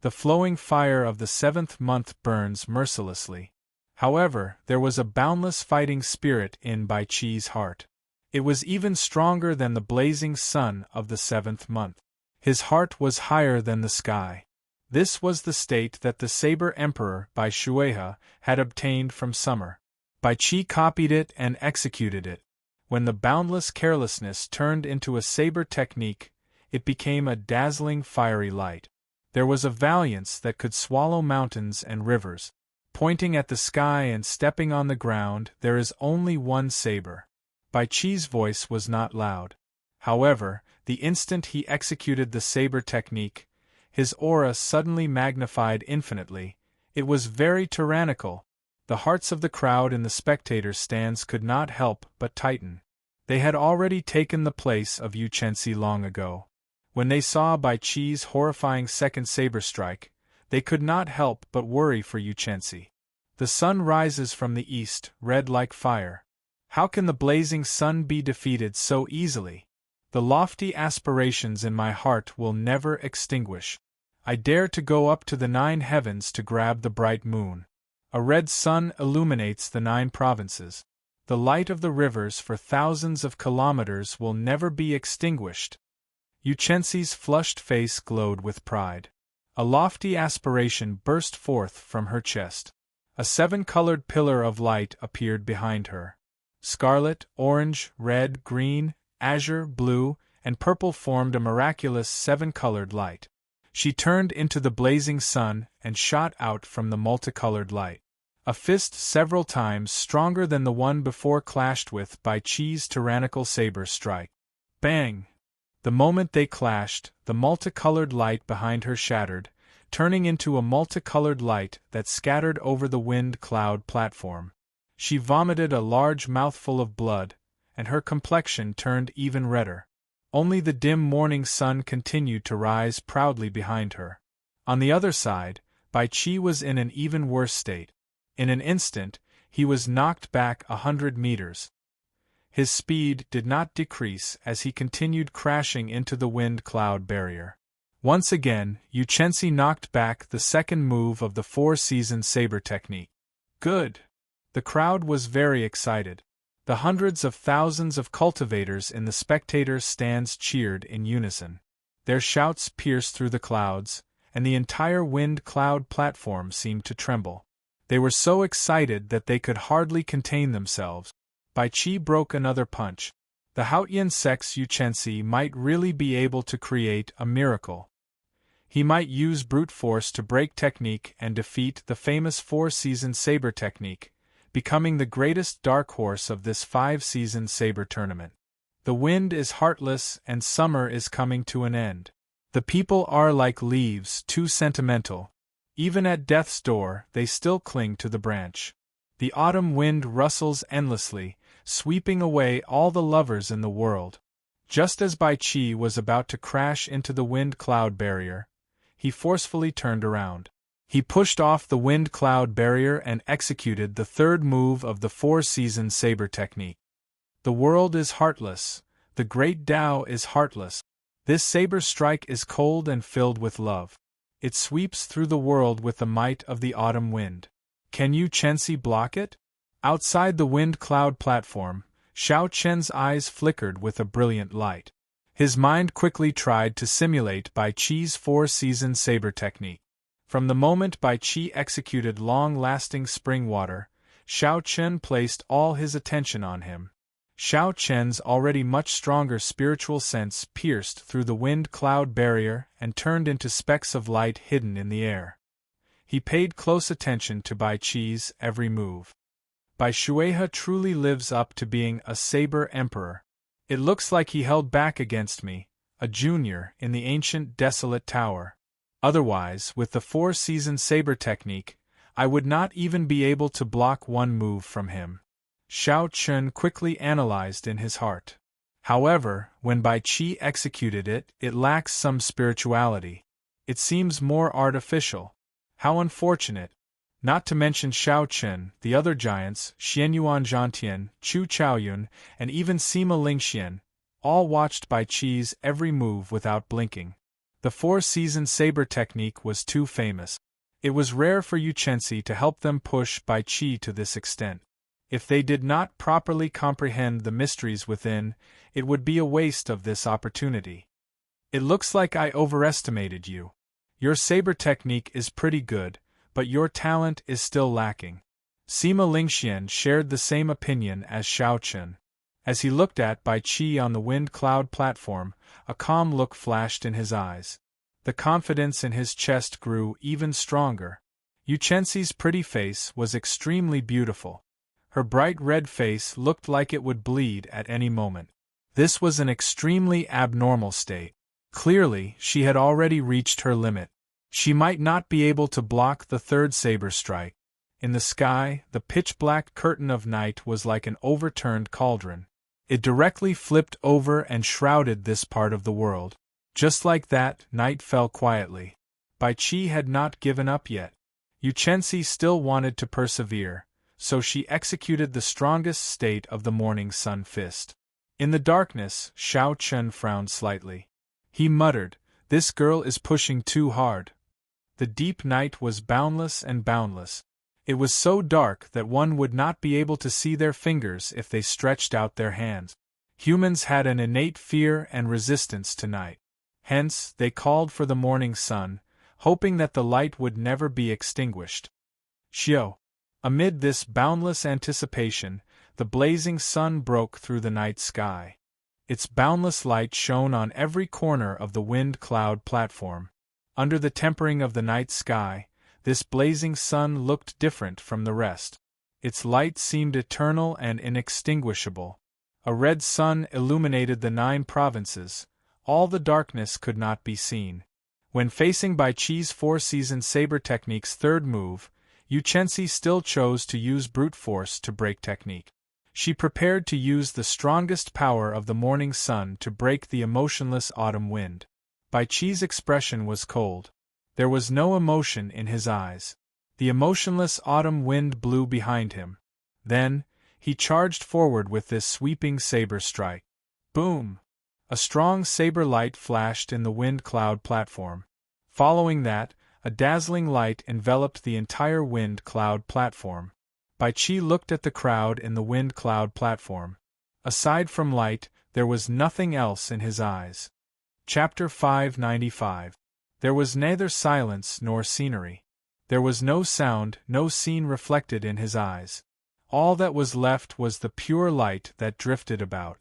The flowing fire of the seventh month burns mercilessly. However, there was a boundless fighting spirit in Bai Qi's heart. It was even stronger than the blazing sun of the seventh month. His heart was higher than the sky. This was the state that the Saber Emperor Bai Shuehe had obtained from summer. Bai Qi copied it and executed it. When the boundless carelessness turned into a saber technique, it became a dazzling fiery light. There was a valiance that could swallow mountains and rivers. Pointing at the sky and stepping on the ground, there is only one saber. Bai Qi's voice was not loud. However, the instant he executed the saber technique, his aura suddenly magnified infinitely. It was very tyrannical. The hearts of the crowd in the spectators' stands could not help but tighten. They had already taken the place of Yu Chenxi long ago. When they saw Bai Qi's horrifying second saber strike, they could not help but worry for Yu Chenxi. The sun rises from the east, red like fire. How can the blazing sun be defeated so easily? The lofty aspirations in my heart will never extinguish. I dare to go up to the 9 heavens to grab the bright moon. A red sun illuminates the 9 provinces. The light of the rivers for thousands of kilometers will never be extinguished. Yu Chenxi's flushed face glowed with pride. A lofty aspiration burst forth from her chest. A 7-colored pillar of light appeared behind her. Scarlet, orange, red, green, azure, blue, and purple formed a miraculous 7-colored light. She turned into the blazing sun and shot out from the multicolored light. A fist several times stronger than the one before clashed with Bai Qi's tyrannical saber strike. Bang! The moment they clashed, the multicolored light behind her shattered, turning into a multicolored light that scattered over the wind cloud platform. She vomited a large mouthful of blood, and her complexion turned even redder. Only the dim morning sun continued to rise proudly behind her. On the other side, Bai Qi was in an even worse state. In an instant, he was knocked back 100 meters. His speed did not decrease as he continued crashing into the wind cloud barrier. Once again, Yu Chenxi knocked back the second move of the four-season saber technique. Good! The crowd was very excited. The hundreds of thousands of cultivators in the spectators' stands cheered in unison. Their shouts pierced through the clouds, and the entire wind cloud platform seemed to tremble. They were so excited that they could hardly contain themselves. Bai Qi broke another punch. The Haotian sex Yu Chenxi might really be able to create a miracle. He might use brute force to break technique and defeat the famous four-season saber technique, becoming the greatest dark horse of this 5-season saber tournament. The wind is heartless and summer is coming to an end. The people are like leaves, too sentimental. Even at death's door, they still cling to the branch. The autumn wind rustles endlessly, sweeping away all the lovers in the world. Just as Bai Qi was about to crash into the wind cloud barrier, he forcefully turned around. He pushed off the wind cloud barrier and executed the third move of the four-season saber technique. The world is heartless. The great Tao is heartless. This saber strike is cold and filled with love. It sweeps through the world with the might of the autumn wind. Can Yu Chenxi block it? Outside the wind cloud platform, Xiao Chen's eyes flickered with a brilliant light. His mind quickly tried to simulate Bai Qi's four-season saber technique. From the moment Bai Qi executed long-lasting spring water, Xiao Chen placed all his attention on him. Xiao Chen's already much stronger spiritual sense pierced through the wind-cloud barrier and turned into specks of light hidden in the air. He paid close attention to Bai Qi's every move. Bai Xuehe truly lives up to being a saber emperor. It looks like he held back against me, a junior, in the ancient desolate tower. Otherwise, with the four-season saber technique, I would not even be able to block one move from him. Xiao Chen quickly analyzed in his heart. However, when Bai Qi executed it, it lacks some spirituality. It seems more artificial. How unfortunate. Not to mention Xiao Chen, the other giants, Xianyuan Zhantian, Chu Chaoyun, and even Sima Lingxian, all watched Bai Qi's every move without blinking. The four-season saber technique was too famous. It was rare for Yuchensi to help them push Bai Qi to this extent. If they did not properly comprehend the mysteries within, it would be a waste of this opportunity. It looks like I overestimated you. Your saber technique is pretty good, but your talent is still lacking. Sima Lingxian shared the same opinion as Xiao Chen. As he looked at Bai Qi on the wind-cloud platform, a calm look flashed in his eyes. The confidence in his chest grew even stronger. Yuchensi's pretty face was extremely beautiful. Her bright red face looked like it would bleed at any moment. This was an extremely abnormal state. Clearly, she had already reached her limit. She might not be able to block the third saber strike. In the sky, the pitch-black curtain of night was like an overturned cauldron. It directly flipped over and shrouded this part of the world. Just like that, night fell quietly. Bai Qi had not given up yet. Yuchensi still wanted to persevere, so she executed the strongest state of the morning sun fist. In the darkness, Xiao Chen frowned slightly. He muttered, "This girl is pushing too hard." The deep night was boundless and boundless. It was so dark that one would not be able to see their fingers if they stretched out their hands. Humans had an innate fear and resistance to night. Hence, they called for the morning sun, hoping that the light would never be extinguished. Xiao. Amid this boundless anticipation, the blazing sun broke through the night sky. Its boundless light shone on every corner of the wind-cloud platform. Under the tempering of the night sky, this blazing sun looked different from the rest. Its light seemed eternal and inextinguishable. A red sun illuminated the 9 provinces. All the darkness could not be seen. When facing Bai Qi's four-season saber technique's third move, Yuchensi still chose to use brute force to break technique. She prepared to use the strongest power of the morning sun to break the emotionless autumn wind. Bai Qi's expression was cold. There was no emotion in his eyes. The emotionless autumn wind blew behind him. Then, he charged forward with this sweeping saber strike. Boom! A strong saber light flashed in the wind-cloud platform. Following that, a dazzling light enveloped the entire wind-cloud platform. Bai Qi looked at the crowd in the wind-cloud platform. Aside from light, there was nothing else in his eyes. Chapter 595. There was neither silence nor scenery. There was no sound, no scene reflected in his eyes. All that was left was the pure light that drifted about.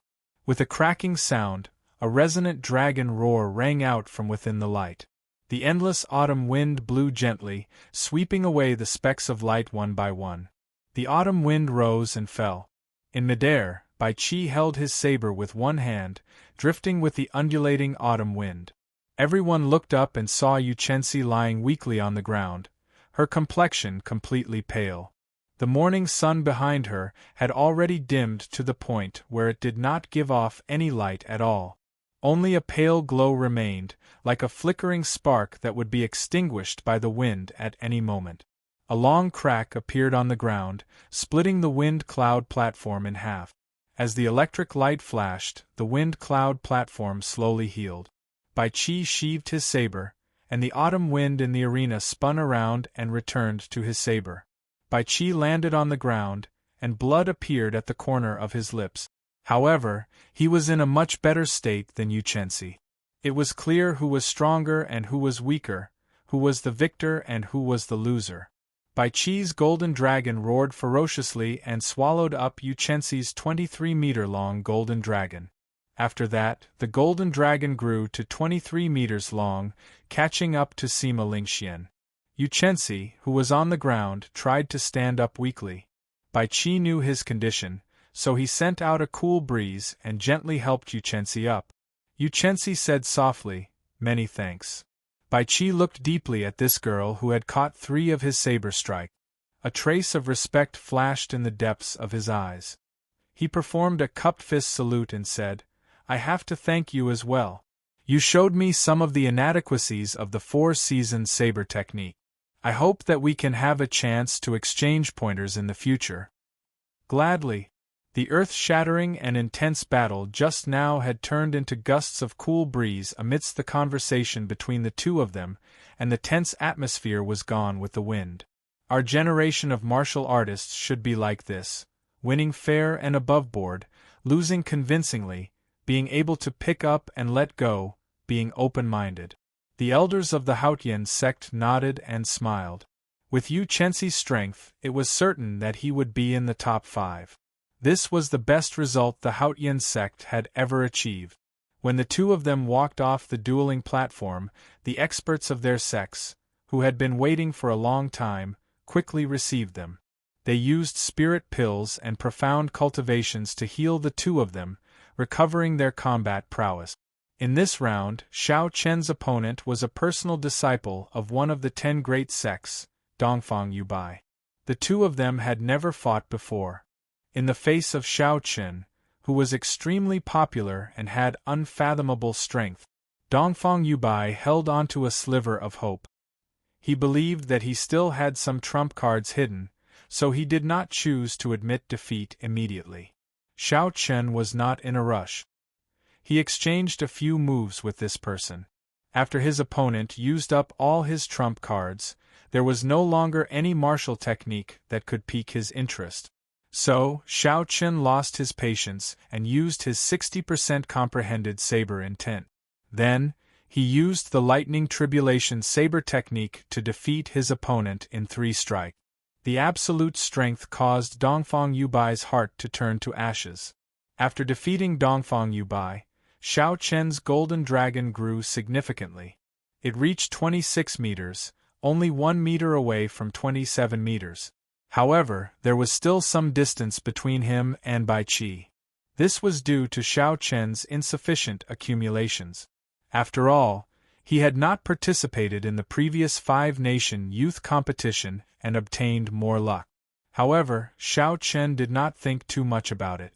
With a cracking sound, a resonant dragon roar rang out from within the light. The endless autumn wind blew gently, sweeping away the specks of light one by one. The autumn wind rose and fell. In midair, Bai Qi held his saber with one hand, drifting with the undulating autumn wind. Everyone looked up and saw Yuchensi lying weakly on the ground, her complexion completely pale. The morning sun behind her had already dimmed to the point where it did not give off any light at all. Only a pale glow remained, like a flickering spark that would be extinguished by the wind at any moment. A long crack appeared on the ground, splitting the wind-cloud platform in half. As the electric light flashed, the wind-cloud platform slowly healed. Bai Qi sheathed his saber, and the autumn wind in the arena spun around and returned to his saber. Bai Qi landed on the ground, and blood appeared at the corner of his lips. However, he was in a much better state than Yuchensi. It was clear who was stronger and who was weaker, who was the victor and who was the loser. Bai Qi's golden dragon roared ferociously and swallowed up Yu Chenxi's 23-meter-long golden dragon. After that, the golden dragon grew to 23 meters long, catching up to Sima Lingxian. Yu Chenxi, who was on the ground, tried to stand up weakly. Bai Qi knew his condition, so he sent out a cool breeze and gently helped Yu Chenxi up. Yu Chenxi said softly, "Many thanks." Bai Qi looked deeply at this girl who had caught 3 of his saber strike. A trace of respect flashed in the depths of his eyes. He performed a cupped fist salute and said, "I have to thank you as well. You showed me some of the inadequacies of the 4-season saber technique. I hope that we can have a chance to exchange pointers in the future." Gladly. The earth-shattering and intense battle just now had turned into gusts of cool breeze amidst the conversation between the two of them, and the tense atmosphere was gone with the wind. Our generation of martial artists should be like this, winning fair and above board, losing convincingly, being able to pick up and let go, being open-minded. The elders of the Haotian sect nodded and smiled. With Yu Chenxi's strength, it was certain that he would be in the top 5. This was the best result the Haotian sect had ever achieved. When the two of them walked off the dueling platform, the experts of their sects, who had been waiting for a long time, quickly received them. They used spirit pills and profound cultivations to heal the two of them, recovering their combat prowess. In this round, Xiao Chen's opponent was a personal disciple of one of the 10 great sects, Dongfang Yubai. The two of them had never fought before. In the face of Xiao Chen, who was extremely popular and had unfathomable strength, Dongfang Yubai held onto a sliver of hope. He believed that he still had some trump cards hidden, so he did not choose to admit defeat immediately. Xiao Chen was not in a rush. He exchanged a few moves with this person. After his opponent used up all his trump cards, there was no longer any martial technique that could pique his interest. So, Xiao Chen lost his patience and used his 60% comprehended saber intent. Then, he used the lightning tribulation saber technique to defeat his opponent in 3 strikes. The absolute strength caused Dongfang Yubai's heart to turn to ashes. After defeating Dongfang Yubai, Xiao Chen's golden dragon grew significantly. It reached 26 meters, only 1 meter away from 27 meters. However, there was still some distance between him and Bai Qi. This was due to Xiao Chen's insufficient accumulations. After all, he had not participated in the previous 5-nation youth competition and obtained more luck. However, Xiao Chen did not think too much about it.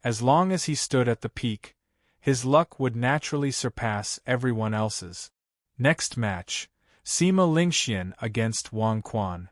As long as he stood at the peak, his luck would naturally surpass everyone else's. Next match, Sima Lingxian against Wang Quan.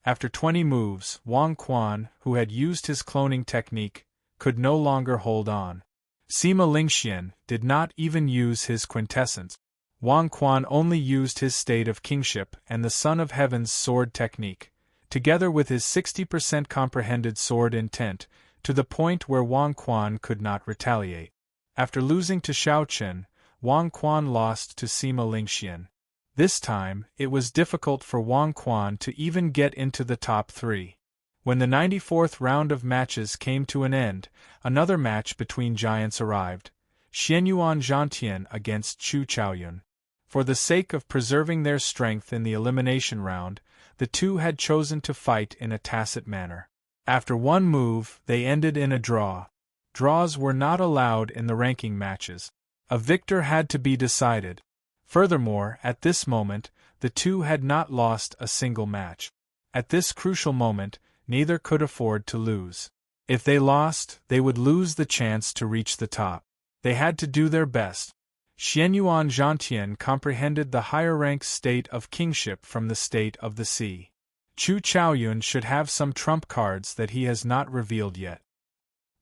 After 20 moves, Wang Quan, who had used his cloning technique, could no longer hold on. Sima Lingxian did not even use his quintessence. Wang Quan only used his state of kingship and the Son of Heaven's sword technique, together with his 60% comprehended sword intent, to the point where Wang Quan could not retaliate. After losing to Xiao Chen, Wang Quan lost to Sima Lingxian. This time, it was difficult for Wang Quan to even get into the top 3. When the 94th round of matches came to an end, another match between giants arrived, Xianyuan Zhantian against Chu Chaoyun. For the sake of preserving their strength in the elimination round, the two had chosen to fight in a tacit manner. After 1 move, they ended in a draw. Draws were not allowed in the ranking matches. A victor had to be decided. Furthermore, at this moment, the two had not lost a single match. At this crucial moment, neither could afford to lose. If they lost, they would lose the chance to reach the top. They had to do their best. Xianyuan Zhantian comprehended the higher-ranked state of kingship from the state of the sea. Chu Chaoyun should have some trump cards that he has not revealed yet.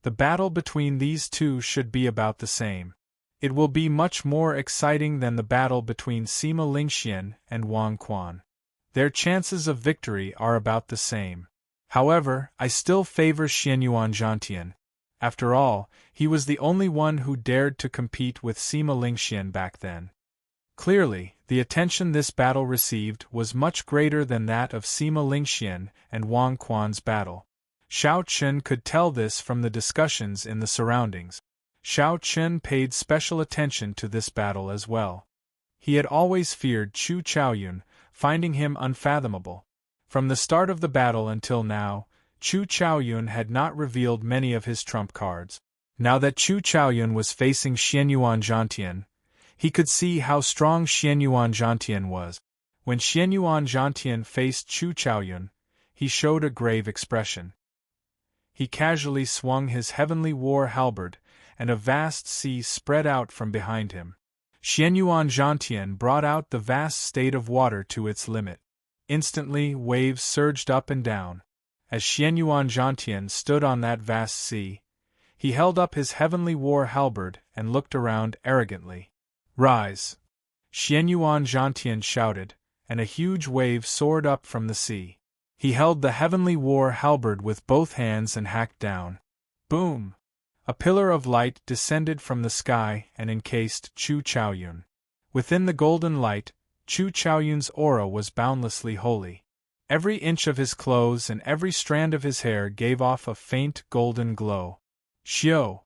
The battle between these two should be about the same. It will be much more exciting than the battle between Sima Lingxian and Wang Quan. Their chances of victory are about the same. However, I still favor Xianyuan Zhantian. After all, he was the only one who dared to compete with Sima Lingxian back then. Clearly, the attention this battle received was much greater than that of Sima Lingxian and Wang Quan's battle. Xiao Chen could tell this from the discussions in the surroundings. Xiao Chen paid special attention to this battle as well. He had always feared Chu Chaoyun, finding him unfathomable. From the start of the battle until now, Chu Chaoyun had not revealed many of his trump cards. Now that Chu Chaoyun was facing Xianyuan Zhantian, he could see how strong Xianyuan Zhantian was. When Xianyuan Zhantian faced Chu Chaoyun, he showed a grave expression. He casually swung his heavenly war halberd, and a vast sea spread out from behind him. Xianyuan Zhantian brought out the vast state of water to its limit. Instantly, waves surged up and down. As Xianyuan Zhantian stood on that vast sea, he held up his heavenly war halberd and looked around arrogantly. "Rise!" Xianyuan Zhantian shouted, and a huge wave soared up from the sea. He held the heavenly war halberd with both hands and hacked down. Boom! A pillar of light descended from the sky and encased Chu Chaoyun. Within the golden light, Chu Chaoyun's aura was boundlessly holy. Every inch of his clothes and every strand of his hair gave off a faint golden glow. Xiao!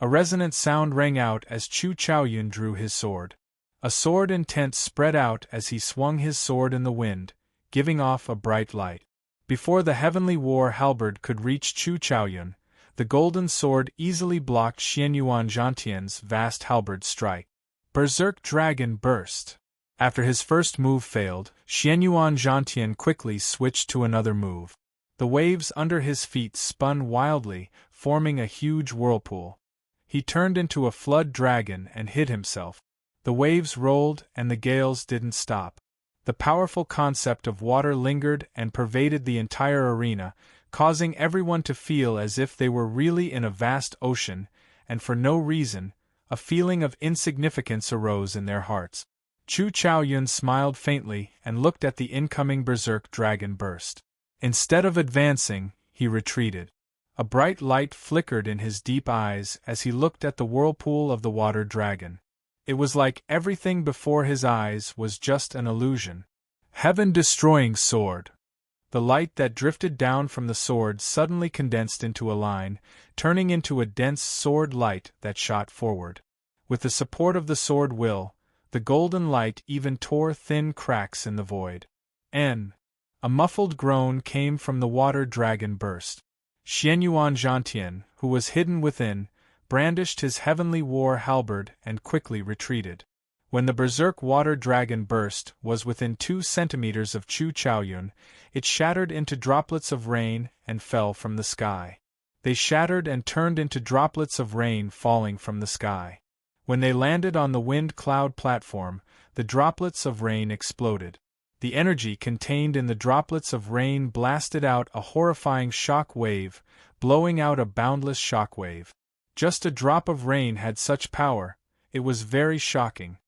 A resonant sound rang out as Chu Chaoyun drew his sword. A sword intent spread out as he swung his sword in the wind, giving off a bright light. Before the heavenly war halberd could reach Chu Chaoyun, the golden sword easily blocked Xianyuan Zhantian's vast halberd strike. Berserk Dragon burst. After his first move failed, Xianyuan Zhantian quickly switched to another move. The waves under his feet spun wildly, forming a huge whirlpool. He turned into a flood dragon and hid himself. The waves rolled and the gales didn't stop. The powerful concept of water lingered and pervaded the entire arena, causing everyone to feel as if they were really in a vast ocean, and for no reason, a feeling of insignificance arose in their hearts. Chu Chaoyun smiled faintly and looked at the incoming berserk dragon burst. Instead of advancing, he retreated. A bright light flickered in his deep eyes as he looked at the whirlpool of the water dragon. It was like everything before his eyes was just an illusion. Heaven-destroying sword! The light that drifted down from the sword suddenly condensed into a line, turning into a dense sword light that shot forward. With the support of the sword will, the golden light even tore thin cracks in the void. A muffled groan came from the water dragon burst. Xianyuan Zhantian, who was hidden within, brandished his heavenly war halberd and quickly retreated. When the berserk water dragon burst was within 2 centimeters of Chu Chaoyun, it shattered into droplets of rain and fell from the sky. They shattered and turned into droplets of rain falling from the sky. When they landed on the wind cloud platform, the droplets of rain exploded. The energy contained in the droplets of rain blasted out a horrifying shock wave, blowing out a boundless shock wave. Just a drop of rain had such power, it was very shocking.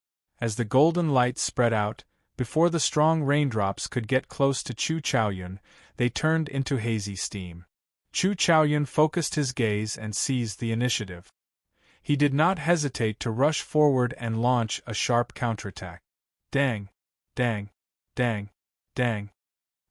As the golden light spread out, before the strong raindrops could get close to Chu Chaoyun, they turned into hazy steam. Chu Chaoyun focused his gaze and seized the initiative. He did not hesitate to rush forward and launch a sharp counterattack. Dang! Dang! Dang! Dang!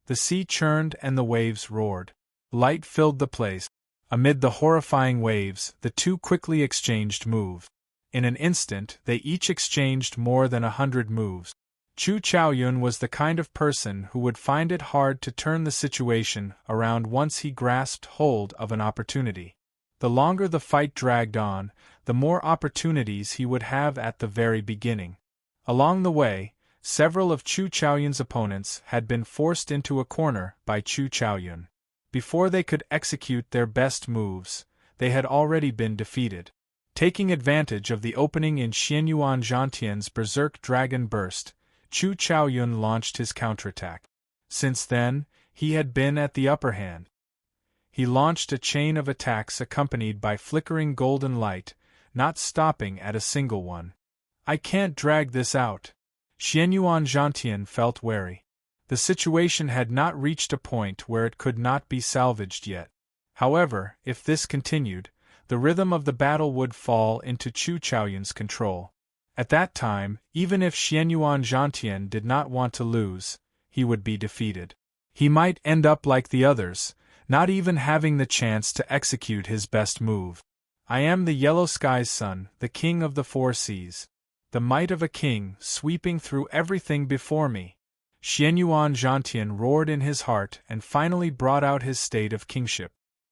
The sea churned and the waves roared. Light filled the place. Amid the horrifying waves, the two quickly exchanged moves. In an instant, they each exchanged more than 100 moves. Chu Chaoyun was the kind of person who would find it hard to turn the situation around once he grasped hold of an opportunity. The longer the fight dragged on, the more opportunities he would have at the very beginning. Along the way, several of Chu Chaoyun's opponents had been forced into a corner by Chu Chaoyun. Before they could execute their best moves, they had already been defeated. Taking advantage of the opening in Xianyuan Zhantian's berserk dragon burst, Chu Chaoyun launched his counterattack. Since then, he had been at the upper hand. He launched a chain of attacks accompanied by flickering golden light, not stopping at a single one. I can't drag this out. Xianyuan Zhantian felt wary. The situation had not reached a point where it could not be salvaged yet. However, if this continued, the rhythm of the battle would fall into Chu Chaoyun's control. At that time, even if Xianyuan Zhantian did not want to lose, he would be defeated. He might end up like the others, not even having the chance to execute his best move. I am the yellow sky's son, the king of the four seas. The might of a king, sweeping through everything before me. Xianyuan Zhantian roared in his heart and finally brought out his state of kingship.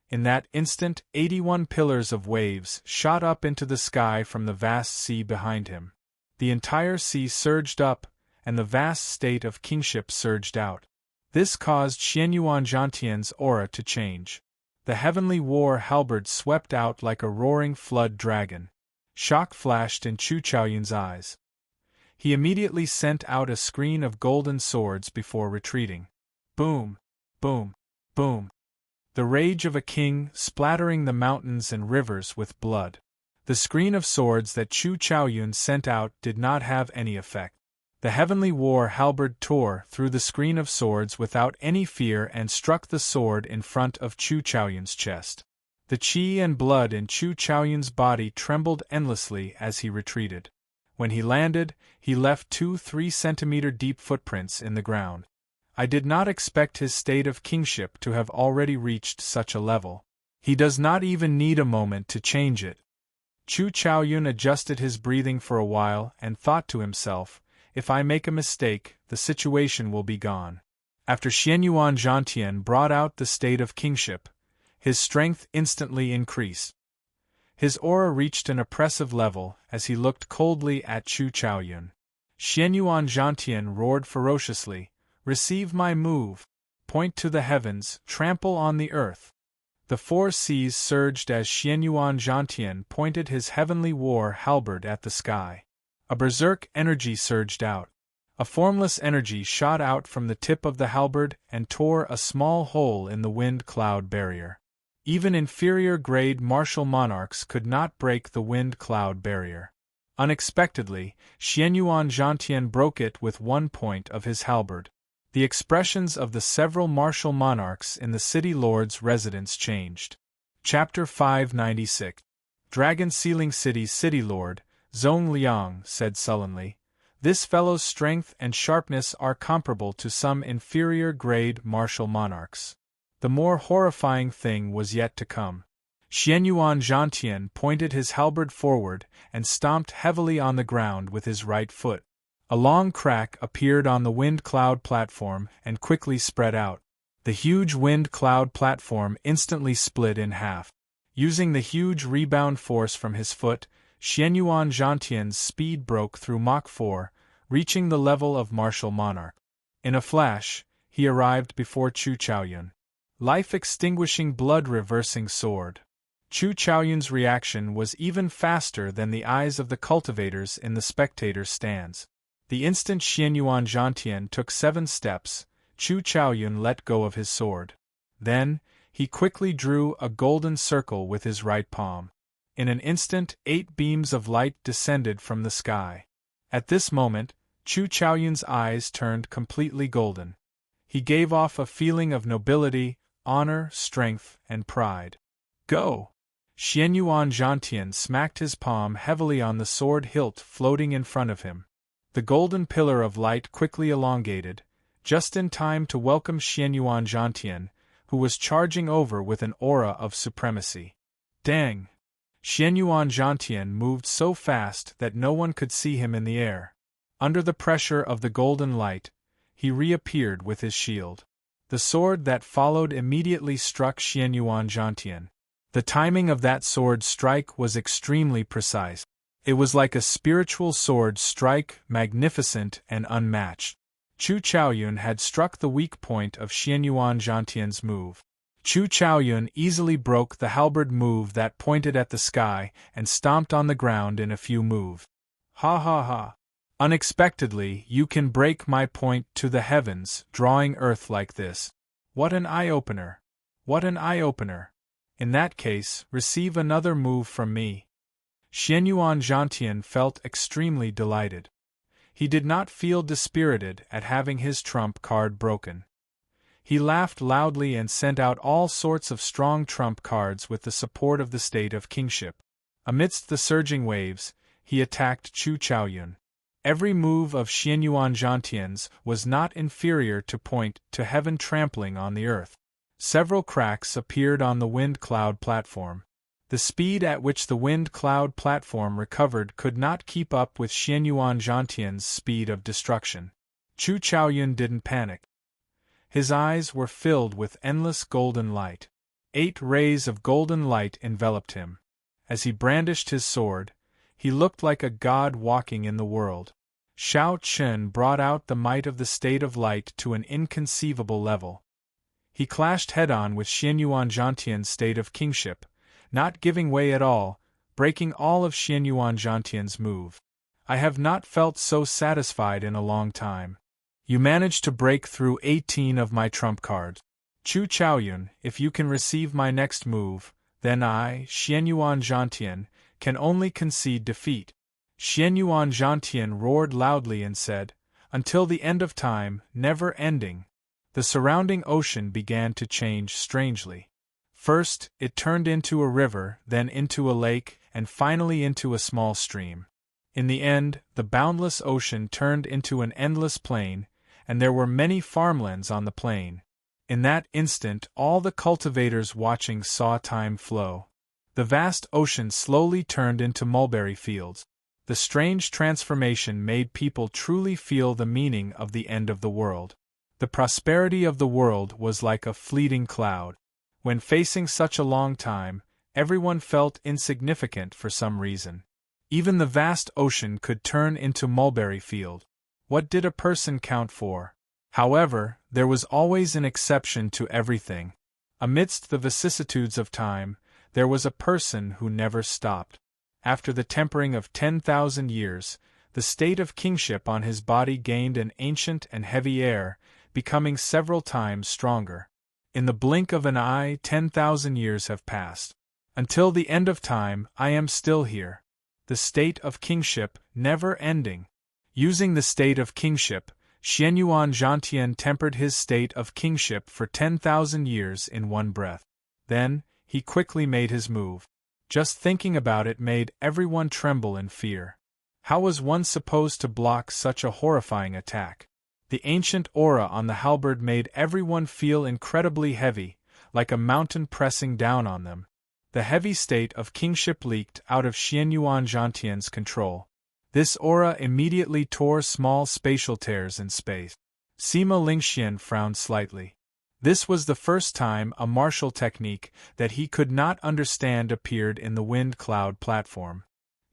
In that instant, 81 pillars of waves shot up into the sky from the vast sea behind him. The entire sea surged up, and the vast state of kingship surged out. This caused Xianyuan Zhantian's aura to change. The heavenly war halberd swept out like a roaring flood dragon. Shock flashed in Chu Chaoyun's eyes. He immediately sent out a screen of golden swords before retreating. Boom! Boom! Boom! The rage of a king, splattering the mountains and rivers with blood. The screen of swords that Chu Chaoyun sent out did not have any effect. The heavenly war halberd tore through the screen of swords without any fear and struck the sword in front of Chu Chaoyun's chest. The qi and blood in Chu Chaoyun's body trembled endlessly as he retreated. When he landed, he left 2-3 centimeter deep footprints in the ground. I did not expect his state of kingship to have already reached such a level. He does not even need a moment to change it. Chu Chaoyun adjusted his breathing for a while and thought to himself, if I make a mistake, the situation will be gone. After Xianyuan Zhantian brought out the state of kingship, his strength instantly increased. His aura reached an oppressive level as he looked coldly at Chu Chaoyun. Xianyuan Zhantian roared ferociously, "Receive my move! Point to the heavens, trample on the earth!" The four seas surged as Xianyuan Zhantian pointed his heavenly war halberd at the sky. A berserk energy surged out. A formless energy shot out from the tip of the halberd and tore a small hole in the wind-cloud barrier. Even inferior-grade martial monarchs could not break the wind-cloud barrier. Unexpectedly, Xianyuan Zhantian broke it with one point of his halberd. The expressions of the several martial monarchs in the city lord's residence changed. Chapter 596. Dragon Sealing City's city lord, Zhong Liang, said sullenly, "This fellow's strength and sharpness are comparable to some inferior-grade martial monarchs." The more horrifying thing was yet to come. Xianyuan Zhantian pointed his halberd forward and stomped heavily on the ground with his right foot. A long crack appeared on the wind-cloud platform and quickly spread out. The huge wind-cloud platform instantly split in half. Using the huge rebound force from his foot, Xianyuan Zhantian's speed broke through Mach 4, reaching the level of martial monarch. In a flash, he arrived before Chu Chaoyun. Life-extinguishing blood-reversing sword. Chu Chaoyun's reaction was even faster than the eyes of the cultivators in the spectators' stands. The instant Xianyuan Zhantian took 7 steps, Chu Chaoyun let go of his sword. Then, he quickly drew a golden circle with his right palm. In an instant, 8 beams of light descended from the sky. At this moment, Chu Chaoyun's eyes turned completely golden. He gave off a feeling of nobility, honor, strength, and pride. "Go!" Xianyuan Zhantian smacked his palm heavily on the sword hilt floating in front of him. The golden pillar of light quickly elongated, just in time to welcome Xianyuan Zhantian, who was charging over with an aura of supremacy. Dang! Xianyuan Zhantian moved so fast that no one could see him in the air. Under the pressure of the golden light, he reappeared with his shield. The sword that followed immediately struck Xianyuan Zhantian. The timing of that sword strike was extremely precise. It was like a spiritual sword strike, magnificent and unmatched. Chu Chaoyun had struck the weak point of Xianyuan Zhantian's move. Chu Chaoyun easily broke the halberd move that pointed at the sky and stomped on the ground in a few moves. Ha ha ha! Unexpectedly, you can break my point to the heavens, drawing earth like this. What an eye-opener! What an eye-opener! In that case, receive another move from me. Xianyuan Zhantian felt extremely delighted. He did not feel dispirited at having his trump card broken. He laughed loudly and sent out all sorts of strong trump cards with the support of the state of kingship. Amidst the surging waves, he attacked Chu Chaoyun. Every move of Xianyuan Zhantian's was not inferior to point to heaven trampling on the earth. Several cracks appeared on the wind cloud platform. The speed at which the wind cloud platform recovered could not keep up with Xianyuan Zhantian's speed of destruction. Chu Chaoyun didn't panic. His eyes were filled with endless golden light. 8 rays of golden light enveloped him. As he brandished his sword, he looked like a god walking in the world. Shao Chen brought out the might of the state of light to an inconceivable level. He clashed head-on with Xianyuan Zhantian's state of kingship, not giving way at all, breaking all of Xianyuan Zhantian's move. I have not felt so satisfied in a long time. You managed to break through 18 of my trump cards. Chu Chaoyun, if you can receive my next move, then I, Xianyuan Zhantian, can only concede defeat. Xianyuan Zhantian roared loudly and said, "Until the end of time, never ending." The surrounding ocean began to change strangely. First, it turned into a river, then into a lake, and finally into a small stream. In the end, the boundless ocean turned into an endless plain, and there were many farmlands on the plain. In that instant, all the cultivators watching saw time flow. The vast ocean slowly turned into mulberry fields. The strange transformation made people truly feel the meaning of the end of the world. The prosperity of the world was like a fleeting cloud. When facing such a long time, everyone felt insignificant for some reason. Even the vast ocean could turn into mulberry field. What did a person count for? However, there was always an exception to everything. Amidst the vicissitudes of time, there was a person who never stopped. After the tempering of 10,000 years, the state of kingship on his body gained an ancient and heavy air, becoming several times stronger. In the blink of an eye, 10,000 years have passed. Until the end of time, I am still here. The state of kingship, never ending. Using the state of kingship, Xianyuan Zhantian tempered his state of kingship for 10,000 years in one breath. Then, he quickly made his move. Just thinking about it made everyone tremble in fear. How was one supposed to block such a horrifying attack? The ancient aura on the halberd made everyone feel incredibly heavy, like a mountain pressing down on them. The heavy state of kingship leaked out of Xianyuan Zhantian's control. This aura immediately tore small spatial tears in space. Sima Lingxian frowned slightly. This was the first time a martial technique that he could not understand appeared in the wind cloud platform.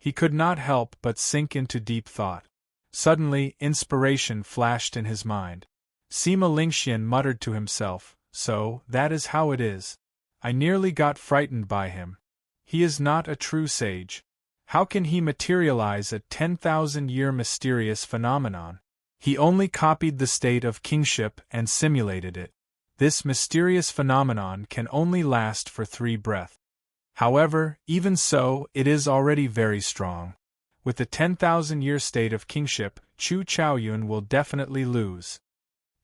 He could not help but sink into deep thought. Suddenly, inspiration flashed in his mind. Sima Lingxian muttered to himself, "So, that is how it is. I nearly got frightened by him. He is not a true sage. How can he materialize a 10,000-year mysterious phenomenon? He only copied the state of kingship and simulated it. This mysterious phenomenon can only last for 3 breaths. However, even so, it is already very strong. With the 10,000-year state of kingship, Chu Chaoyun will definitely lose."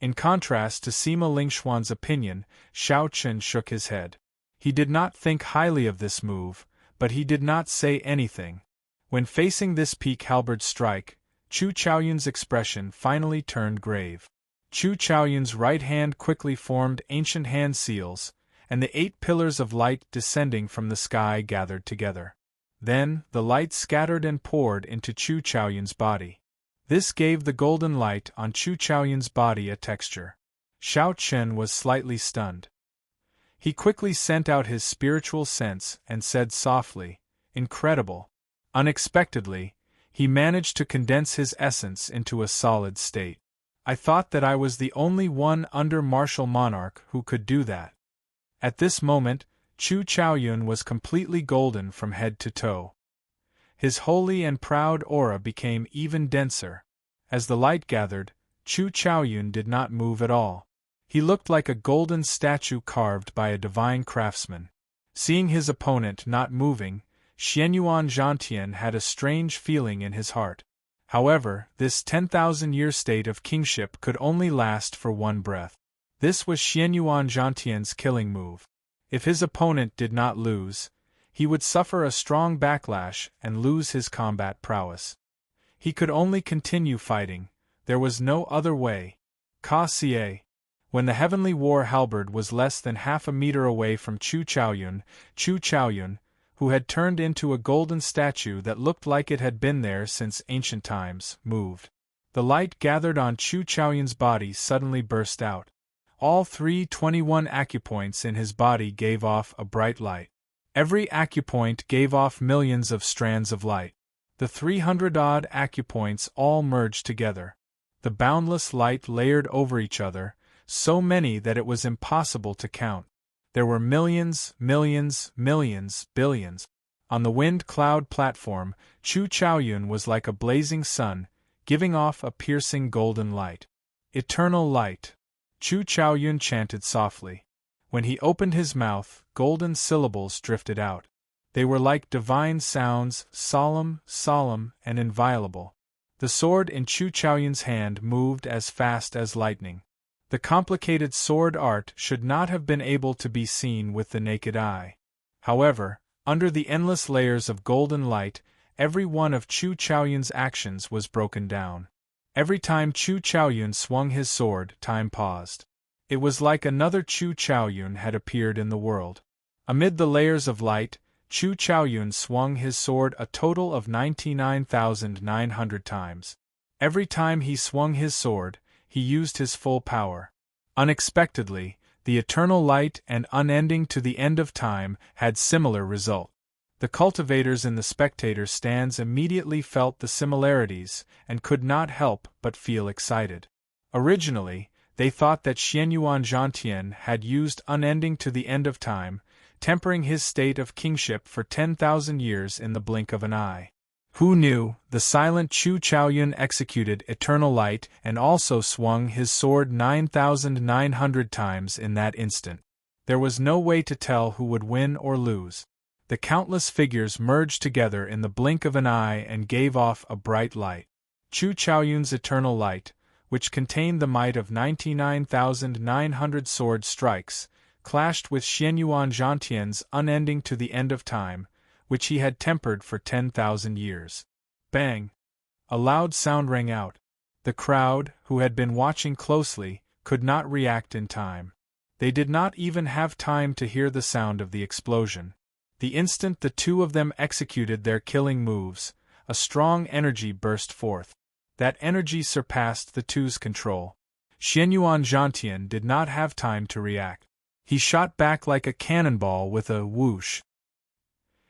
In contrast to Sima Lingxuan's opinion, Shao Chen shook his head. He did not think highly of this move, but he did not say anything. When facing this peak halberd strike, Chu Chaoyun's expression finally turned grave. Chu Chaoyun's right hand quickly formed ancient hand seals, and the 8 pillars of light descending from the sky gathered together. Then, the light scattered and poured into Chu Chaoyun's body. This gave the golden light on Chu Chaoyun's body a texture. Shao Chen was slightly stunned. He quickly sent out his spiritual sense and said softly, "Incredible." Unexpectedly, he managed to condense his essence into a solid state. I thought that I was the only one under martial monarch who could do that. At this moment, Chu Chaoyun was completely golden from head to toe. His holy and proud aura became even denser. As the light gathered, Chu Chaoyun did not move at all. He looked like a golden statue carved by a divine craftsman. Seeing his opponent not moving, Xianyuan Zhantian had a strange feeling in his heart. However, this 10,000-year state of kingship could only last for 1 breath. This was Xianyuan Zhantian's killing move. If his opponent did not lose, he would suffer a strong backlash and lose his combat prowess. He could only continue fighting, there was no other way. When the heavenly war halberd was less than half a meter away from Chu Chaoyun, who had turned into a golden statue that looked like it had been there since ancient times, moved. The light gathered on Chu Chaoyun's body suddenly burst out. All 321 acupoints in his body gave off a bright light. Every acupoint gave off millions of strands of light. The 300-odd acupoints all merged together. The boundless light layered over each other, so many that it was impossible to count. There were millions, billions. On the wind cloud platform, Chu Chaoyun was like a blazing sun, giving off a piercing golden light. Eternal light. Chu Chaoyun chanted softly. When he opened his mouth, golden syllables drifted out. They were like divine sounds, solemn, and inviolable. The sword in Chu Chaoyun's hand moved as fast as lightning. The complicated sword art should not have been able to be seen with the naked eye. However, under the endless layers of golden light, every one of Chu Chaoyun's actions was broken down. Every time Chu Chaoyun swung his sword, time paused. It was like another Chu Chaoyun had appeared in the world. Amid the layers of light, Chu Chaoyun swung his sword a total of 99,900 times. Every time he swung his sword, he used his full power. Unexpectedly, the eternal light and unending to the end of time had similar result. The cultivators in the spectator stands immediately felt the similarities and could not help but feel excited. Originally, they thought that Xianyuan Zhantian had used unending to the end of time, tempering his state of kingship for 10,000 years in the blink of an eye. Who knew, the silent Chu Chaoyun executed eternal light and also swung his sword 9,900 times in that instant. There was no way to tell who would win or lose. The countless figures merged together in the blink of an eye and gave off a bright light. Chu Chaoyun's eternal light, which contained the might of 99,900 sword strikes, clashed with Xianyuan Zhantian's unending to the end of time, which he had tempered for 10,000 years. Bang! A loud sound rang out. The crowd, who had been watching closely, could not react in time. They did not even have time to hear the sound of the explosion. The instant the two of them executed their killing moves, a strong energy burst forth. That energy surpassed the two's control. Xianyuan Zhantian did not have time to react. He shot back like a cannonball with a whoosh.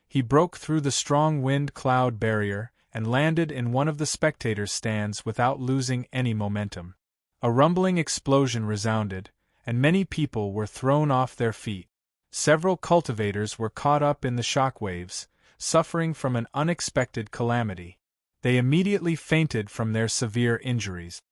He broke through the strong wind-cloud barrier and landed in one of the spectators' stands without losing any momentum. A rumbling explosion resounded, and many people were thrown off their feet. Several cultivators were caught up in the shockwaves, suffering from an unexpected calamity. They immediately fainted from their severe injuries.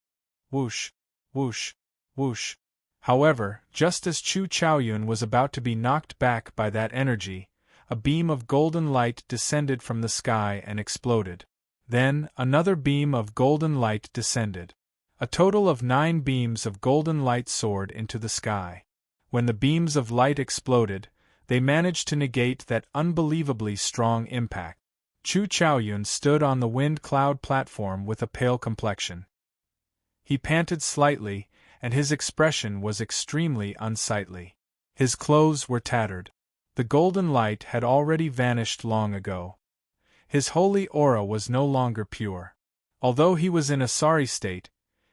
Whoosh, whoosh, whoosh. However, just as Chu Chaoyun was about to be knocked back by that energy, a beam of golden light descended from the sky and exploded. Then, another beam of golden light descended. A total of 9 beams of golden light soared into the sky. When the beams of light exploded, they managed to negate that unbelievably strong impact. Chu Chaoyun stood on the wind-cloud platform with a pale complexion. He panted slightly, and his expression was extremely unsightly. His clothes were tattered. The golden light had already vanished long ago. His holy aura was no longer pure. Although he was in a sorry state,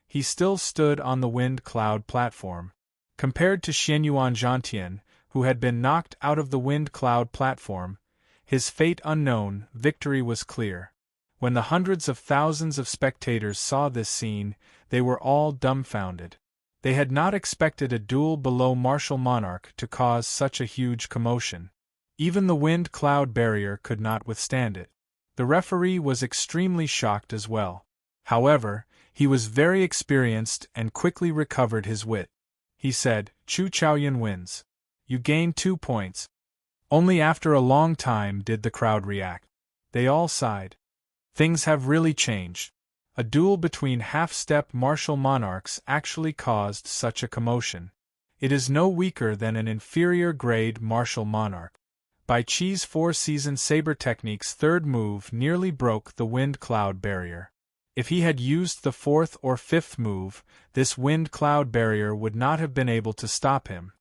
he still stood on the wind-cloud platform. Compared to Xianyuan Zhantian, who had been knocked out of the wind-cloud platform, his fate unknown, victory was clear. When the hundreds of thousands of spectators saw this scene, they were all dumbfounded. They had not expected a duel below martial monarch to cause such a huge commotion. Even the wind-cloud barrier could not withstand it. The referee was extremely shocked as well. However, he was very experienced and quickly recovered his wit. He said, "Chu Chaoyun wins. You gain 2 points." Only after a long time did the crowd react. They all sighed. Things have really changed. A duel between half-step martial monarchs actually caused such a commotion. It is no weaker than an inferior-grade martial monarch. Bai Qi's four-season saber technique's third move nearly broke the wind-cloud barrier. If he had used the fourth or fifth move, this wind-cloud barrier would not have been able to stop him.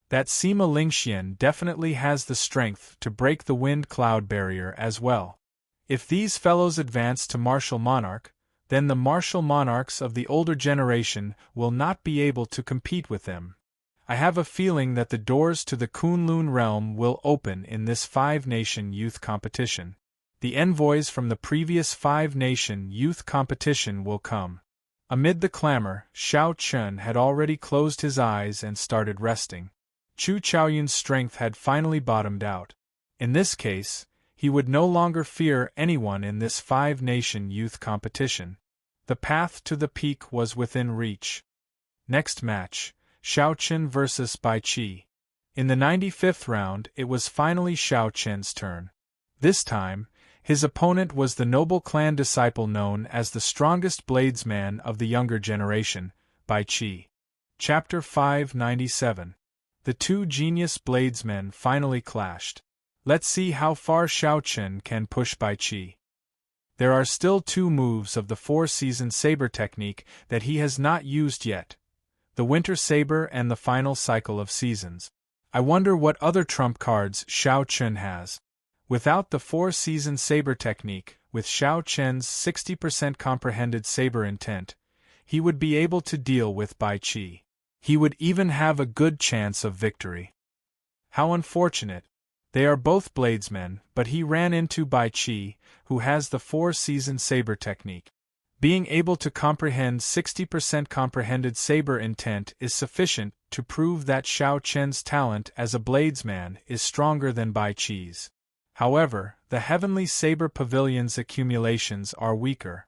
That Sima Lingxian definitely has the strength to break the wind-cloud barrier as well. If these fellows advance to martial monarch, then the martial monarchs of the older generation will not be able to compete with them. I have a feeling that the doors to the Kunlun realm will open in this five-nation youth competition. The envoys from the previous five-nation youth competition will come. Amid the clamor, Xiao Chun had already closed his eyes and started resting. Chu Chaoyun's strength had finally bottomed out. In this case, he would no longer fear anyone in this five-nation youth competition. The path to the peak was within reach. Next match, Xiao Chun vs. Bai Qi. In the 95th round, it was finally Xiao Chun's turn. This time, his opponent was the noble clan disciple known as the strongest bladesman of the younger generation, Bai Qi. Chapter 597. The two genius bladesmen finally clashed. Let's see how far Xiao Chun can push Bai Qi. There are still two moves of the four-season saber technique that he has not used yet: the winter saber and the final cycle of seasons. I wonder what other trump cards Xiao Chun has. Without the four-season saber technique, with Xiao Chun's 60% comprehended saber intent, he would be able to deal with Bai Qi. He would even have a good chance of victory. How unfortunate. They are both bladesmen, but he ran into Bai Qi, who has the four-season saber technique. Being able to comprehend 60% comprehended saber intent is sufficient to prove that Xiao Chun's talent as a bladesman is stronger than Bai Qi's. However, the Heavenly Saber Pavilion's accumulations are weaker.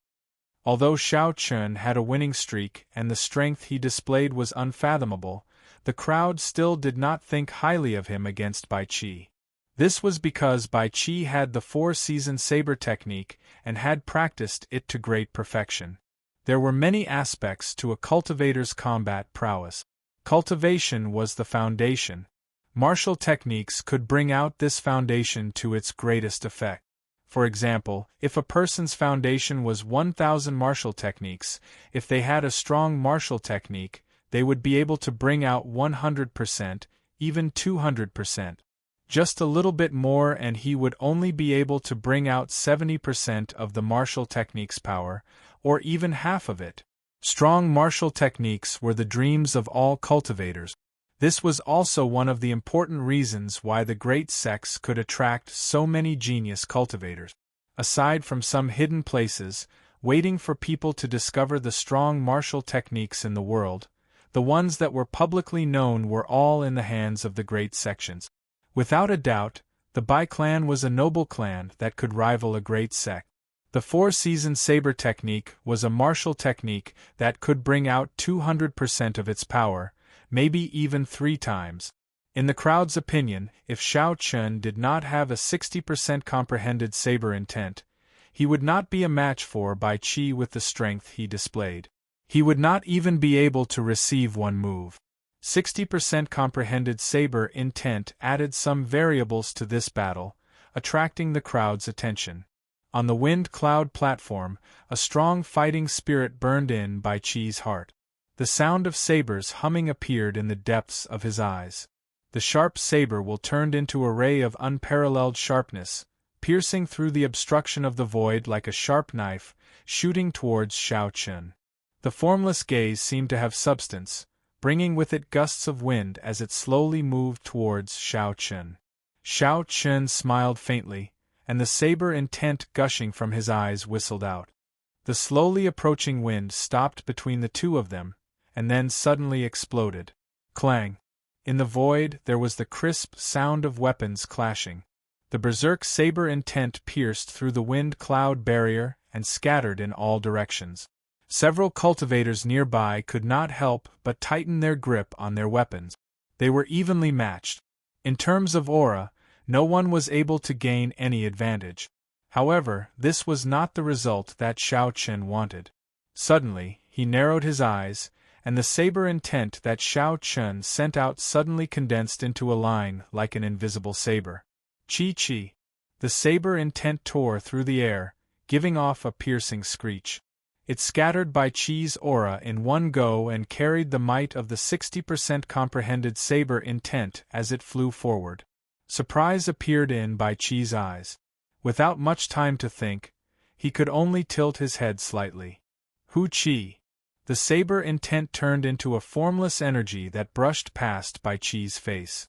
Although Xiao Chun had a winning streak and the strength he displayed was unfathomable, the crowd still did not think highly of him against Bai Qi. This was because Bai Qi had the four-season saber technique and had practiced it to great perfection. There were many aspects to a cultivator's combat prowess. Cultivation was the foundation. Martial techniques could bring out this foundation to its greatest effect. For example, if a person's foundation was 1,000 martial techniques, if they had a strong martial technique, they would be able to bring out 100%, even 200%. Just a little bit more and he would only be able to bring out 70% of the martial technique's power, or even half of it. Strong martial techniques were the dreams of all cultivators. This was also one of the important reasons why the great sects could attract so many genius cultivators. Aside from some hidden places, waiting for people to discover the strong martial techniques in the world, the ones that were publicly known were all in the hands of the great sections. Without a doubt, the Bai clan was a noble clan that could rival a great sect. The four-season saber technique was a martial technique that could bring out 200% of its power, maybe even 3 times. In the crowd's opinion, if Xiao Chun did not have a 60% comprehended saber intent, he would not be a match for Bai Qi with the strength he displayed. He would not even be able to receive one move. 60% comprehended saber intent added some variables to this battle, attracting the crowd's attention. On the wind-cloud platform, a strong fighting spirit burned in Bai Qi's heart. The sound of sabers humming appeared in the depths of his eyes. The sharp saber will turned into a ray of unparalleled sharpness, piercing through the obstruction of the void like a sharp knife, shooting towards Xiao Chun. The formless gaze seemed to have substance, bringing with it gusts of wind as it slowly moved towards Xiao Chun. Xiao Chun smiled faintly, and the saber intent gushing from his eyes whistled out. The slowly approaching wind stopped between the two of them, and then suddenly exploded. Clang! In the void there was the crisp sound of weapons clashing. The berserk saber intent pierced through the wind-cloud barrier and scattered in all directions. Several cultivators nearby could not help but tighten their grip on their weapons. They were evenly matched. In terms of aura, no one was able to gain any advantage. However, this was not the result that Xiao Chun wanted. Suddenly, he narrowed his eyes, and the saber intent that Xiao Chun sent out suddenly condensed into a line like an invisible saber. Chi. The saber intent tore through the air, giving off a piercing screech. It scattered Bai Chi's aura in one go and carried the might of the 60% comprehended saber intent as it flew forward. Surprise appeared in Bai Chi's eyes. Without much time to think, he could only tilt his head slightly. Hu Chi. The saber intent turned into a formless energy that brushed past Bai Chi's face.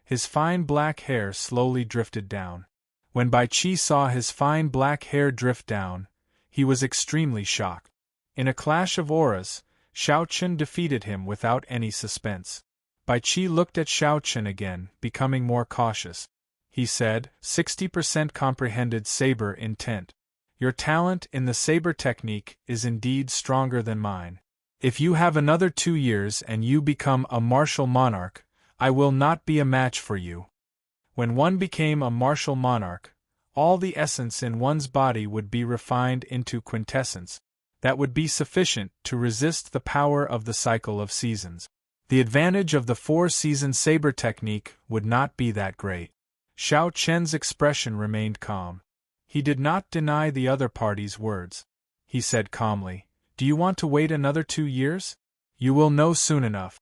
His fine black hair slowly drifted down. When Bai Chi saw his fine black hair drift down, he was extremely shocked. In a clash of auras, Xiao Chen defeated him without any suspense. Bai Chi looked at Xiao Chen again, becoming more cautious. He said, 60% comprehended saber intent. Your talent in the saber technique is indeed stronger than mine. If you have another 2 years and you become a martial monarch, I will not be a match for you. When one became a martial monarch, all the essence in one's body would be refined into quintessence. That would be sufficient to resist the power of the cycle of seasons. The advantage of the 4-season saber technique would not be that great. Xiao Chen's expression remained calm. He did not deny the other party's words. He said calmly, "Do you want to wait another 2 years? You will know soon enough."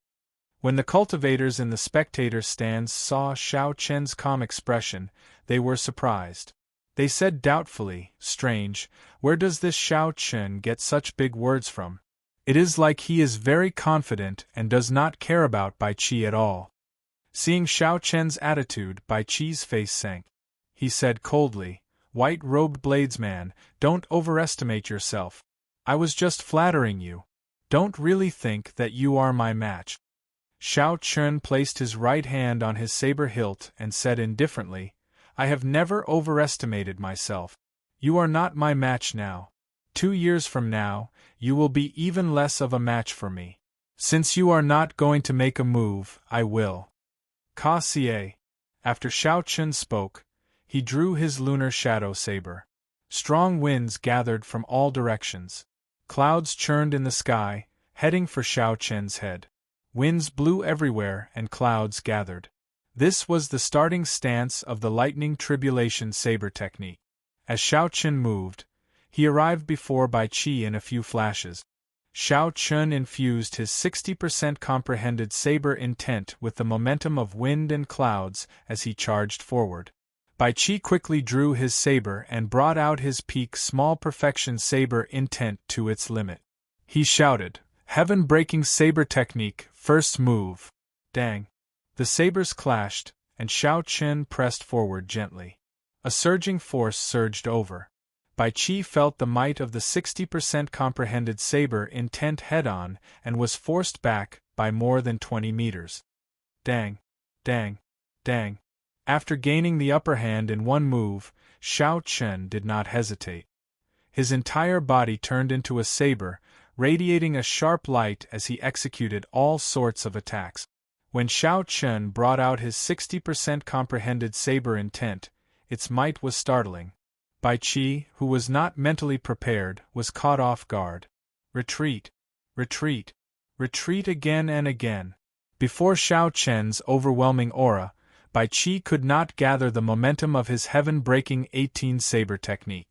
When the cultivators in the spectator stands saw Xiao Chen's calm expression, they were surprised. They said doubtfully, "Strange, where does this Xiao Chen get such big words from? It is like he is very confident and does not care about Bai Chi at all." Seeing Xiao Chen's attitude, Bai Chi's face sank. He said coldly, "White-robed bladesman, don't overestimate yourself. I was just flattering you. Don't really think that you are my match." Xiao Chen placed his right hand on his saber hilt and said indifferently, "I have never overestimated myself. You are not my match now. 2 years from now, you will be even less of a match for me. Since you are not going to make a move, I will." Ka Xie. After Xiao Chen spoke, he drew his lunar shadow saber. Strong winds gathered from all directions. Clouds churned in the sky, heading for Xiao Chen's head. Winds blew everywhere and clouds gathered. This was the starting stance of the lightning tribulation saber technique. As Xiao Chen moved, he arrived before Bai Chi in a few flashes. Xiao Chen infused his 60% comprehended saber intent with the momentum of wind and clouds as he charged forward. Bai Chi quickly drew his saber and brought out his peak small perfection saber intent to its limit. He shouted, "Heaven-breaking saber technique, first move." Dang! The sabers clashed, and Xiao Chen pressed forward gently. A surging force surged over. Bai Chi felt the might of the 60% comprehended saber intent head-on and was forced back by more than 20 meters. Dang! Dang! Dang! After gaining the upper hand in one move, Xiao Chen did not hesitate. His entire body turned into a saber, radiating a sharp light as he executed all sorts of attacks. When Xiao Chen brought out his 60% comprehended saber intent, its might was startling. Bai Chi, who was not mentally prepared, was caught off guard. Retreat! Retreat! Retreat again and again. Before Xiao Chen's overwhelming aura, Bai Chi could not gather the momentum of his heaven-breaking 18 saber technique.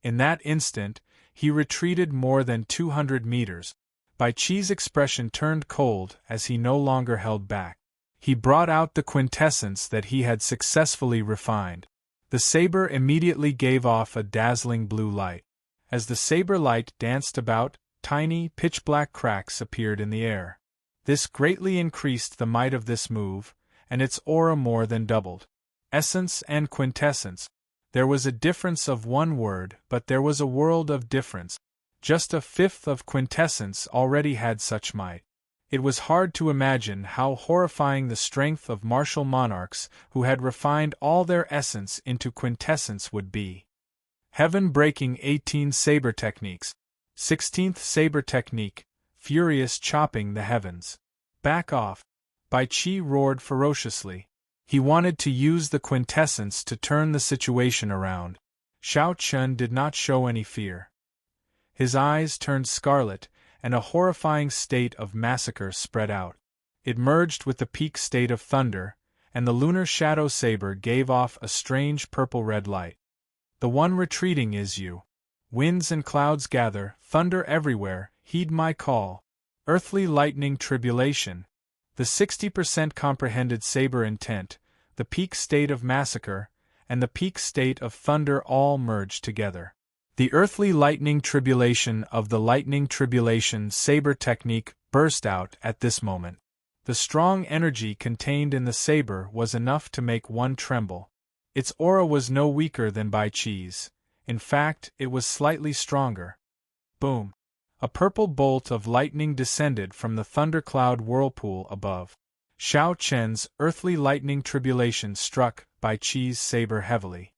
In that instant, he retreated more than 200 meters. Bai Chi's expression turned cold as he no longer held back. He brought out the quintessence that he had successfully refined. The saber immediately gave off a dazzling blue light. As the saber light danced about, tiny, pitch-black cracks appeared in the air. This greatly increased the might of this move, and its aura more than doubled. Essence and quintessence. There was a difference of one word, but there was a world of difference. Just a fifth of quintessence already had such might. It was hard to imagine how horrifying the strength of martial monarchs who had refined all their essence into quintessence would be. Heaven-breaking 18 saber techniques. 16th saber technique, furious chopping the heavens. Back off! Bai Chi roared ferociously. He wanted to use the quintessence to turn the situation around. Xiao Chen did not show any fear. His eyes turned scarlet, and a horrifying state of massacre spread out. It merged with the peak state of thunder, and the lunar shadow saber gave off a strange purple-red light. The one retreating is you. Winds and clouds gather, thunder everywhere, heed my call. Earthly lightning tribulation. The 60% comprehended saber intent, the peak state of massacre, and the peak state of thunder all merge together. The earthly lightning tribulation of the lightning tribulation saber technique burst out at this moment. The strong energy contained in the saber was enough to make one tremble. Its aura was no weaker than Bai Qi's. In fact, it was slightly stronger. Boom! A purple bolt of lightning descended from the thundercloud whirlpool above. Xiao Chen's earthly lightning tribulation struck Bai Qi's saber heavily.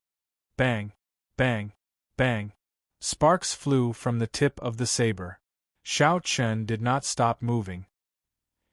Bang! Bang! Bang! Sparks flew from the tip of the saber. Xiao Chen did not stop moving.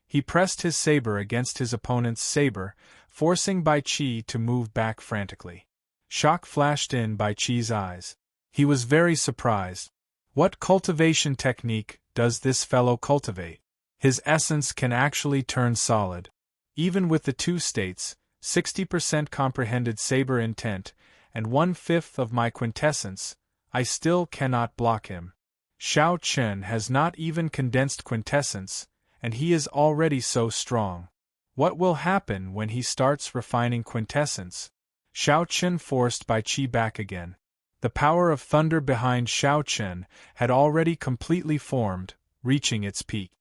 He pressed his saber against his opponent's saber, forcing Bai Qi to move back frantically. Shock flashed in Bai Qi's eyes. He was very surprised. What cultivation technique does this fellow cultivate? His essence can actually turn solid. Even with the two states, 60% comprehended saber intent, and 1/5 of my quintessence, I still cannot block him. Xiao Chen has not even condensed quintessence, and he is already so strong. What will happen when he starts refining quintessence? Xiao Chen forced Bai Qi back again. The power of thunder behind Xiao Chen had already completely formed, reaching its peak.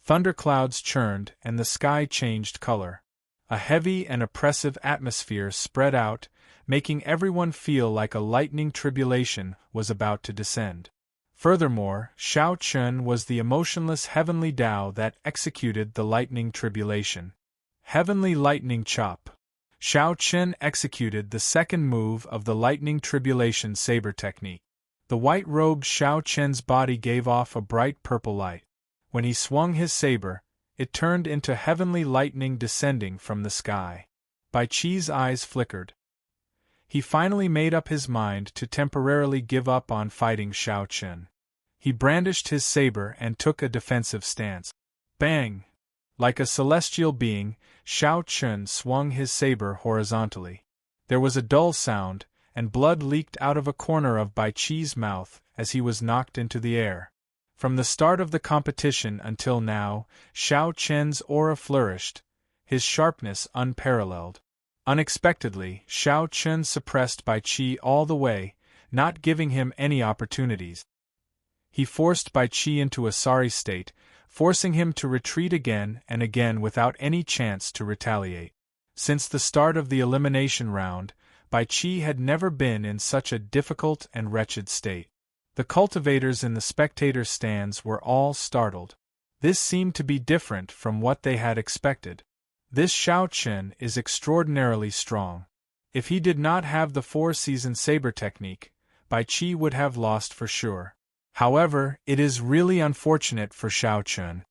Thunderclouds churned and the sky changed color. A heavy and oppressive atmosphere spread out, making everyone feel like a lightning tribulation was about to descend. Furthermore, Xiao Chen was the emotionless heavenly Tao that executed the lightning tribulation. Heavenly Lightning Chop. Xiao Chen executed the second move of the lightning tribulation saber technique. The white-robed Xiao Chen's body gave off a bright purple light. When he swung his saber, it turned into heavenly lightning descending from the sky. Bai Qi's eyes flickered. He finally made up his mind to temporarily give up on fighting Xiao Chen. He brandished his saber and took a defensive stance. Bang! Like a celestial being, Xiao Chen swung his saber horizontally. There was a dull sound, and blood leaked out of a corner of Bai Qi's mouth as he was knocked into the air. From the start of the competition until now, Xiao Chen's aura flourished, his sharpness unparalleled. Unexpectedly, Xiao Chen suppressed Bai Qi all the way, not giving him any opportunities. He forced Bai Qi into a sorry state, forcing him to retreat again and again without any chance to retaliate. Since the start of the elimination round, Bai Qi had never been in such a difficult and wretched state. The cultivators in the spectator stands were all startled. This seemed to be different from what they had expected. This Xiao Chen is extraordinarily strong. If he did not have the four-season saber technique, Bai Qi would have lost for sure. However, it is really unfortunate for Xiao Chen.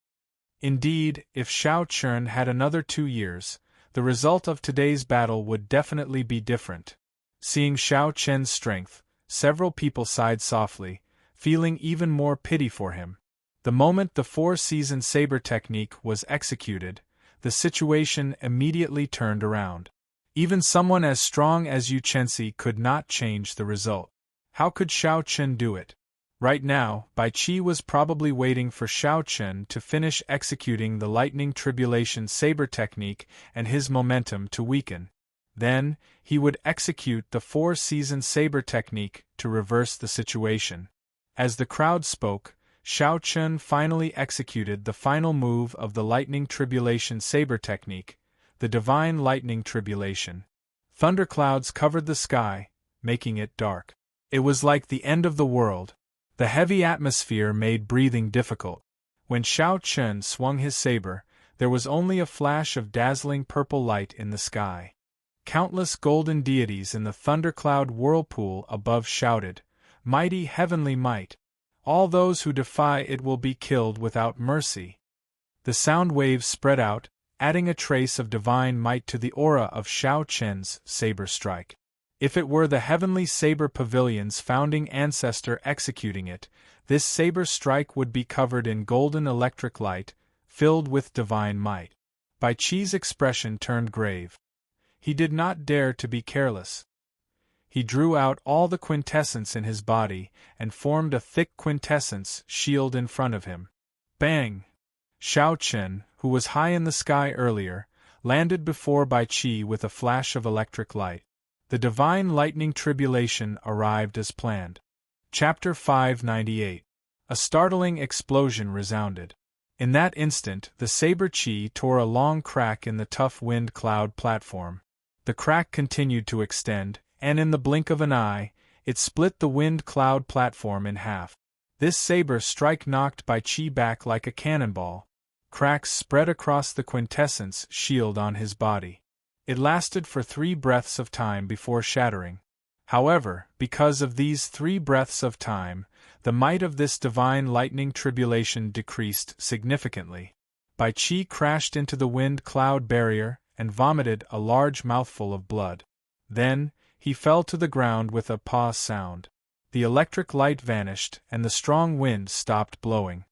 Indeed, if Xiao Chen had another 2 years, the result of today's battle would definitely be different. Seeing Xiao Chen's strength, several people sighed softly, feeling even more pity for him. The moment the four-season saber technique was executed, the situation immediately turned around. Even someone as strong as Yu Chenxi could not change the result. How could Xiao Chen do it? Right now, Bai Qi was probably waiting for Xiao Chen to finish executing the lightning tribulation saber technique and his momentum to weaken. Then, he would execute the four-season saber technique to reverse the situation. As the crowd spoke, Xiao Chen finally executed the final move of the lightning tribulation saber technique, the divine lightning tribulation. Thunderclouds covered the sky, making it dark. It was like the end of the world. The heavy atmosphere made breathing difficult. When Xiao Chen swung his saber, there was only a flash of dazzling purple light in the sky. Countless golden deities in the thundercloud whirlpool above shouted, "Mighty heavenly might! All those who defy it will be killed without mercy." The sound waves spread out, adding a trace of divine might to the aura of Xiao Chen's saber strike. If it were the heavenly saber pavilion's founding ancestor executing it, this saber strike would be covered in golden electric light, filled with divine might. Bai Qi's expression turned grave. He did not dare to be careless. He drew out all the quintessence in his body and formed a thick quintessence shield in front of him. Bang! Xiao Chen, who was high in the sky earlier, landed before Bai Qi with a flash of electric light. The divine lightning tribulation arrived as planned. Chapter 598. A startling explosion resounded. In that instant, the saber Qi tore a long crack in the tough wind cloud platform. The crack continued to extend, and in the blink of an eye, it split the wind cloud platform in half. This saber strike knocked Bai Qi back like a cannonball. Cracks spread across the quintessence shield on his body. It lasted for 3 breaths of time before shattering. However, because of these 3 breaths of time, the might of this divine lightning tribulation decreased significantly. Bai Qi crashed into the wind cloud barrier and vomited a large mouthful of blood. Then, he fell to the ground with a "pah" sound. The electric light vanished and the strong wind stopped blowing.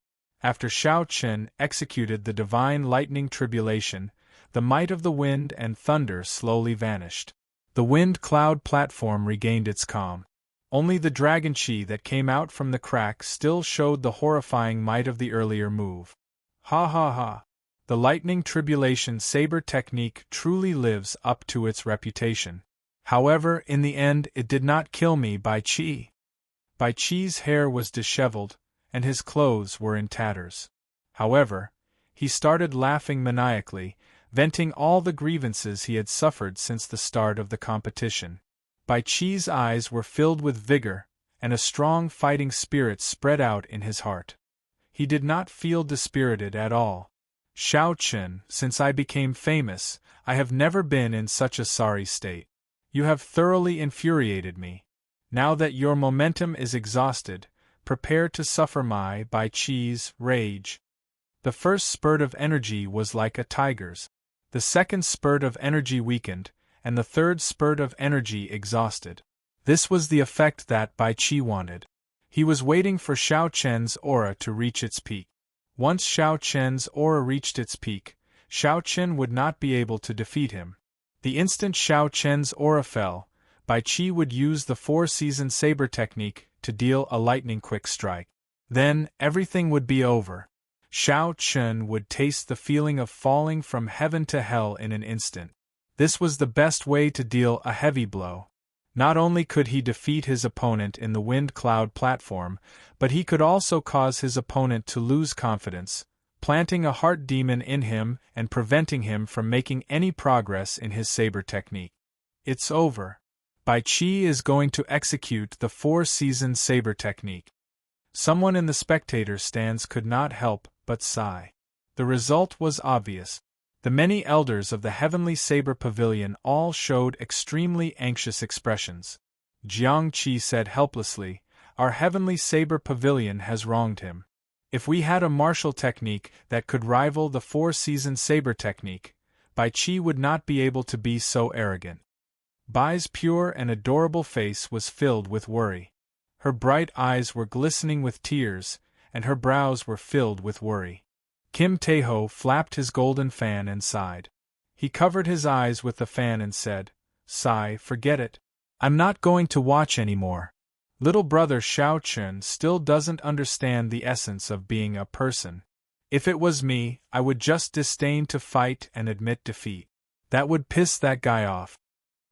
After Xiao Chen executed the divine lightning tribulation, the might of the wind and thunder slowly vanished. The wind cloud platform regained its calm. Only the dragon Qi that came out from the crack still showed the horrifying might of the earlier move. Ha ha ha! The lightning tribulation saber technique truly lives up to its reputation. However, in the end it did not kill me, Bai Qi. Bai Qi's hair was disheveled, and his clothes were in tatters. However, he started laughing maniacally, venting all the grievances he had suffered since the start of the competition. Bai Qi's eyes were filled with vigor, and a strong fighting spirit spread out in his heart. He did not feel dispirited at all. Xiao Chen, since I became famous, I have never been in such a sorry state. You have thoroughly infuriated me. Now that your momentum is exhausted, prepare to suffer my Bai Qi's rage. The first spurt of energy was like a tiger's. The second spurt of energy weakened, and the third spurt of energy exhausted. This was the effect that Bai Qi wanted. He was waiting for Xiao Chen's aura to reach its peak. Once Xiao Chen's aura reached its peak, Xiao Chen would not be able to defeat him. The instant Xiao Chen's aura fell, Bai Qi would use the 4-season saber technique to deal a lightning-quick strike. Then, everything would be over. Xiao Chen would taste the feeling of falling from heaven to hell in an instant. This was the best way to deal a heavy blow. Not only could he defeat his opponent in the wind cloud platform, but he could also cause his opponent to lose confidence, planting a heart demon in him and preventing him from making any progress in his saber technique. It's over. Bai Qi is going to execute the 4-season saber technique. Someone in the spectator stands could not help but sigh. The result was obvious. The many elders of the Heavenly Saber Pavilion all showed extremely anxious expressions. Jiang Qi said helplessly, "Our Heavenly Saber Pavilion has wronged him. If we had a martial technique that could rival the 4-season saber technique, Bai Qi would not be able to be so arrogant." Bai's pure and adorable face was filled with worry. Her bright eyes were glistening with tears, and her brows were filled with worry. Kim Taeho flapped his golden fan and sighed. He covered his eyes with the fan and said, "Sigh, forget it. I'm not going to watch anymore. Little brother Xiao Chen still doesn't understand the essence of being a person. If it was me, I would just disdain to fight and admit defeat. That would piss that guy off."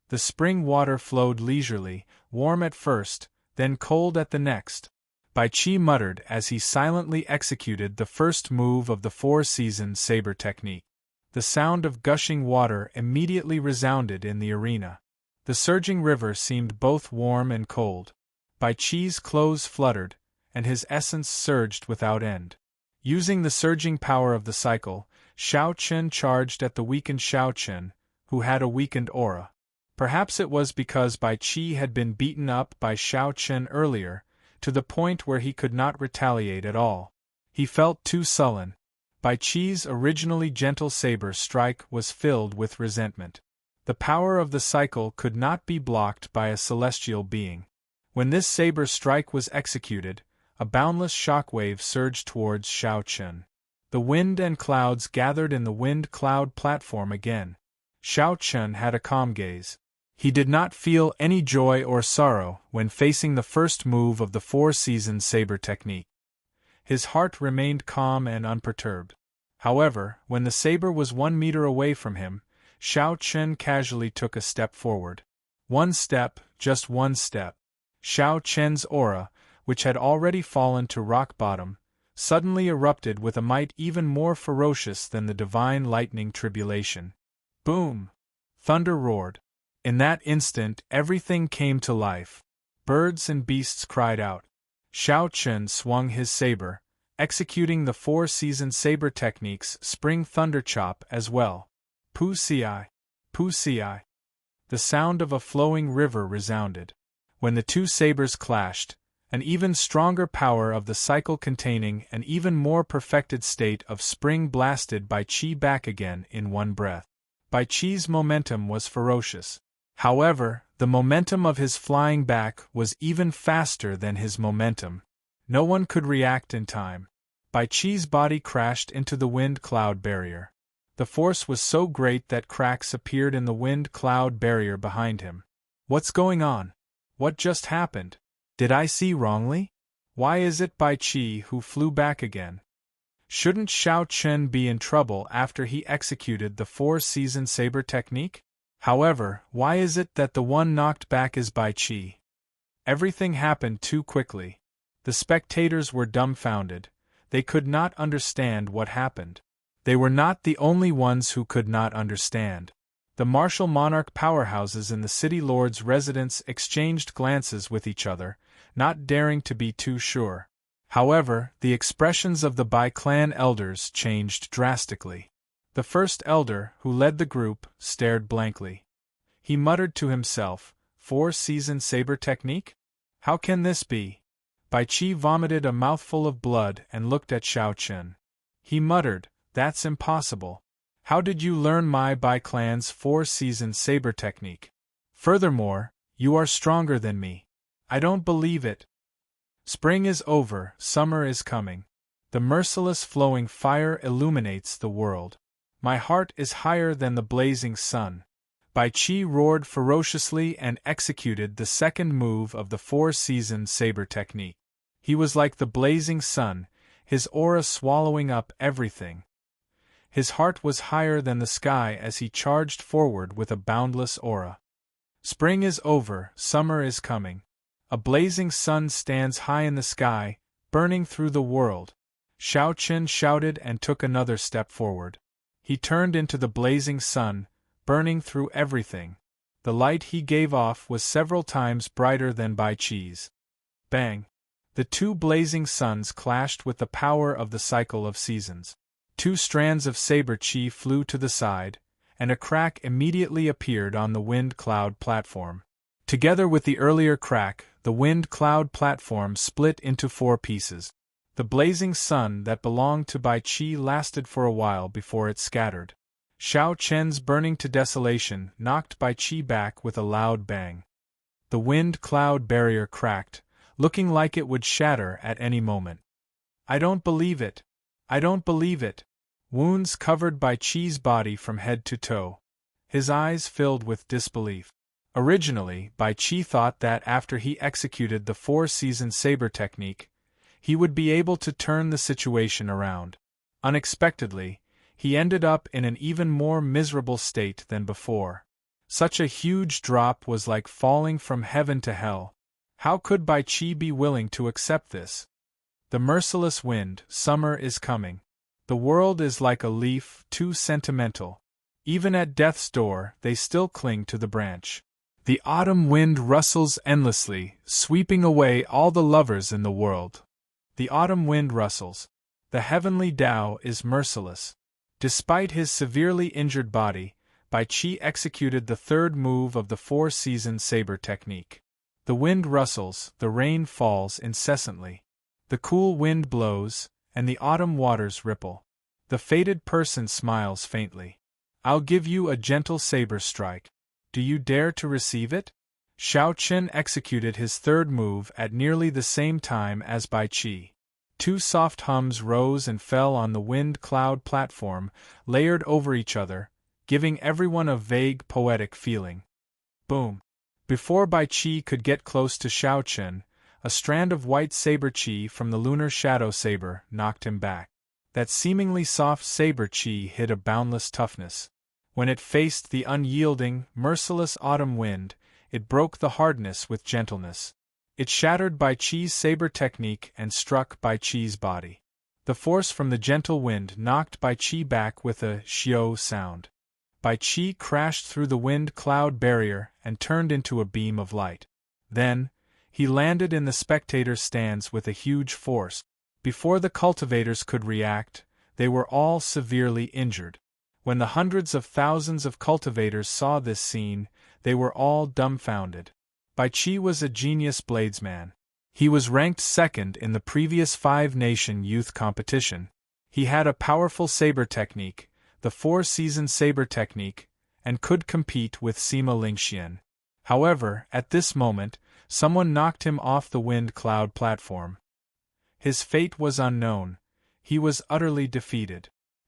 The spring water flowed leisurely, warm at first, then cold at the next. Bai Qi muttered as he silently executed the first move of the 4-season saber technique. The sound of gushing water immediately resounded in the arena. The surging river seemed both warm and cold. Bai Qi's clothes fluttered, and his essence surged without end. Using the surging power of the cycle, Xiao Chen charged at the weakened Xiao Chen, who had a weakened aura. Perhaps it was because Bai Qi had been beaten up by Xiao Chen earlier, to the point where he could not retaliate at all. He felt too sullen. Bai Qi's originally gentle saber strike was filled with resentment. The power of the cycle could not be blocked by a celestial being. When this saber strike was executed, a boundless shockwave surged towards Xiao Chen. The wind and clouds gathered in the wind cloud platform again. Xiao Chen had a calm gaze. He did not feel any joy or sorrow when facing the first move of the four-season saber technique. His heart remained calm and unperturbed. However, when the saber was 1 meter away from him, Xiao Chen casually took a step forward. One step, just one step. Xiao Chen's aura, which had already fallen to rock bottom, suddenly erupted with a might even more ferocious than the divine lightning tribulation. Boom! Thunder roared. In that instant everything came to life. Birds and beasts cried out. Xiao Chen swung his saber, executing the four-season saber technique's spring thunder chop as well. Pu-ci, pu-ci. The sound of a flowing river resounded. When the two sabers clashed, an even stronger power of the cycle containing an even more perfected state of spring blasted Bai Qi back again in one breath. Bai Qi's momentum was ferocious. However, the momentum of his flying back was even faster than his momentum. No one could react in time. Bai Qi's body crashed into the wind-cloud barrier. The force was so great that cracks appeared in the wind-cloud barrier behind him. What's going on? What just happened? Did I see wrongly? Why is it Bai Qi who flew back again? Shouldn't Xiao Chen be in trouble after he executed the four-season saber technique? However, why is it that the one knocked back is Bai Qi? Everything happened too quickly. The spectators were dumbfounded. They could not understand what happened. They were not the only ones who could not understand. The martial monarch powerhouses in the city lord's residence exchanged glances with each other, not daring to be too sure. However, the expressions of the Bai clan elders changed drastically. The first elder, who led the group, stared blankly. He muttered to himself, "Four-season saber technique? How can this be?" Bai Qi vomited a mouthful of blood and looked at Xiao Chen. He muttered, "That's impossible. How did you learn my Bai clan's four-season saber technique? Furthermore, you are stronger than me. I don't believe it." Spring is over, summer is coming. The merciless flowing fire illuminates the world. My heart is higher than the blazing sun. Bai Qi roared ferociously and executed the second move of the four-season saber technique. He was like the blazing sun, his aura swallowing up everything. His heart was higher than the sky as he charged forward with a boundless aura. Spring is over, summer is coming. A blazing sun stands high in the sky, burning through the world. Xiao Chen shouted and took another step forward. He turned into the blazing sun, burning through everything. The light he gave off was several times brighter than Bai Qi's. Bang! The two blazing suns clashed with the power of the cycle of seasons. Two strands of saber qi flew to the side, and a crack immediately appeared on the wind-cloud platform. Together with the earlier crack, the wind-cloud platform split into 4 pieces. The blazing sun that belonged to Bai Qi lasted for a while before it scattered. Xiao Chen's burning to desolation knocked Bai Qi back with a loud bang. The wind-cloud barrier cracked, looking like it would shatter at any moment. "I don't believe it. I don't believe it." Wounds covered Bai Qi's body from head to toe. His eyes filled with disbelief. Originally, Bai Qi thought that after he executed the four-season saber technique, he would be able to turn the situation around. Unexpectedly, he ended up in an even more miserable state than before. Such a huge drop was like falling from heaven to hell. How could Bai Qi be willing to accept this? The merciless wind, summer is coming. The world is like a leaf, too sentimental. Even at death's door, they still cling to the branch. The autumn wind rustles endlessly, sweeping away all the lovers in the world. The autumn wind rustles. The heavenly Tao is merciless. Despite his severely injured body, Bai Qi executed the third move of the four-season saber technique. The wind rustles, the rain falls incessantly. The cool wind blows, and the autumn waters ripple. The fated person smiles faintly. "I'll give you a gentle saber strike. Do you dare to receive it?" Xiao Chen executed his third move at nearly the same time as Bai Qi. 2 soft hums rose and fell on the wind-cloud platform, layered over each other, giving everyone a vague, poetic feeling. Boom! Before Bai Qi could get close to Xiao Chen, a strand of white saber qi from the lunar shadow saber knocked him back. That seemingly soft saber qi hid a boundless toughness. When it faced the unyielding, merciless autumn wind, it broke the hardness with gentleness. It shattered Bai Qi's saber technique and struck Bai Qi's body. The force from the gentle wind knocked Bai Qi back with a xiao sound. Bai Qi crashed through the wind cloud barrier and turned into a beam of light. Then, he landed in the spectators' stands with a huge force. Before the cultivators could react, they were all severely injured. When the hundreds of thousands of cultivators saw this scene, they were all dumbfounded. Bai Qi was a genius bladesman. He was ranked second in the previous 5-nation youth competition. He had a powerful saber technique, the 4-season saber technique, and could compete with Sima Lingxian. However, at this moment, someone knocked him off the wind cloud platform. His fate was unknown. He was utterly defeated.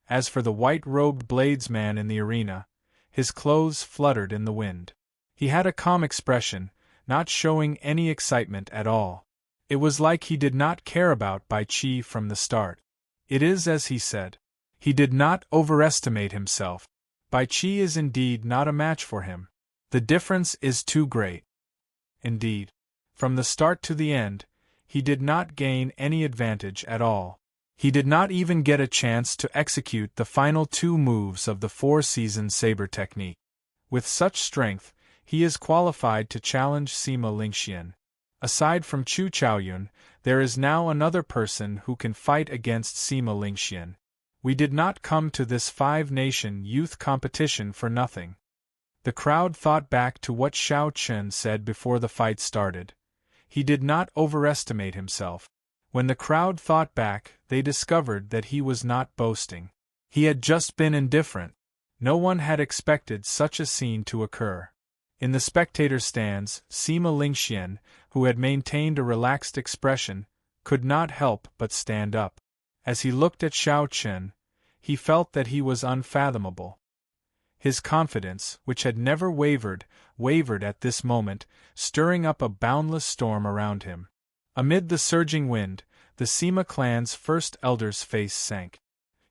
As for the white-robed bladesman in the arena, his clothes fluttered in the wind. He had a calm expression, not showing any excitement at all. It was like he did not care about Bai Qi from the start. It is as he said. He did not overestimate himself. Bai Qi is indeed not a match for him. The difference is too great. Indeed, from the start to the end, he did not gain any advantage at all. He did not even get a chance to execute the final 2 moves of the 4-season saber technique. With such strength, he is qualified to challenge Sima Lingxian. Aside from Chu Chaoyun, there is now another person who can fight against Sima Lingxian. We did not come to this 5-nation youth competition for nothing. The crowd thought back to what Xiao Chen said before the fight started. He did not overestimate himself. When the crowd thought back, they discovered that he was not boasting. He had just been indifferent. No one had expected such a scene to occur. In the spectator stands, Sima Lingxian, who had maintained a relaxed expression, could not help but stand up. As he looked at Xiao Chen, he felt that he was unfathomable. His confidence, which had never wavered at this moment, stirring up a boundless storm around him. Amid the surging wind, the Sima clan's first elder's face sank.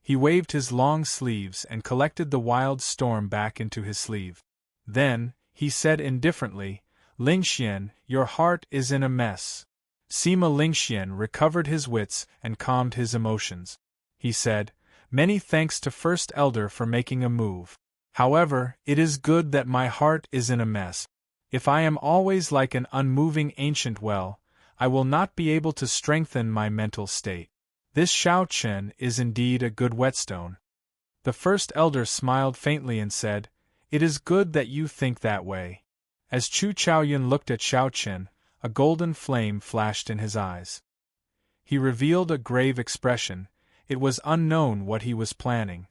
He waved his long sleeves and collected the wild storm back into his sleeve. Then, he said indifferently, "Lingxian, your heart is in a mess." Sima Lingxian recovered his wits and calmed his emotions. He said, "Many thanks to First Elder for making a move. However, it is good that my heart is in a mess. If I am always like an unmoving ancient well, I will not be able to strengthen my mental state. This Xiao Chen is indeed a good whetstone." The First Elder smiled faintly and said, "It is good that you think that way." As Chu Chaoyun looked at Xiao Chen, a golden flame flashed in his eyes. He revealed a grave expression. It was unknown what he was planning.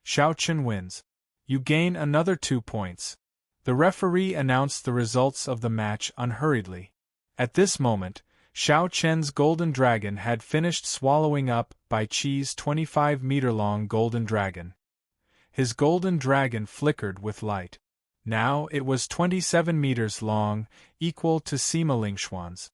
Xiao Chen wins. You gain another 2 points. The referee announced the results of the match unhurriedly. At this moment, Xiao Chen's golden dragon had finished swallowing up Bai Qi's 25-meter-long golden dragon. His golden dragon flickered with light. Now it was 27 meters long, equal to Sima Lingxian's.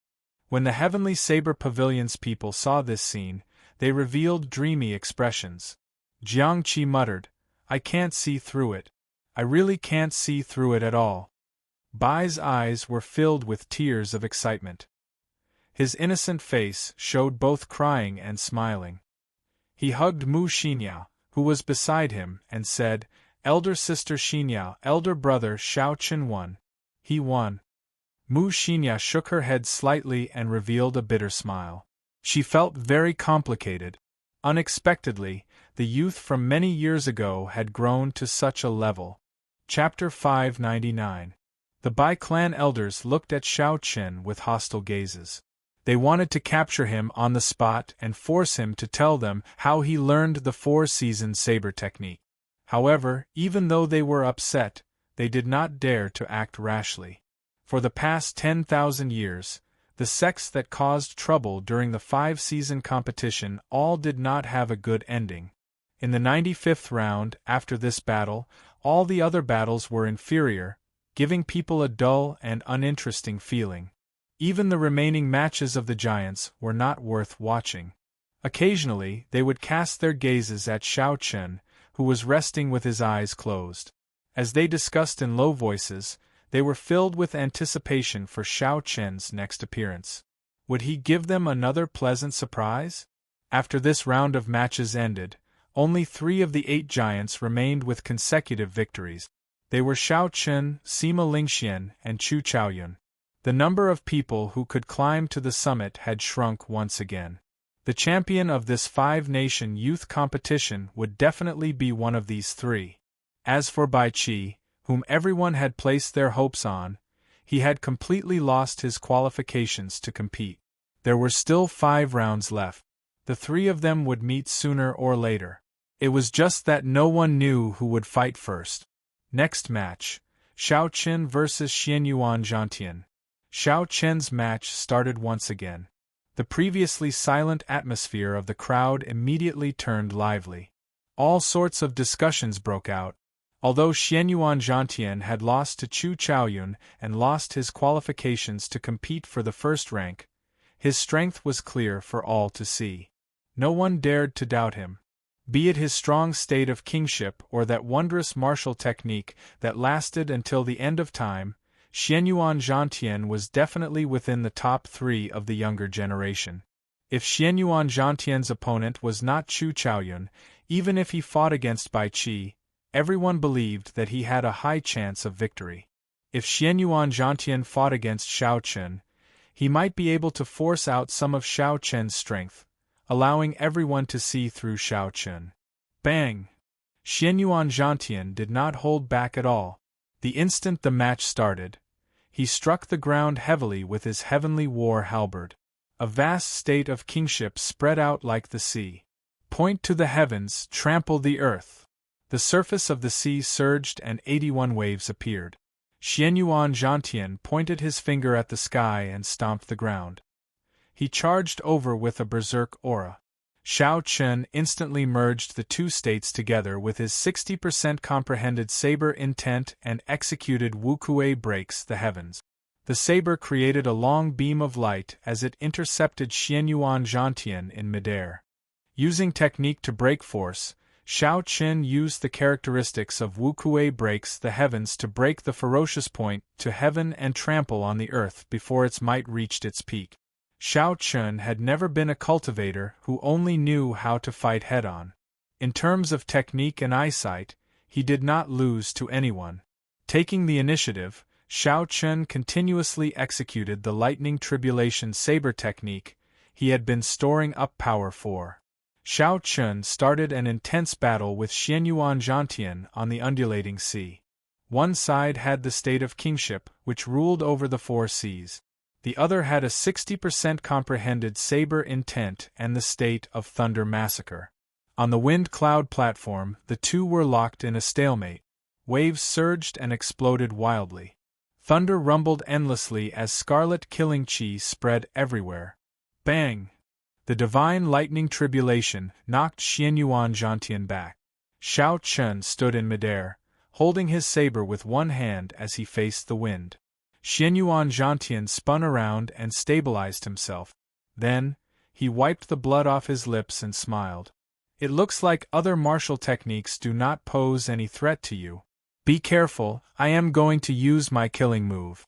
When the Heavenly Saber Pavilion's people saw this scene, they revealed dreamy expressions. Jiang Qi muttered, "I can't see through it. I really can't see through it at all." Bai's eyes were filled with tears of excitement. His innocent face showed both crying and smiling. He hugged Mu Xinyao, who was beside him, and said, "Elder sister Xinyao, elder brother Xiao Chen won. He won." Mu Xinyao shook her head slightly and revealed a bitter smile. She felt very complicated. Unexpectedly, the youth from many years ago had grown to such a level. Chapter 599. The Bai clan elders looked at Xiao Chen with hostile gazes. They wanted to capture him on the spot and force him to tell them how he learned the 4-season saber technique. However, even though they were upset, they did not dare to act rashly. For the past 10,000 years, the sects that caused trouble during the 5-season competition all did not have a good ending. In the 95th round, after this battle, All the other battles were inferior, giving people a dull and uninteresting feeling. Even the remaining matches of the giants were not worth watching. Occasionally, they would cast their gazes at Xiao Chen, who was resting with his eyes closed. As they discussed in low voices, they were filled with anticipation for Xiao Chen's next appearance. Would he give them another pleasant surprise? After this round of matches ended, only 3 of the 8 giants remained with consecutive victories. They were Xiao Chen, Sima Lingxian, and Chu Chaoyun. The number of people who could climb to the summit had shrunk once again. The champion of this 5-nation youth competition would definitely be one of these 3. As for Bai Qi, whom everyone had placed their hopes on, he had completely lost his qualifications to compete. There were still 5 rounds left. The 3 of them would meet sooner or later. It was just that no one knew who would fight first. Next match: Xiao Chen vs Xianyuan Zhantian. Xiao Chen's match started once again. The previously silent atmosphere of the crowd immediately turned lively. All sorts of discussions broke out. Although Xianyuan Zhantian had lost to Chu Chaoyun and lost his qualifications to compete for the first rank, his strength was clear for all to see. No one dared to doubt him. Be it his strong state of kingship or that wondrous martial technique that lasted until the end of time, Xianyuan Zhantian was definitely within the top 3 of the younger generation. If Xianyuan Zhantian's opponent was not Chu Chaoyun, even if he fought against Bai Qi, everyone believed that he had a high chance of victory. If Xianyuan Zhantian fought against Xiao Chen, he might be able to force out some of Xiao Chen's strength, allowing everyone to see through Xiao Chen. Bang! Xianyuan Zhantian did not hold back at all. The instant the match started, he struck the ground heavily with his heavenly war halberd. A vast state of kingship spread out like the sea. Point to the heavens, trample the earth. The surface of the sea surged and 81 waves appeared. Xianyuan Zhantian pointed his finger at the sky and stomped the ground. He charged over with a berserk aura. Xiao Chen instantly merged the 2 states together with his 60% comprehended saber intent and executed Wukuei breaks the heavens. The saber created a long beam of light as it intercepted Xianyuan Zhantian in midair. Using technique to break force, Xiao Chen used the characteristics of Wukuei breaks the heavens to break the ferocious point to heaven and trample on the earth before its might reached its peak. Xiao Chen had never been a cultivator who only knew how to fight head-on. In terms of technique and eyesight, he did not lose to anyone. Taking the initiative, Xiao Chen continuously executed the lightning tribulation saber technique he had been storing up power for. Xiao Chen started an intense battle with Xianyuan Zhantian on the undulating sea. One side had the state of kingship, which ruled over the 4 seas. The other had a 60% comprehended saber intent and the state of thunder massacre. On the wind cloud platform, the 2 were locked in a stalemate. Waves surged and exploded wildly. Thunder rumbled endlessly as scarlet killing chi spread everywhere. Bang! The divine lightning tribulation knocked Xianyuan Zhantian back. Xiao Chen stood in midair, holding his saber with one hand as he faced the wind. Xianyuan Zhantian spun around and stabilized himself. Then, he wiped the blood off his lips and smiled. It looks like other martial techniques do not pose any threat to you. Be careful, I am going to use my killing move.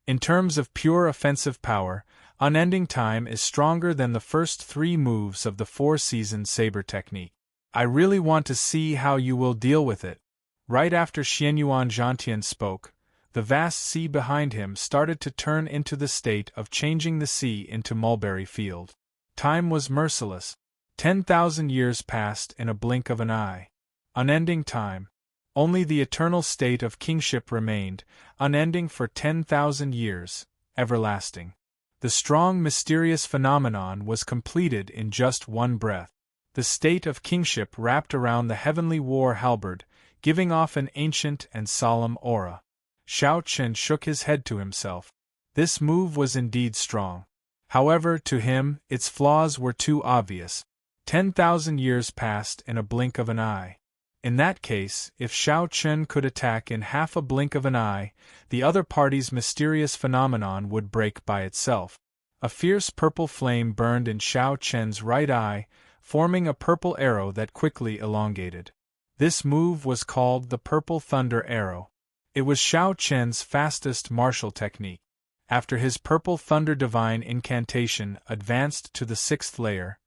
In terms of pure offensive power, Unending Time is stronger than the first 3 moves of the 4-season saber technique. I really want to see how you will deal with it. Right after Xianyuan Zhantian spoke, the vast sea behind him started to turn into the state of changing the sea into mulberry field. Time was merciless. 10,000 years passed in a blink of an eye. Unending time. Only the eternal state of kingship remained, unending for 10,000 years, everlasting. The strong mysterious phenomenon was completed in just one breath. The state of kingship wrapped around the heavenly war halberd, giving off an ancient and solemn aura. Xiao Chen shook his head to himself. This move was indeed strong. However, to him, its flaws were too obvious. 10,000 years passed in a blink of an eye. In that case, if Xiao Chen could attack in half a blink of an eye, the other party's mysterious phenomenon would break by itself. A fierce purple flame burned in Xiao Chen's right eye, forming a purple arrow that quickly elongated. This move was called the Purple Thunder Arrow. It was Xiao Chen's fastest martial technique. After his Purple Thunder Divine incantation advanced to the 6th layer,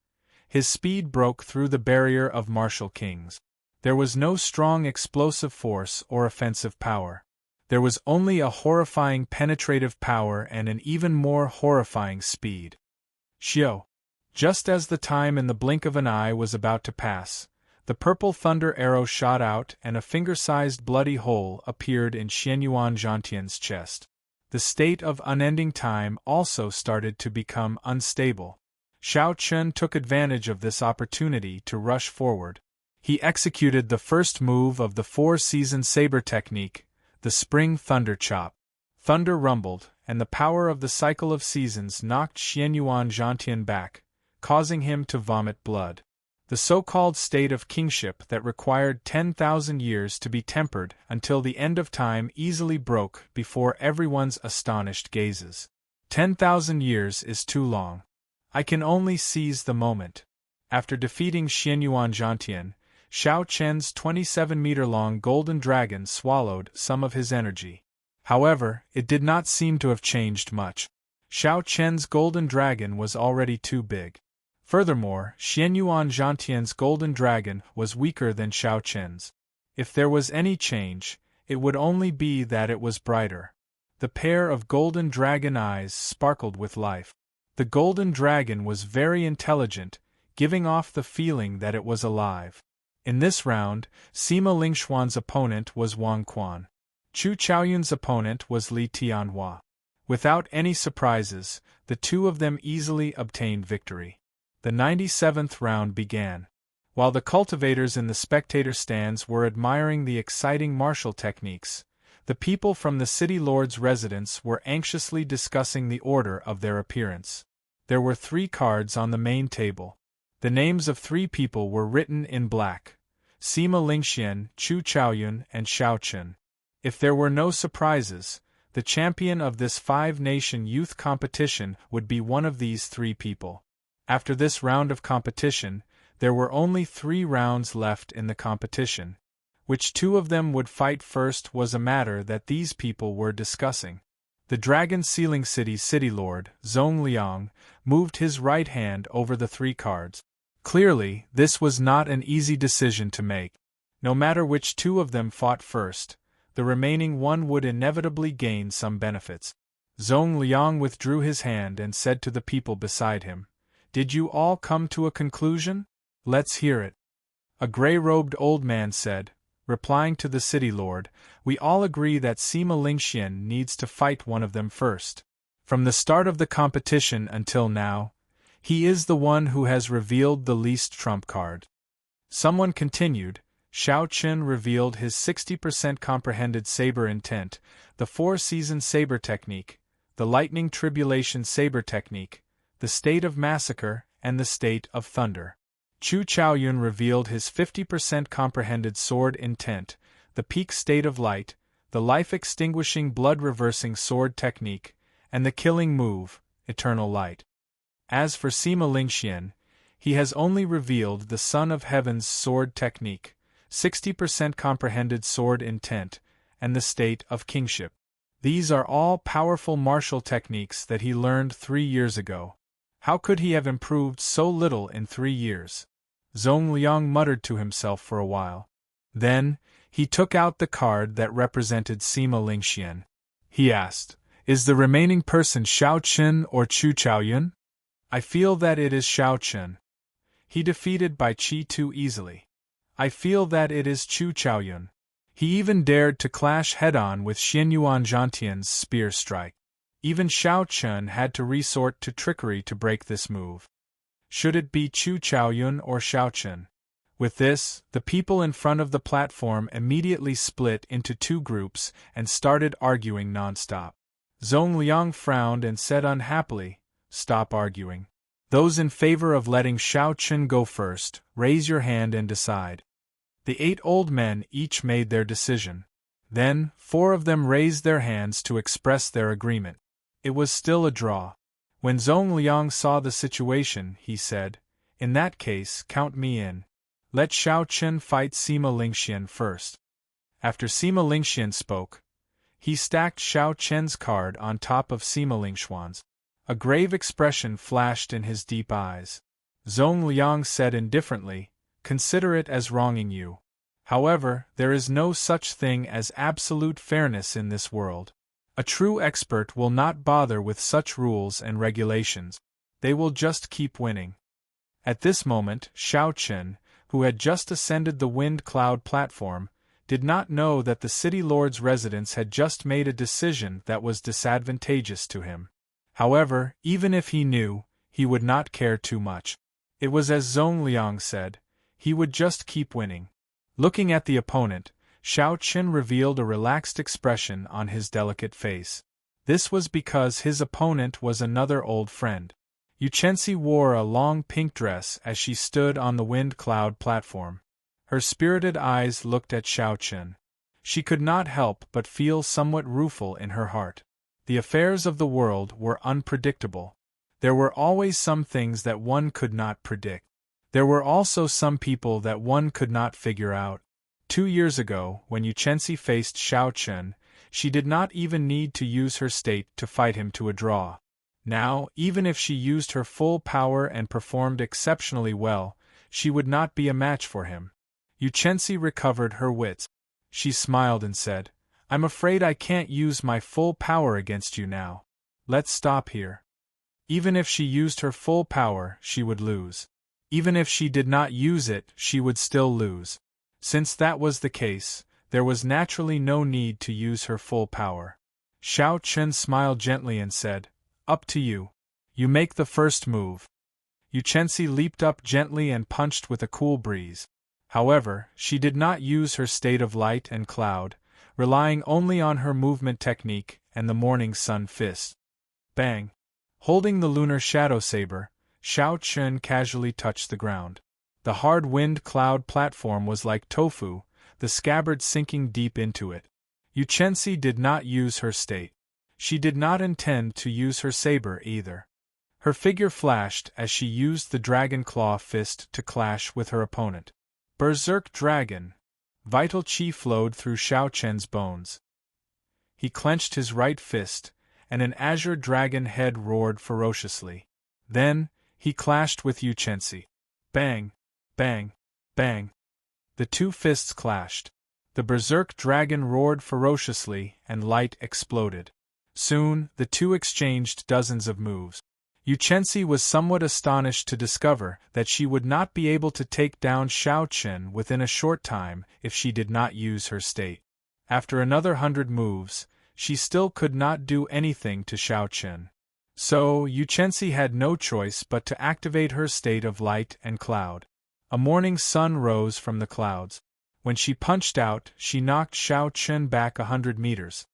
his speed broke through the barrier of martial kings. There was no strong explosive force or offensive power. There was only a horrifying penetrative power and an even more horrifying speed. Xiao. Just as the time in the blink of an eye was about to pass, the Purple Thunder Arrow shot out and a finger-sized bloody hole appeared in Xianyuan Zhantian's chest. The state of unending time also started to become unstable. Xiao Chen took advantage of this opportunity to rush forward. He executed the first move of the 4-season saber technique, the Spring Thunder Chop. Thunder rumbled, and the power of the cycle of seasons knocked Xianyuan Zhantian back, causing him to vomit blood. The so-called state of kingship that required 10,000 years to be tempered until the end of time easily broke before everyone's astonished gazes. 10,000 years is too long. I can only seize the moment. After defeating Xianyuan Zhantian, Xiao Chen's 27-meter-long golden dragon swallowed some of his energy. However, it did not seem to have changed much. Xiao Chen's golden dragon was already too big. Furthermore, Xianyuan Zhantian's golden dragon was weaker than Xiao Chen's. If there was any change, it would only be that it was brighter. The pair of golden dragon eyes sparkled with life. The golden dragon was very intelligent, giving off the feeling that it was alive. In this round, Sima Lingxuan's opponent was Wang Quan. Chu Chaoyun's opponent was Li Tianhua. Without any surprises, the two of them easily obtained victory. The 97th round began. While the cultivators in the spectator stands were admiring the exciting martial techniques, the people from the city lord's residence were anxiously discussing the order of their appearance. There were 3 cards on the main table. The names of 3 people were written in black: Sima Lingxian, Chu Chaoyun, and Xiao Chen. If there were no surprises, the champion of this 5-nation youth competition would be one of these 3 people. After this round of competition, there were only 3 rounds left in the competition. Which 2 of them would fight first was a matter that these people were discussing. The Dragon Sealing City's city lord, Zhong Liang, moved his right hand over the 3 cards. Clearly, this was not an easy decision to make. No matter which 2 of them fought first, the remaining one would inevitably gain some benefits. Zhong Liang withdrew his hand and said to the people beside him, "Did you all come to a conclusion? Let's hear it." A gray-robed old man said, replying to the city lord, "We all agree that Sima Lingxian needs to fight one of them first. From the start of the competition until now, he is the one who has revealed the least trump card." Someone continued, "Xiao Chen revealed his 60% comprehended saber intent, the 4-season saber technique, the lightning tribulation saber technique, the state of massacre, and the state of thunder. Chu Chaoyun revealed his 50% comprehended sword intent, the peak state of light, the life-extinguishing blood-reversing sword technique, and the killing move, eternal light. As for Sima Lingxian, he has only revealed the Son of Heaven's sword technique, 60% comprehended sword intent, and the state of kingship. These are all powerful martial techniques that he learned 3 years ago. How could he have improved so little in 3 years?" Zhong Liang muttered to himself for a while. Then, he took out the card that represented Sima Lingxian. He asked, "Is the remaining person Xiao Chen or Chu Chaoyun?" "I feel that it is Xiao Chen. He defeated Bai Qi too easily." "I feel that it is Chu Chaoyun. He even dared to clash head-on with Xianyuan Zhantian's spear strike. Even Xiao Chen had to resort to trickery to break this move. Should it be Chu Chaoyun or Xiao Chen?" With this, the people in front of the platform immediately split into 2 groups and started arguing non-stop. Zhong Liang frowned and said unhappily, "Stop arguing. Those in favor of letting Xiao Chen go first, raise your hand and decide." The 8 old men each made their decision. Then, 4 of them raised their hands to express their agreement. It was still a draw. When Zhong Liang saw the situation, he said, "In that case, count me in. Let Xiao Chen fight Sima Lingxian first." After Sima Lingxian spoke, he stacked Xiao Chen's card on top of Sima Lingxuan's. A grave expression flashed in his deep eyes. Zhong Liang said indifferently, "Consider it as wronging you. However, there is no such thing as absolute fairness in this world. A true expert will not bother with such rules and regulations. They will just keep winning." At this moment, Xiao Chen, who had just ascended the wind cloud platform, did not know that the city lord's residence had just made a decision that was disadvantageous to him. However, even if he knew, he would not care too much. It was as Zhong Liang said, he would just keep winning. Looking at the opponent, Xiao Chen revealed a relaxed expression on his delicate face. This was because his opponent was another old friend. Yuchensi wore a long pink dress as she stood on the wind cloud platform. Her spirited eyes looked at Xiao Chen. She could not help but feel somewhat rueful in her heart. The affairs of the world were unpredictable. There were always some things that one could not predict. There were also some people that one could not figure out. 2 years ago, when Yuchensi faced Xiao Chen, she did not even need to use her state to fight him to a draw. Now, even if she used her full power and performed exceptionally well, she would not be a match for him. Yuchensi recovered her wits. She smiled and said, "I'm afraid I can't use my full power against you now. Let's stop here." Even if she used her full power, she would lose. Even if she did not use it, she would still lose. Since that was the case, there was naturally no need to use her full power. Xiao Chen smiled gently and said, "Up to you. You make the first move." Yuchensi leaped up gently and punched with a cool breeze. However, she did not use her state of light and cloud, relying only on her movement technique and the morning sun fist. Bang! Holding the lunar shadow saber, Xiao Chen casually touched the ground. The hard wind cloud platform was like tofu, the scabbard sinking deep into it. Yuchensi did not use her state. She did not intend to use her saber either. Her figure flashed as she used the dragon claw fist to clash with her opponent. Berserk Dragon! Vital chi flowed through Xiao Chen's bones. He clenched his right fist, and an azure dragon head roared ferociously. Then, he clashed with Yuchensi. Bang! Bang! Bang! The 2 fists clashed. The berserk dragon roared ferociously and light exploded. Soon, the 2 exchanged dozens of moves. Yuchensi was somewhat astonished to discover that she would not be able to take down Xiao Chen within a short time if she did not use her state. After another 100 moves, she still could not do anything to Xiao Chen. So, Yuchensi had no choice but to activate her state of light and cloud. A morning sun rose from the clouds. When she punched out, she knocked Xiao Chen back 100 meters.